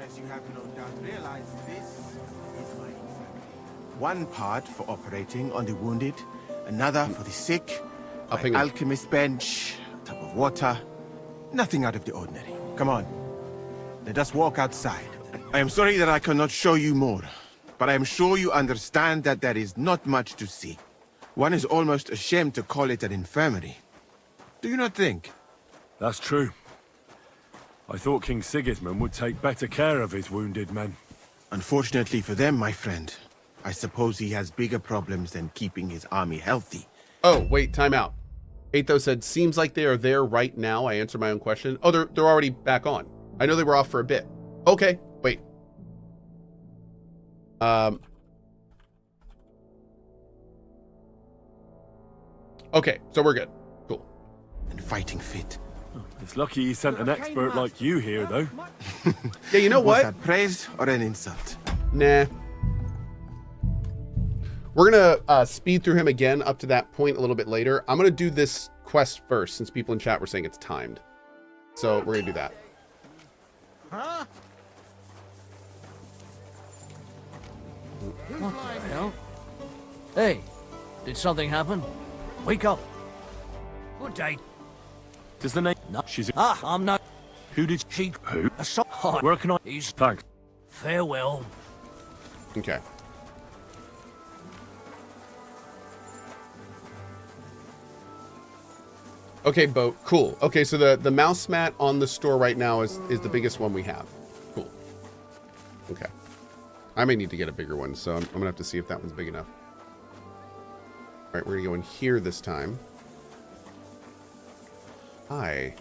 as you have no doubt realized, this is my infirmary. One part for operating on the wounded, another for the sick, my alchemist bench, a tub of water. Nothing out of the ordinary. Come on. Let us walk outside. I am sorry that I cannot show you more, but I am sure you understand that there is not much to see. One is almost ashamed to call it an infirmary. Do you not think? That's true. I thought King Sigismund would take better care of his wounded men. Unfortunately for them, my friend, I suppose he has bigger problems than keeping his army healthy. Oh, wait, time out. Aetho said, seems like they are there right now. I answered my own question. Oh, they're already back on. I know they were off for a bit. Okay, wait. Okay, so we're good. Cool. And fighting fit. It's lucky he sent an expert like you here, though. Yeah, you know Was what? that praise or an insult? Nah. We're gonna speed through him again up to that point a little bit later. I'm gonna do this quest first, since people in chat were saying it's timed. So we're gonna do that. Huh? What the hell? Hey, did something happen? Wake up. Good day. Does the name... No, she's... I'm not... Who did she... Who? A Where can I... Thanks. Farewell. Okay. Okay, Boat. Cool. Okay, so the mouse mat on the store right now is the biggest one we have. Cool. Okay. I may need to get a bigger one, so I'm gonna have to see if that one's big enough. All right, we're gonna go in here this time. Hi.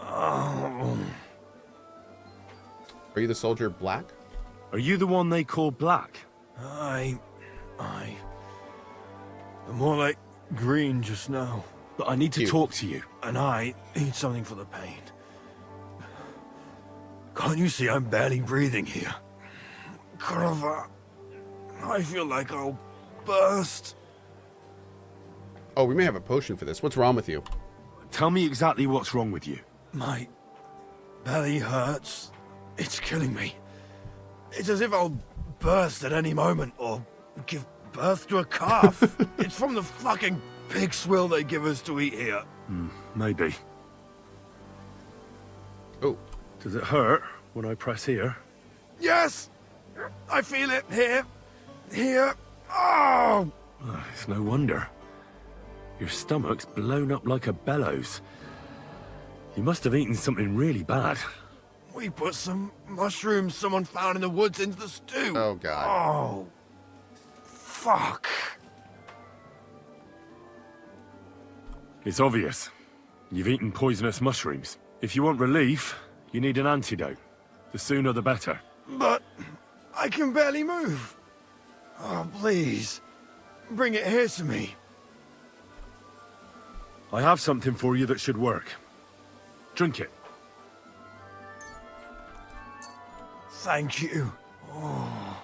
Are you the soldier Black? Are you the one they call Black? I'm more like green just now. But I need to talk to you. And I need something for the pain. Can't you see I'm barely breathing here? Krova, I feel like I'll burst. Oh, we may have a potion for this. What's wrong with you? Tell me exactly what's wrong with you. My belly hurts. It's killing me. It's as if I'll burst at any moment or give birth to a calf. It's from the fucking pig swill they give us to eat here. Maybe. Oh. Does it hurt when I press here? Yes! I feel it here. Here. Oh! It's no wonder. Your stomach's blown up like a bellows. You must have eaten something really bad. We put some mushrooms someone found in the woods into the stew. Oh, God. Oh. Fuck. It's obvious. You've eaten poisonous mushrooms. If you want relief, you need an antidote. The sooner the better. But I can barely move. Oh, please. Bring it here to me. I have something for you that should work. Drink it. Thank you. Oh,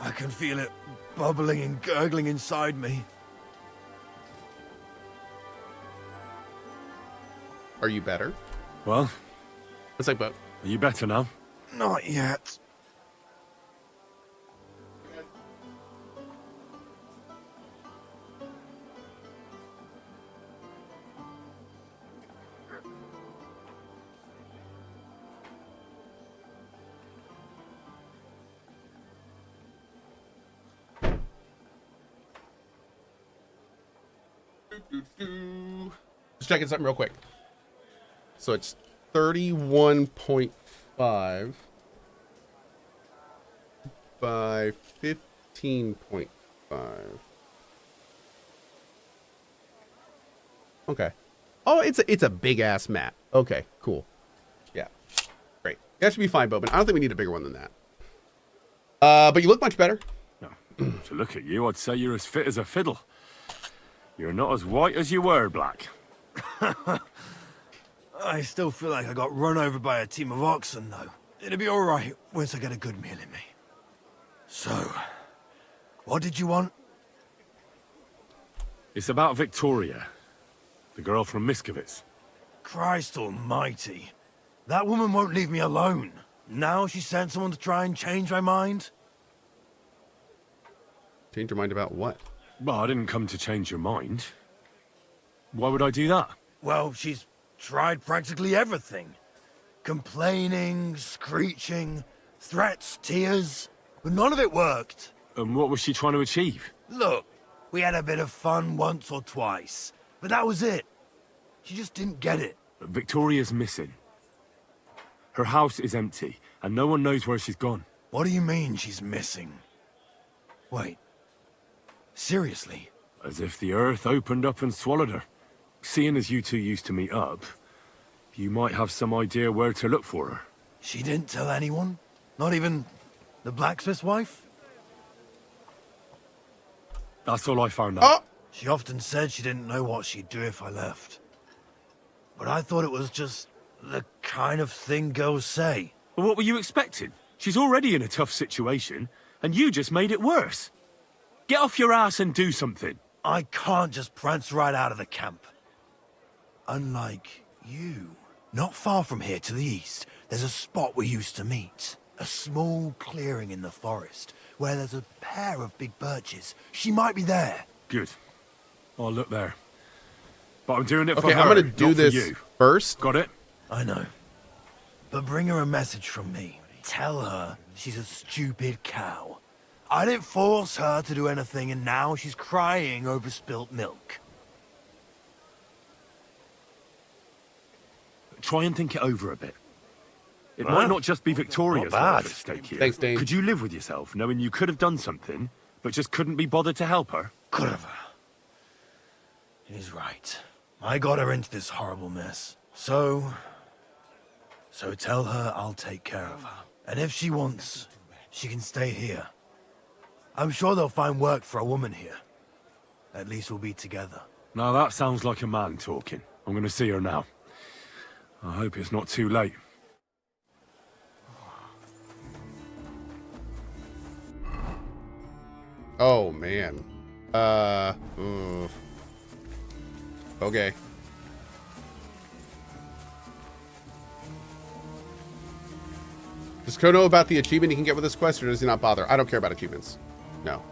I can feel it bubbling and gurgling inside me. Are you better? Well? It's like, but are you better now? Not yet. Just checking something real quick. So it's 31.5 by 15.5. Okay. Oh, it's a big ass map. Okay, cool. Yeah, great. That should be fine, Bowman. I don't think we need a bigger one than that. But you look much better. To look at you, I'd say you're as fit as a fiddle. You're not as white as you were, Black. I still feel like I got run over by a team of oxen, though. It'll be all right once I get a good meal in me. So, what did you want? It's about Victoria, the girl from Miskovitz. Christ almighty. That woman won't leave me alone. Now she sent someone to try and change my mind? Change your mind about what? Well, I didn't come to change your mind. Why would I do that? Well, she's tried practically everything. Complaining, screeching, threats, tears. But none of it worked. And what was she trying to achieve? Look, we had a bit of fun once or twice. But that was it. She just didn't get it. Victoria's missing. Her house is empty, and no one knows where she's gone. What do you mean she's missing? Wait. Seriously? As if the earth opened up and swallowed her. Seeing as you two used to meet up, you might have some idea where to look for her. She didn't tell anyone? Not even the blacksmith's wife? That's all I found out. She often said she didn't know what she'd do if I left. But I thought it was just the kind of thing girls say. Well, what were you expecting? She's already in a tough situation, and you just made it worse. Get off your ass and do something. I can't just prance right out of the camp. Unlike you. Not far from here to the east, there's a spot we used to meet. A small clearing in the forest, where there's a pair of big birches. She might be there. Good. I'll look there. But I'm doing it for her, I'm gonna do not for this you. first. Got it? I know. But bring her a message from me. Tell her she's a stupid cow. I didn't force her to do anything, and now she's crying over spilt milk. Try and think it over a bit. It might not just be Victoria's life at stake here. Thanks, Dane. Could you live with yourself, knowing you could have done something, but just couldn't be bothered to help her? Could have. He's right. I got her into this horrible mess. So tell her I'll take care of her. And if she wants, she can stay here. I'm sure they'll find work for a woman here. At least we'll be together. Now that sounds like a man talking. I'm going to see her now. I hope it's not too late. Oh, man. Okay. Does Cohh know about the achievement he can get with this quest, or does he not bother? I don't care about achievements. No.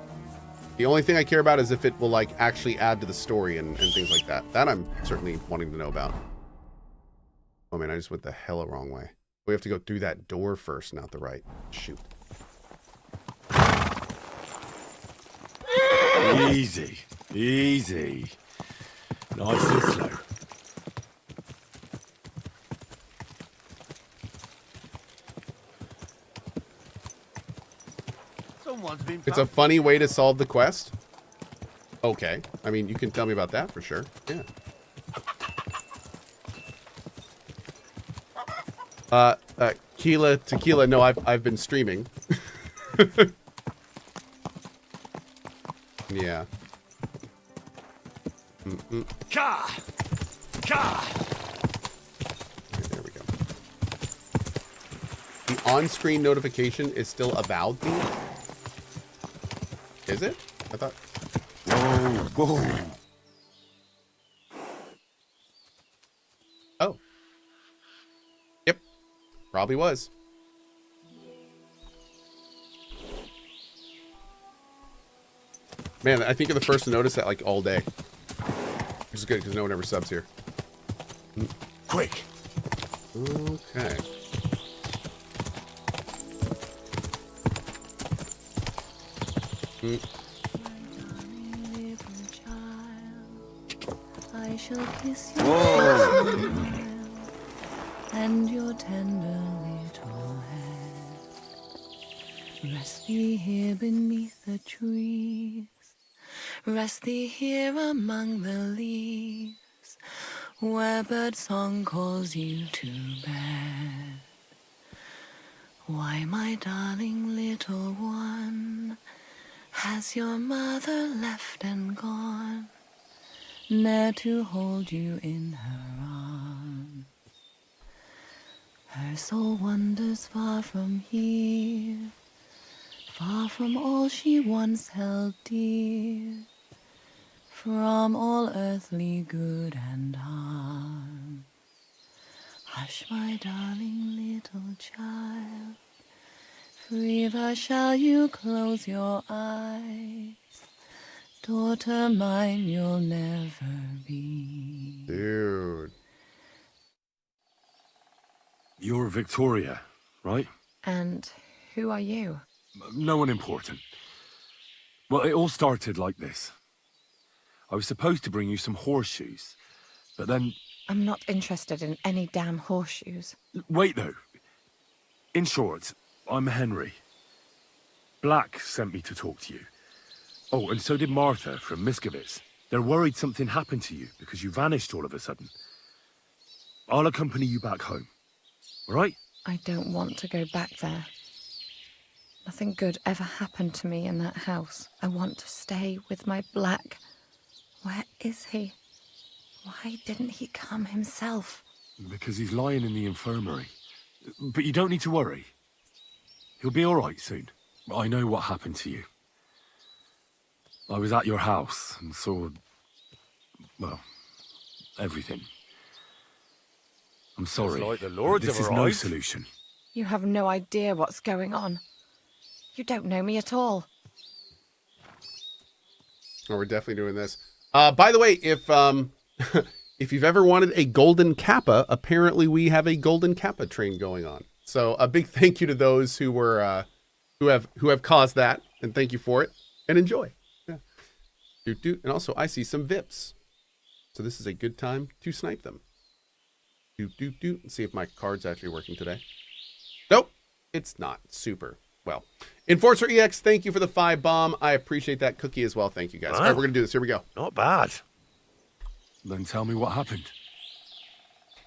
The only thing I care about is if it will, like, actually add to the story and things like that. That I'm certainly wanting to know about. Oh, man, I just went the hella wrong way. We have to go through that door first, not the right. Shoot. Easy. Easy. Nice and slow. It's a funny way to solve the quest. Okay. I mean, you can tell me about that for sure. Yeah. Tequila, no, I've been streaming. Yeah. There we go. The on-screen notification is still about theme? Is it? I thought. Whoa. Oh. Yep. Probably was. Man, I think you're the first to notice that, like, all day. Which is good, because no one ever subs here. Quick. Okay. shall kiss your smile and your tender little head. Rest thee here beneath the trees, rest thee here among the leaves, where bird song calls you to bed. Why, my darling little one, has your mother left and gone, ne'er to hold you in her arms? Her soul wanders far from here, far from all she once held dear, from all earthly good and harm. Hush, my darling little child, forever shall you close your eyes. Daughter mine, you'll never be. Dude. You're Victoria, right? And who are you? No one important. Well, it all started like this. I was supposed to bring you some horseshoes, but then... I'm not interested in any damn horseshoes. Wait, though. In short, I'm Henry. Black sent me to talk to you. Oh, and so did Martha from Miskovitz. They're worried something happened to you because you vanished all of a sudden. I'll accompany you back home. All right? I don't want to go back there. Nothing good ever happened to me in that house. I want to stay with my Black. Where is he? Why didn't he come himself? Because he's lying in the infirmary. But you don't need to worry. He'll be all right soon. I know what happened to you. I was at your house and saw... well, everything. I'm sorry. It's like the Lords this have is no arrived. solution. You have no idea what's going on. You don't know me at all. Oh, we're definitely doing this. By the way, if if you've ever wanted a golden kappa, apparently we have a golden kappa train going on. So a big thank you to those who were who have caused that, and thank you for it, and enjoy. Yeah. And also I see some Vips, so this is a good time to snipe them. Let's see if my card's actually working today. Nope, it's not. Super. Well, Enforcer EX, thank you for the 5 bomb. I appreciate that. Cookie as well. Thank you guys. All right, we're gonna do this. Here we go. Not bad. Then tell me what happened.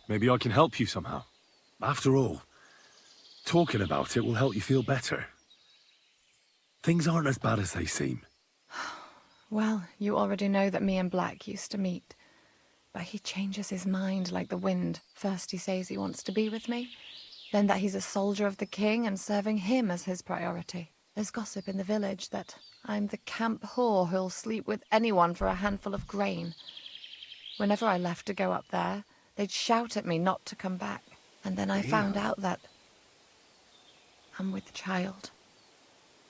Maybe I can help you somehow. After all, talking about it will help you feel better. Things aren't as bad as they seem. Well, you already know that me and Black used to meet. But he changes his mind like the wind. First he says he wants to be with me, then that he's a soldier of the king and serving him as his priority. There's gossip in the village that I'm the camp whore who'll sleep with anyone for a handful of grain. Whenever I left to go up there, they'd shout at me not to come back. And then I found out that I'm with child.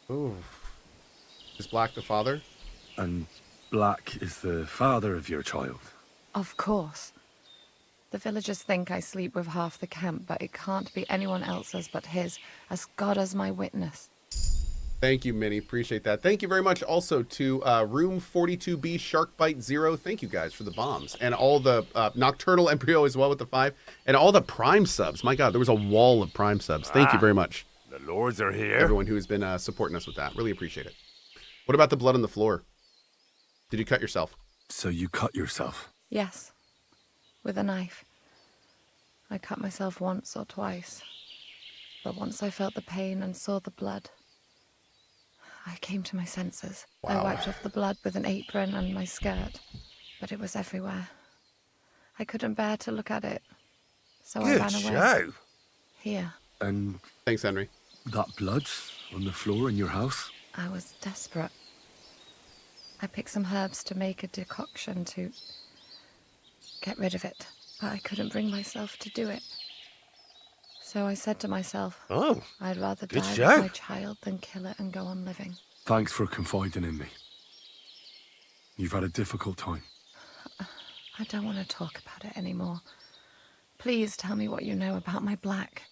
Ooh. Is Black the father? And Black is the father of your child? Of course. The villagers think I sleep with half the camp, but it can't be anyone else's but his, as God is my witness. Thank you, Minnie. Appreciate that. Thank you very much also to Room 42B Sharkbite 0. Thank you guys for the bombs. And all the Nocturnal Embryo as well with the 5. And all the Prime subs. My God, there was a wall of Prime subs. Thank you very much. The Lords are here. Everyone who has been supporting us with that. Really appreciate it. What about the blood on the floor? Did you cut yourself? So you cut yourself? Yes, with a knife. I cut myself once or twice, but once I felt the pain and saw the blood, I came to my senses. Wow. I wiped off the blood with an apron and my skirt, but it was everywhere. I couldn't bear to look at it, so I ran away. Show. Here. And thanks, Henry. That blood on the floor in your house? I was desperate. I picked some herbs to make a decoction to get rid of it, but I couldn't bring myself to do it. So I said to myself, I'd rather die with my child than kill it and go on living. Thanks for confiding in me. You've had a difficult time. I don't want to talk about it anymore. Please tell me what you know about my Black.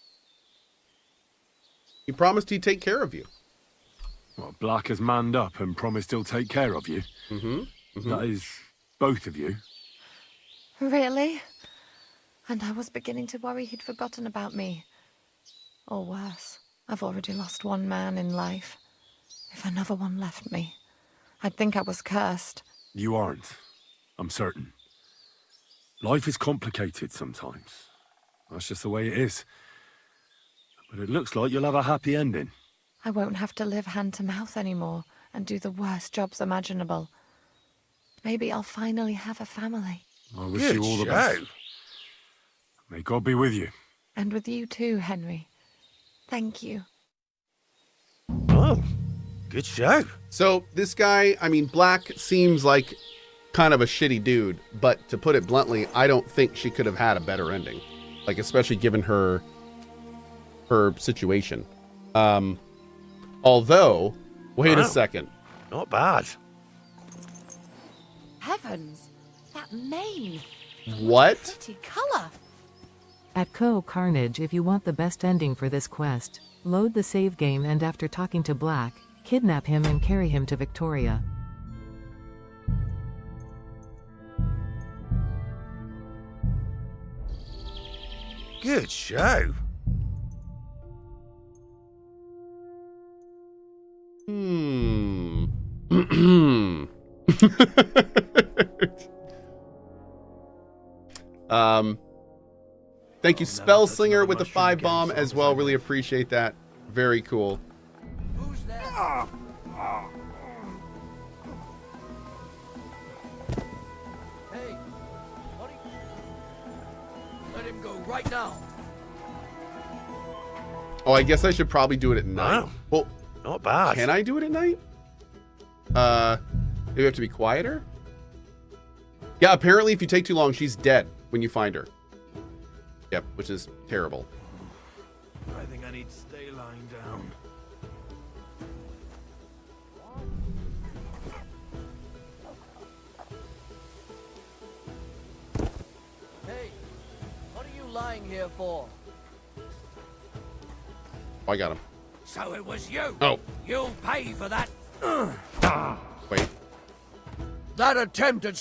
He promised he'd take care of you. Well, Black has manned up and promised he'll take care of you. Mm-hmm. That is both of you. Really? And I was beginning to worry he'd forgotten about me. Or worse, I've already lost one man in life. If another one left me, I'd think I was cursed. You aren't. I'm certain. Life is complicated sometimes. That's just the way it is. But it looks like you'll have a happy ending. I won't have to live hand to mouth anymore and do the worst jobs imaginable. Maybe I'll finally have a family. I wish you all the best. May God be with you. And with you too, Henry. Thank you. Oh, good show. So this guy, I mean, Black seems like kind of a shitty dude, but to put it bluntly, I don't think she could have had a better ending. Like, especially given her situation. Although, wait a second. Not bad. Heavens, that mane. What? Pretty color. At CohhCarnage, if you want the best ending for this quest, load the save game and after talking to Black, kidnap him and carry him to Victoria. Good show. Thank you, Spellslinger, with the 5 bomb as well. Really appreciate that. Very cool. Who's there? Hey, what let him go right now. Oh, I guess I should probably do it at night. Wow. Well, not bad. Can I do it at night? Maybe I have to be quieter? Yeah, apparently if you take too long, she's dead when you find her. Yep, which is terrible. I think I need to stay lying down. Hey, what are you lying here for? Oh, I got him. So it was you. Oh. You'll pay for that. Wait. That attempted.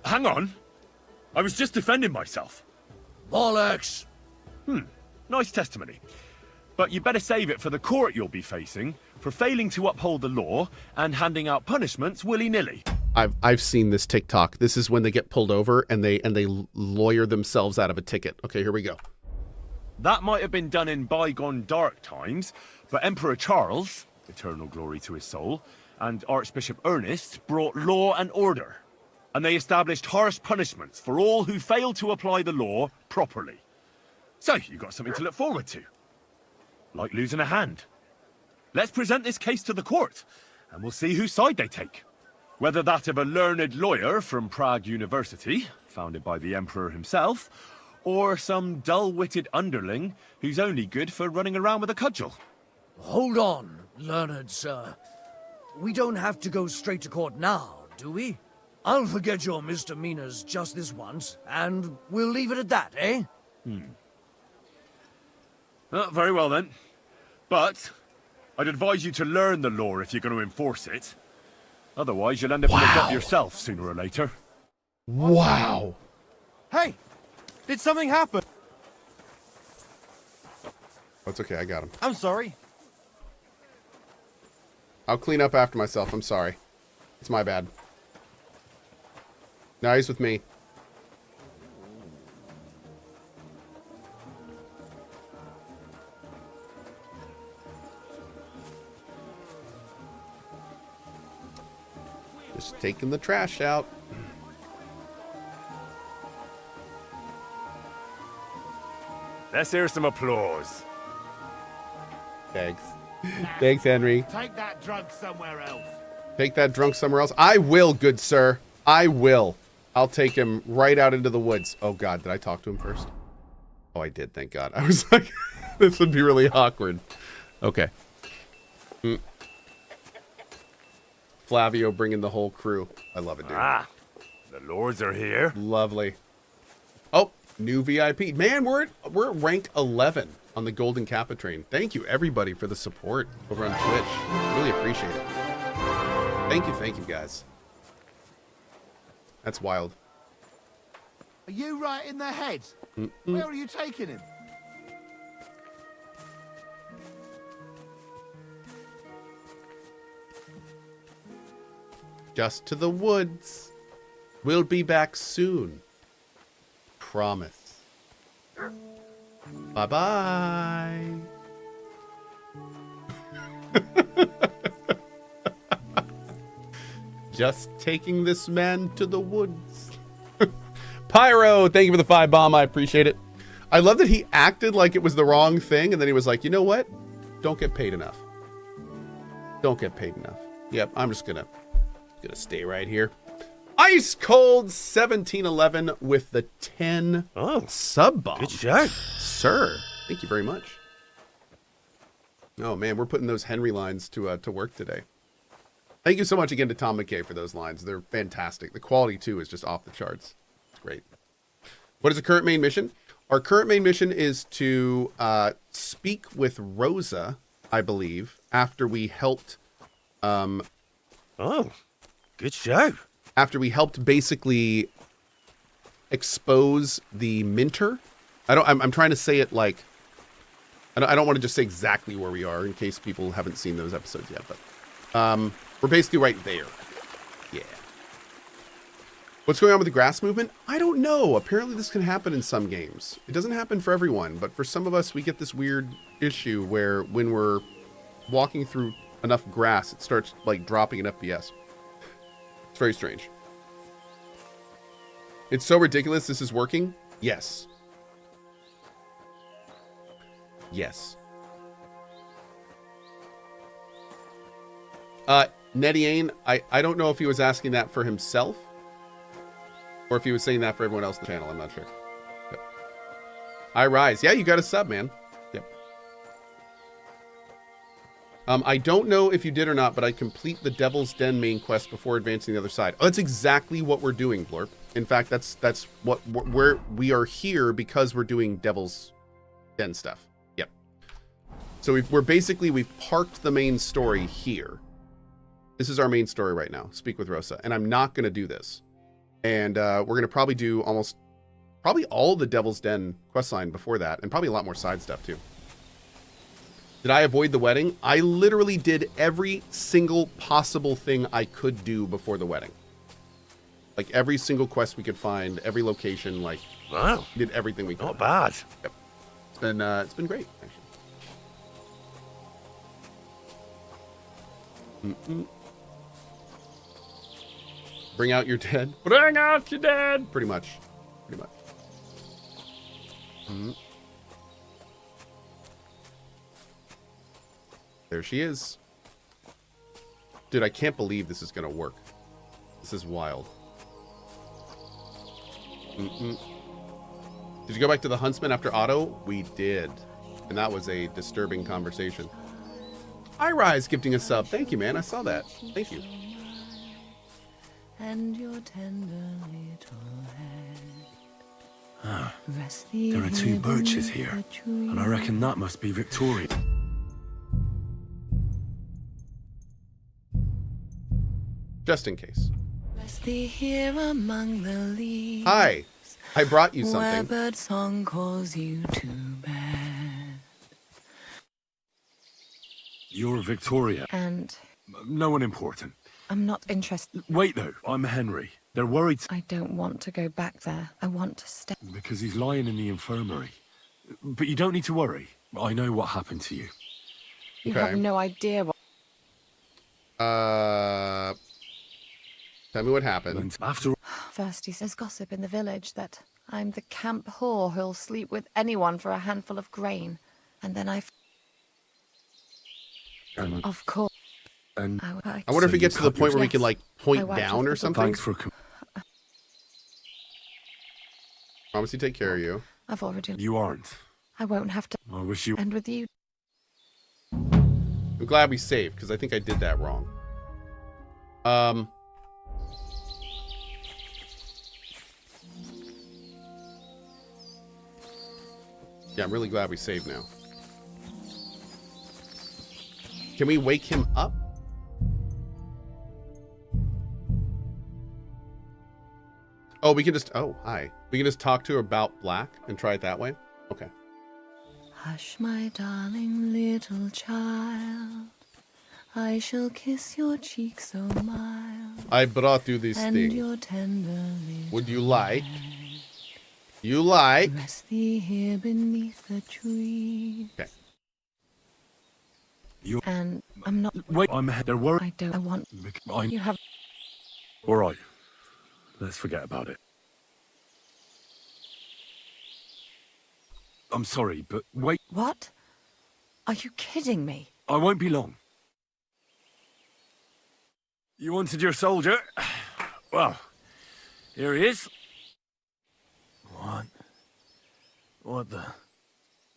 Hang on. I was just defending myself. Bollocks. Nice testimony. But you better save it for the court you'll be facing for failing to uphold the law and handing out punishments willy-nilly. I've seen this TikTok. This is when they get pulled over and they lawyer themselves out of a ticket. Okay, here we go. That might have been done in bygone dark times, but Emperor Charles, eternal glory to his soul, and Archbishop Ernest brought law and order. And they established harsh punishments for all who fail to apply the law properly. So, you got something to look forward to. Like losing a hand. Let's present this case to the court, and we'll see whose side they take. Whether that of a learned lawyer from Prague University, founded by the Emperor himself, or some dull-witted underling who's only good for running around with a cudgel. Hold on, learned sir. We don't have to go straight to court now, do we? I'll forget your misdemeanors just this once, and we'll leave it at that, eh? Very well then. But I'd advise you to learn the law if you're going to enforce it. Otherwise, you'll end up looking up yourself sooner or later. Wow. Hey! Did something happen? That's okay, I got him. I'm sorry. I'll clean up after myself. I'm sorry. It's my bad. Now he's with me. Just taking the trash out. Let's hear some applause. Thanks. Thanks, Henry. Take that drunk somewhere else. Take that drunk somewhere else. I will, good sir. I will. I'll take him right out into the woods. Oh, God. Did I talk to him first? Oh, I did. Thank God. I was like, this would be really awkward. Okay. Flavio bringing the whole crew. I love it, dude. Ah, the lords are here. Lovely. Oh, new VIP. Man, we're at rank 11. on the Golden Kappa train. Thank you, everybody, for the support over on Twitch. Really appreciate it. Thank you, guys. That's wild. Are you right in the head? Mm-mm. Where are you taking him? Just to the woods. We'll be back soon. Promise. Bye-bye. Just taking this man to the woods. Pyro, thank you for the 5 bomb. I appreciate it. I love that he acted like it was the wrong thing, and then he was like, you know what? Don't get paid enough. Don't get paid enough. Yep, I'm just gonna stay right here. Ice Cold 1711 with the 10 sub bomb. Good show. Sir, thank you very much. Oh man, we're putting those Henry lines to work today. Thank you so much again to Tom McKay for those lines. They're fantastic. The quality too is just off the charts. It's great. What is the current main mission? Our current main mission is to speak with Rosa, I believe, after we helped good show. After we helped basically expose the minter. I'm trying to say it like I don't want to just say exactly where we are in case people haven't seen those episodes yet, but we're basically right there. Yeah. What's going on with the grass movement? I don't know. Apparently this can happen in some games. It doesn't happen for everyone, but for some of us, we get this weird issue where when we're walking through enough grass, it starts like dropping an FPS. It's very strange. It's so ridiculous this is working. Yes. Yes. Nediane, I don't know if he was asking that for himself or if he was saying that for everyone else in the channel. I'm not sure. Yep. I Rise. Yeah, you got a sub, man. Yep. I don't know if you did or not, but I complete the Devil's Den main quest before advancing the other side. Oh, that's exactly what we're doing, Blorp. In fact, that's what we are here because we're doing Devil's Den stuff. Yep. So we've parked the main story here. This is our main story right now. Speak with Rosa, and I'm not going to do this. And we're going to probably do probably all the Devil's Den questline before that, and probably a lot more side stuff too. Did I avoid the wedding? I literally did every single possible thing I could do before the wedding. Like every single quest we could find, every location, like wow, did everything we could. Not bad. Yep. It's been great, actually. Bring out your dead. Bring out your dead. Pretty much. There she is. Dude, I can't believe this is gonna work. This is wild. Did you go back to the Huntsman after Otto? We did. And that was a disturbing conversation. iRise gifting a sub. Thank you, man. I saw that. Thank you. And your tender little head. There are 2 birches here, and I reckon that must be Victoria. Just in case. Rest thee here among the leaves. Hi, I brought you something. Where bird song calls you to bed. You're Victoria. And no one important. I'm not interested. Wait, though. I'm Henry. They're worried. I don't want to go back there. I want to stay. Because he's lying in the infirmary. But you don't need to worry. I know what happened to you. You have no idea what... Tell me what happened. After... First, he says gossip in the village that I'm the camp whore who'll sleep with anyone for a handful of grain. And then of course. And I wonder if it gets to the point where we can like point down or something. Thanks for promise you take care of you. I've already. You aren't. I won't have to. I wish you. And with you. I'm glad we saved because I think I did that wrong. Yeah, I'm really glad we saved now. Can we wake him up? Oh, we can just, oh, hi. We can just talk to her about Black and try it that way? Okay. Hush, my darling little child. I shall kiss your cheek so mild. I brought you this and thing. Your tender Would you like? You like? Rest thee here beneath the tree. Okay. And I'm not. Wait, they're worried. I don't. I want. You have. All right. Let's forget about it. I'm sorry, but wait. What? Are you kidding me? I won't be long. You wanted your soldier? Well, here he is. What? What the...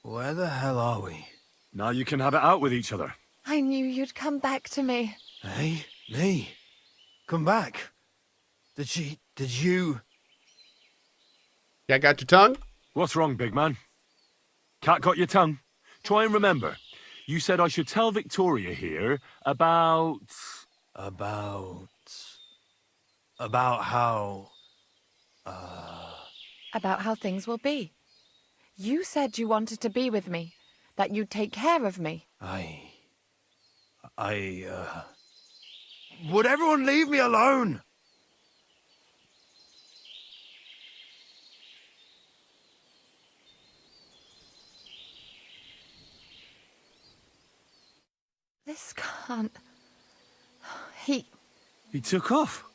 Where the hell are we? Now you can have it out with each other. I knew you'd come back to me. Hey, me? Come back. Did you... Yeah, got your tongue? What's wrong, big man? Cat got your tongue? Try and remember. You said I should tell Victoria here about... About how... About how things will be. You said you wanted to be with me, that you'd take care of me. Would everyone leave me alone? This can't... He took off.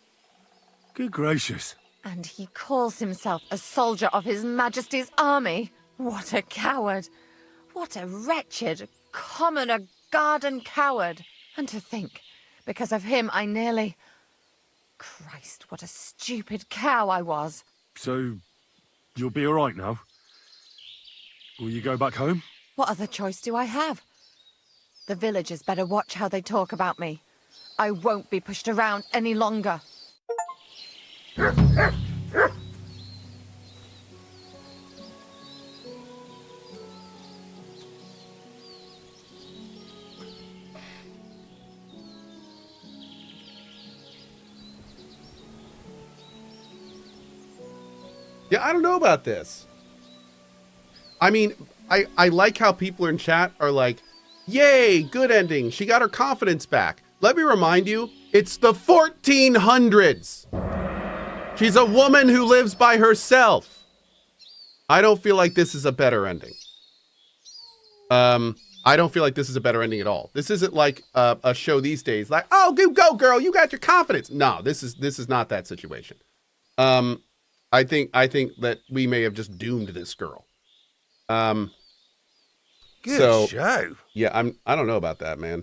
Good gracious. And he calls himself a soldier of His Majesty's army. What a coward. What a wretched, commoner garden coward. And to think, because of him I nearly... Christ, what a stupid cow I was. So, you'll be all right now? Will you go back home? What other choice do I have? The villagers better watch how they talk about me. I won't be pushed around any longer. Yeah, I don't know about this. I mean, I like how people in chat are like, yay, good ending. She got her confidence back. Let me remind you, it's the 1400s. She's a woman who lives by herself. I don't feel like this is a better ending. I don't feel like this is a better ending at all. This isn't like a show these days, like, oh, go girl, you got your confidence. No, this is not that situation. I think that we may have just doomed this girl. Good show. Yeah, I don't know about that, man.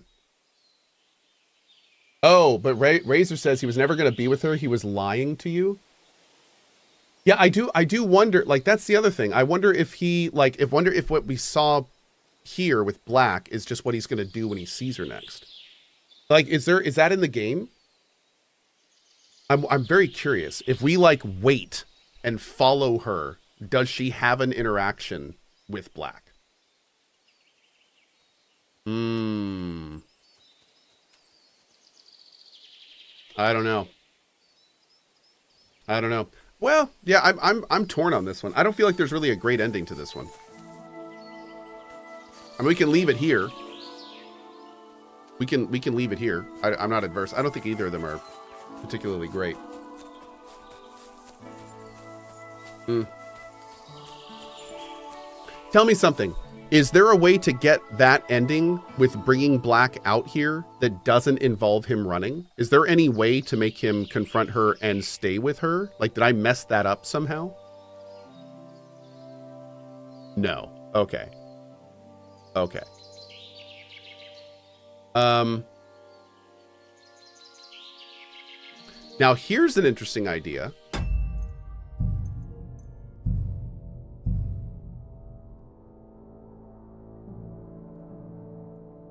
Oh, but Razor says he was never going to be with her. He was lying to you. Yeah, I do wonder, like, that's the other thing. I wonder if if what we saw here with Black is just what he's going to do when he sees her next. Like, is that in the game? I'm very curious. If we like wait and follow her, does she have an interaction with Black? I don't know. Well, yeah, I'm torn on this one. I don't feel like there's really a great ending to this one. I mean, we can leave it here. We can leave it here. I'm not adverse. I don't think either of them are particularly great. Tell me something. Is there a way to get that ending with bringing Black out here that doesn't involve him running? Is there any way to make him confront her and stay with her? Like, did I mess that up somehow? No. Okay. Now here's an interesting idea.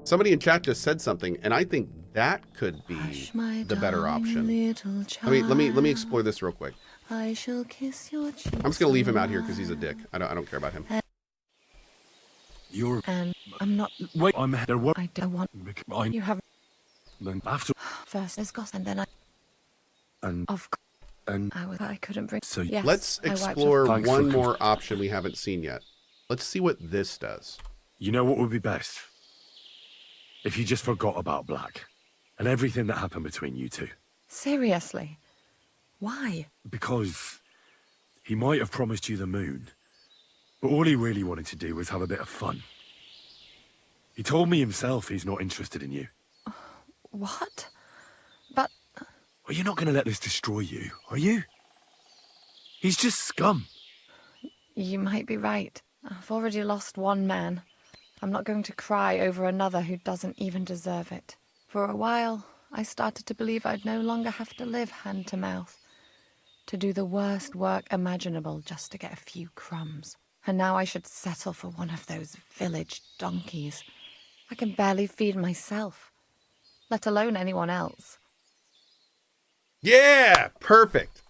Somebody in chat just said something, and I think that could be the better option. Let me explore this real quick. I shall kiss your cheek. I'm just gonna leave him out here because he's a dick. I don't care about him. You're... And I'm not... Wait, I'm... There were... I don't want... You have... Then after... First there's gossip, and then I... And... Of course. And... I couldn't bring... So... Yes, Let's I wiped explore off- one more option we haven't seen yet. Let's see what this does. You know what would be best? If you just forgot about Black. And everything that happened between you two. Seriously? Why? Because... he might have promised you the moon. But all he really wanted to do was have a bit of fun. He told me himself he's not interested in you. What? But... Well, you're not going to let this destroy you, are you? He's just scum. You might be right. I've already lost one man. I'm not going to cry over another who doesn't even deserve it. For a while, I started to believe I'd no longer have to live hand to mouth. To do the worst work imaginable just to get a few crumbs. And now I should settle for one of those village donkeys. I can barely feed myself, let alone anyone else. Yeah, perfect.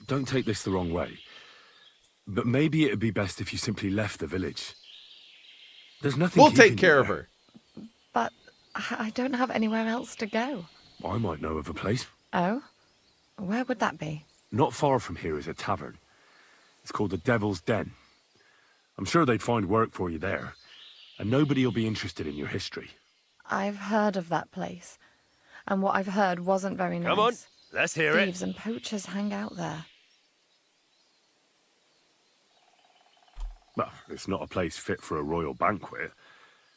Don't take this the wrong way. But maybe it'd be best if you simply left the village. There's nothing. We'll take keeping care you of there. her. But I don't have anywhere else to go. I might know of a place. Oh? Where would that be? Not far from here is a tavern. It's called the Devil's Den. I'm sure they'd find work for you there. And nobody will be interested in your history. I've heard of that place. And what I've heard wasn't very nice. Come on, let's hear it. Thieves and poachers hang out there. Well, it's not a place fit for a royal banquet.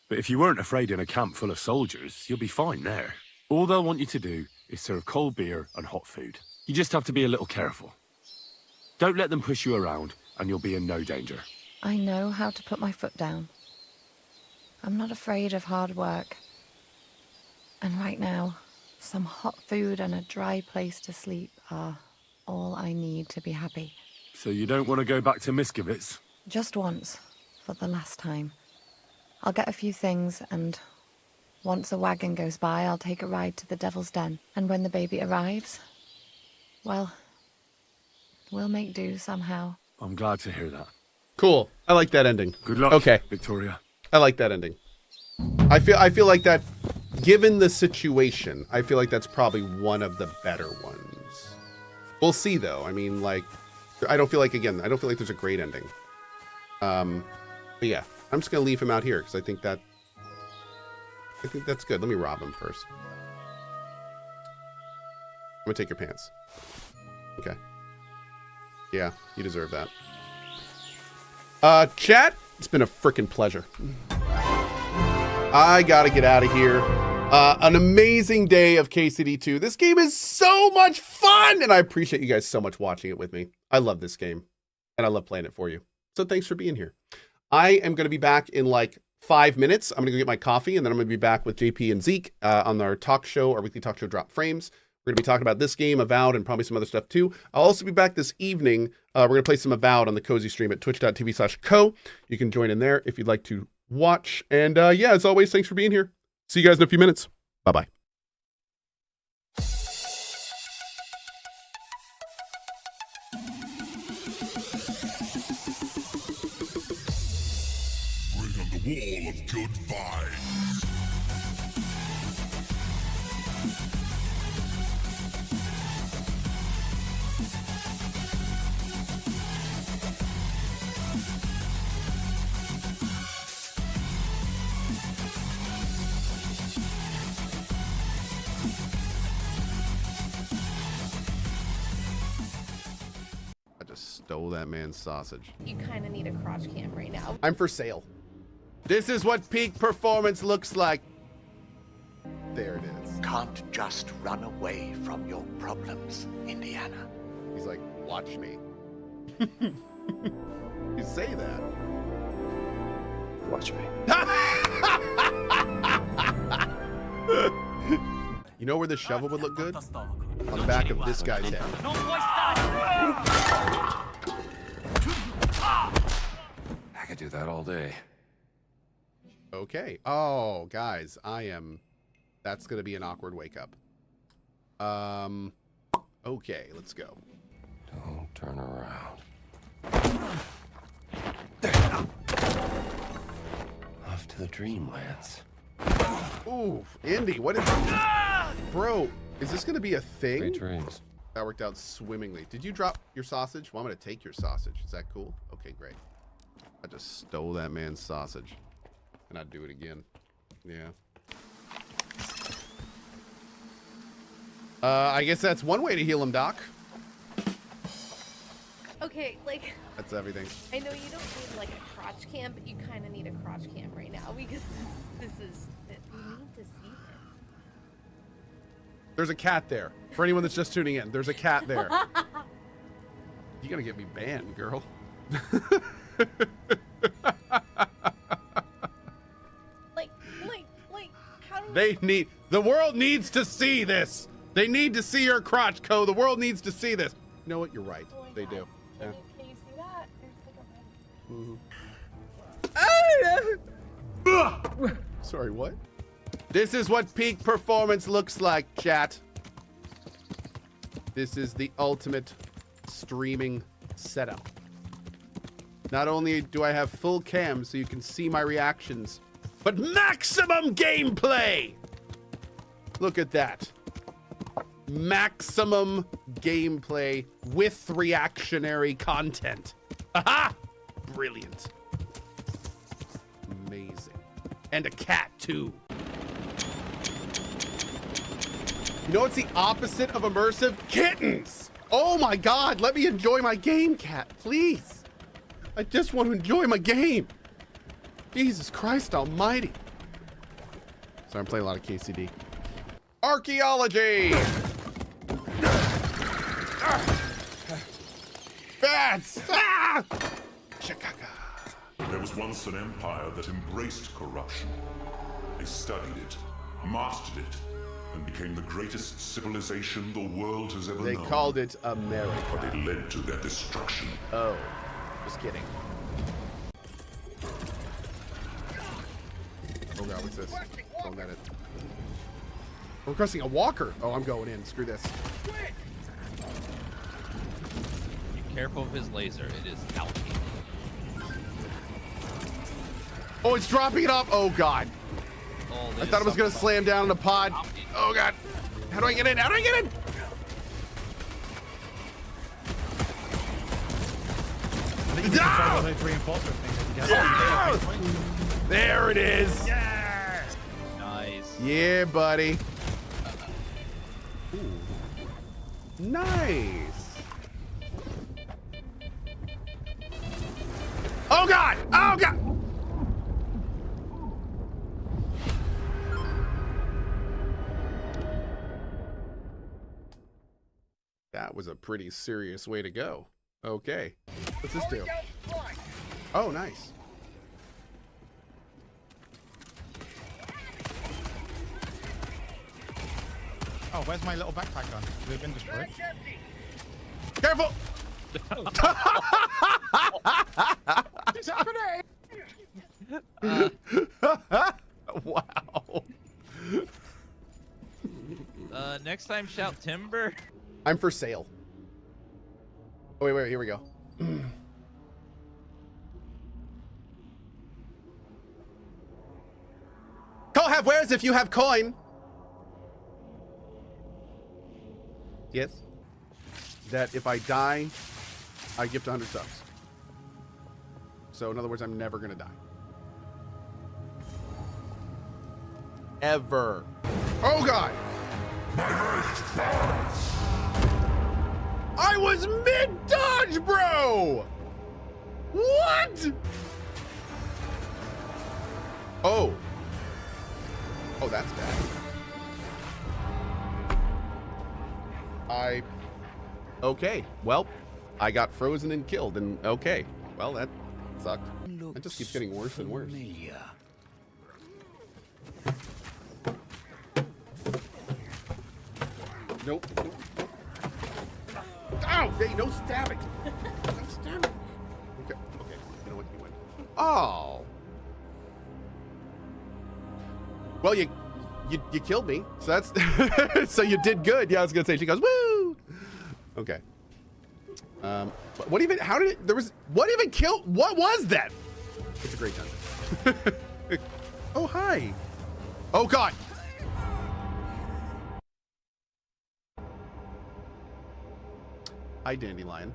But if you weren't afraid in a camp full of soldiers, you'll be fine there. All they'll want you to do is serve cold beer and hot food. You just have to be a little careful. Don't let them push you around, and you'll be in no danger. I know how to put my foot down. I'm not afraid of hard work. And right now, some hot food and a dry place to sleep are all I need to be happy. So you don't want to go back to Miskovitz? Just once, for the last time. I'll get a few things, and once a wagon goes by, I'll take a ride to the Devil's Den. And when the baby arrives, well, we'll make do somehow. I'm glad to hear that. Cool. I like that ending. Good luck, okay, Victoria. I like that ending. I feel like that, given the situation, I feel like that's probably one of the better ones. We'll see, though. I mean, like, I don't feel like there's a great ending. But yeah, I'm just gonna leave him out here because I think that's good. Let me rob him first. I'm gonna take your pants. Okay. Yeah, you deserve that. Chat, it's been a freaking pleasure. I gotta get out of here. An amazing day of KCD2. This game is so much fun, and I appreciate you guys so much watching it with me. I love this game, and I love playing it for you. So thanks for being here. I am going to be back in like 5 minutes. I'm going to go get my coffee, and then I'm going to be back with JP and Zeke on our talk show, our weekly talk show, Drop Frames. We're going to be talking about this game, Avowed, and probably some other stuff too. I'll also be back this evening. We're going to play some Avowed on the Cozy stream at twitch.tv/Cohh. You can join in there if you'd like to watch. And yeah, as always, thanks for being here. See you guys in a few minutes. Bye-bye. Wall of good vibes. I just stole that man's sausage. You kind of need a crotch cam right now. I'm for sale. This is what peak performance looks like. There it is. Can't just run away from your problems, Indiana. He's like, watch me. You say that. Watch me. You know where the shovel would look good? On the back of this guy's head. I could do that all day. Okay. Oh, guys, that's gonna be an awkward wake up. Okay, let's go. Don't turn around. the Dreamlands. Ooh, Indy, what is... Bro, is this gonna be a thing? Great dreams. That worked out swimmingly. Did you drop your sausage? Well, I'm gonna take your sausage. Is that cool? Okay, great. I just stole that man's sausage. And I'd do it again. Yeah. I guess that's one way to heal him, Doc. Okay, like... That's everything. I know you don't need like a crotch cam, but you kind of need a crotch cam right now because this is... You need to see this. There's a cat there. For anyone that's just tuning in, there's a cat there. You're gonna get me banned, girl. how do They need... The world needs to see this. They need to see your crotch, Cohh. The world needs to see this. You know what? You're right. They do. Yeah. Can you see that? There's like a Sorry, what? This is what peak performance looks like, chat. This is the ultimate streaming setup. Not only do I have full cam so you can see my reactions, but maximum gameplay! Look at that. Maximum gameplay with reactionary content. Aha! Brilliant. Amazing. And a cat, too. You know what's the opposite of immersive? Kittens! Oh my god, let me enjoy my game, cat, please. I just want to enjoy my game. Jesus Christ almighty. Sorry, I'm playing a lot of KCD. Archaeology! Bats! Ah! There was once an empire that embraced corruption. They studied it, mastered it, and became the greatest civilization the world has ever known. They called it America. But it led to their destruction. Oh, just kidding. Oh god, what's this? Don't let it. We're requesting a walker. Oh, I'm going in. Screw this. Be careful of his laser. It is algae. Oh, it's dropping it off. Oh god. Oh, I thought it was gonna slam down in a pod. Oh god. How do I get in? How do I get in? No! There it is. Yeah! Nice. Yeah, buddy. Ooh. Nice. Oh god! Oh god! That was a pretty serious way to go. Okay. What's this do? Oh, nice. Oh, where's my little backpack gone? Has it been destroyed? Careful! What's happening? Wow. Next time, shout timber. I'm for sale. Oh, wait, here we go. Cohh, have wares if you have coin. Yes. That if I die, I gift 100 subs. So in other words, I'm never gonna die. Ever. Oh god! I was mid-dodge, bro! What? Oh. Oh, that's bad. Okay, well, I got frozen and killed, and okay. Well, that sucked. It just keeps getting worse and worse. Nope. Ow! Hey, no stabbing! No stabbing! Okay, you know what? You win. Oh! Well, you killed me, so that's... so you did good. Yeah, I was gonna say, she goes, woo! Okay. What even... How did it... There was... What even killed... What was that? It's a great time. Oh, hi. Oh, God. Hi, Dandelion.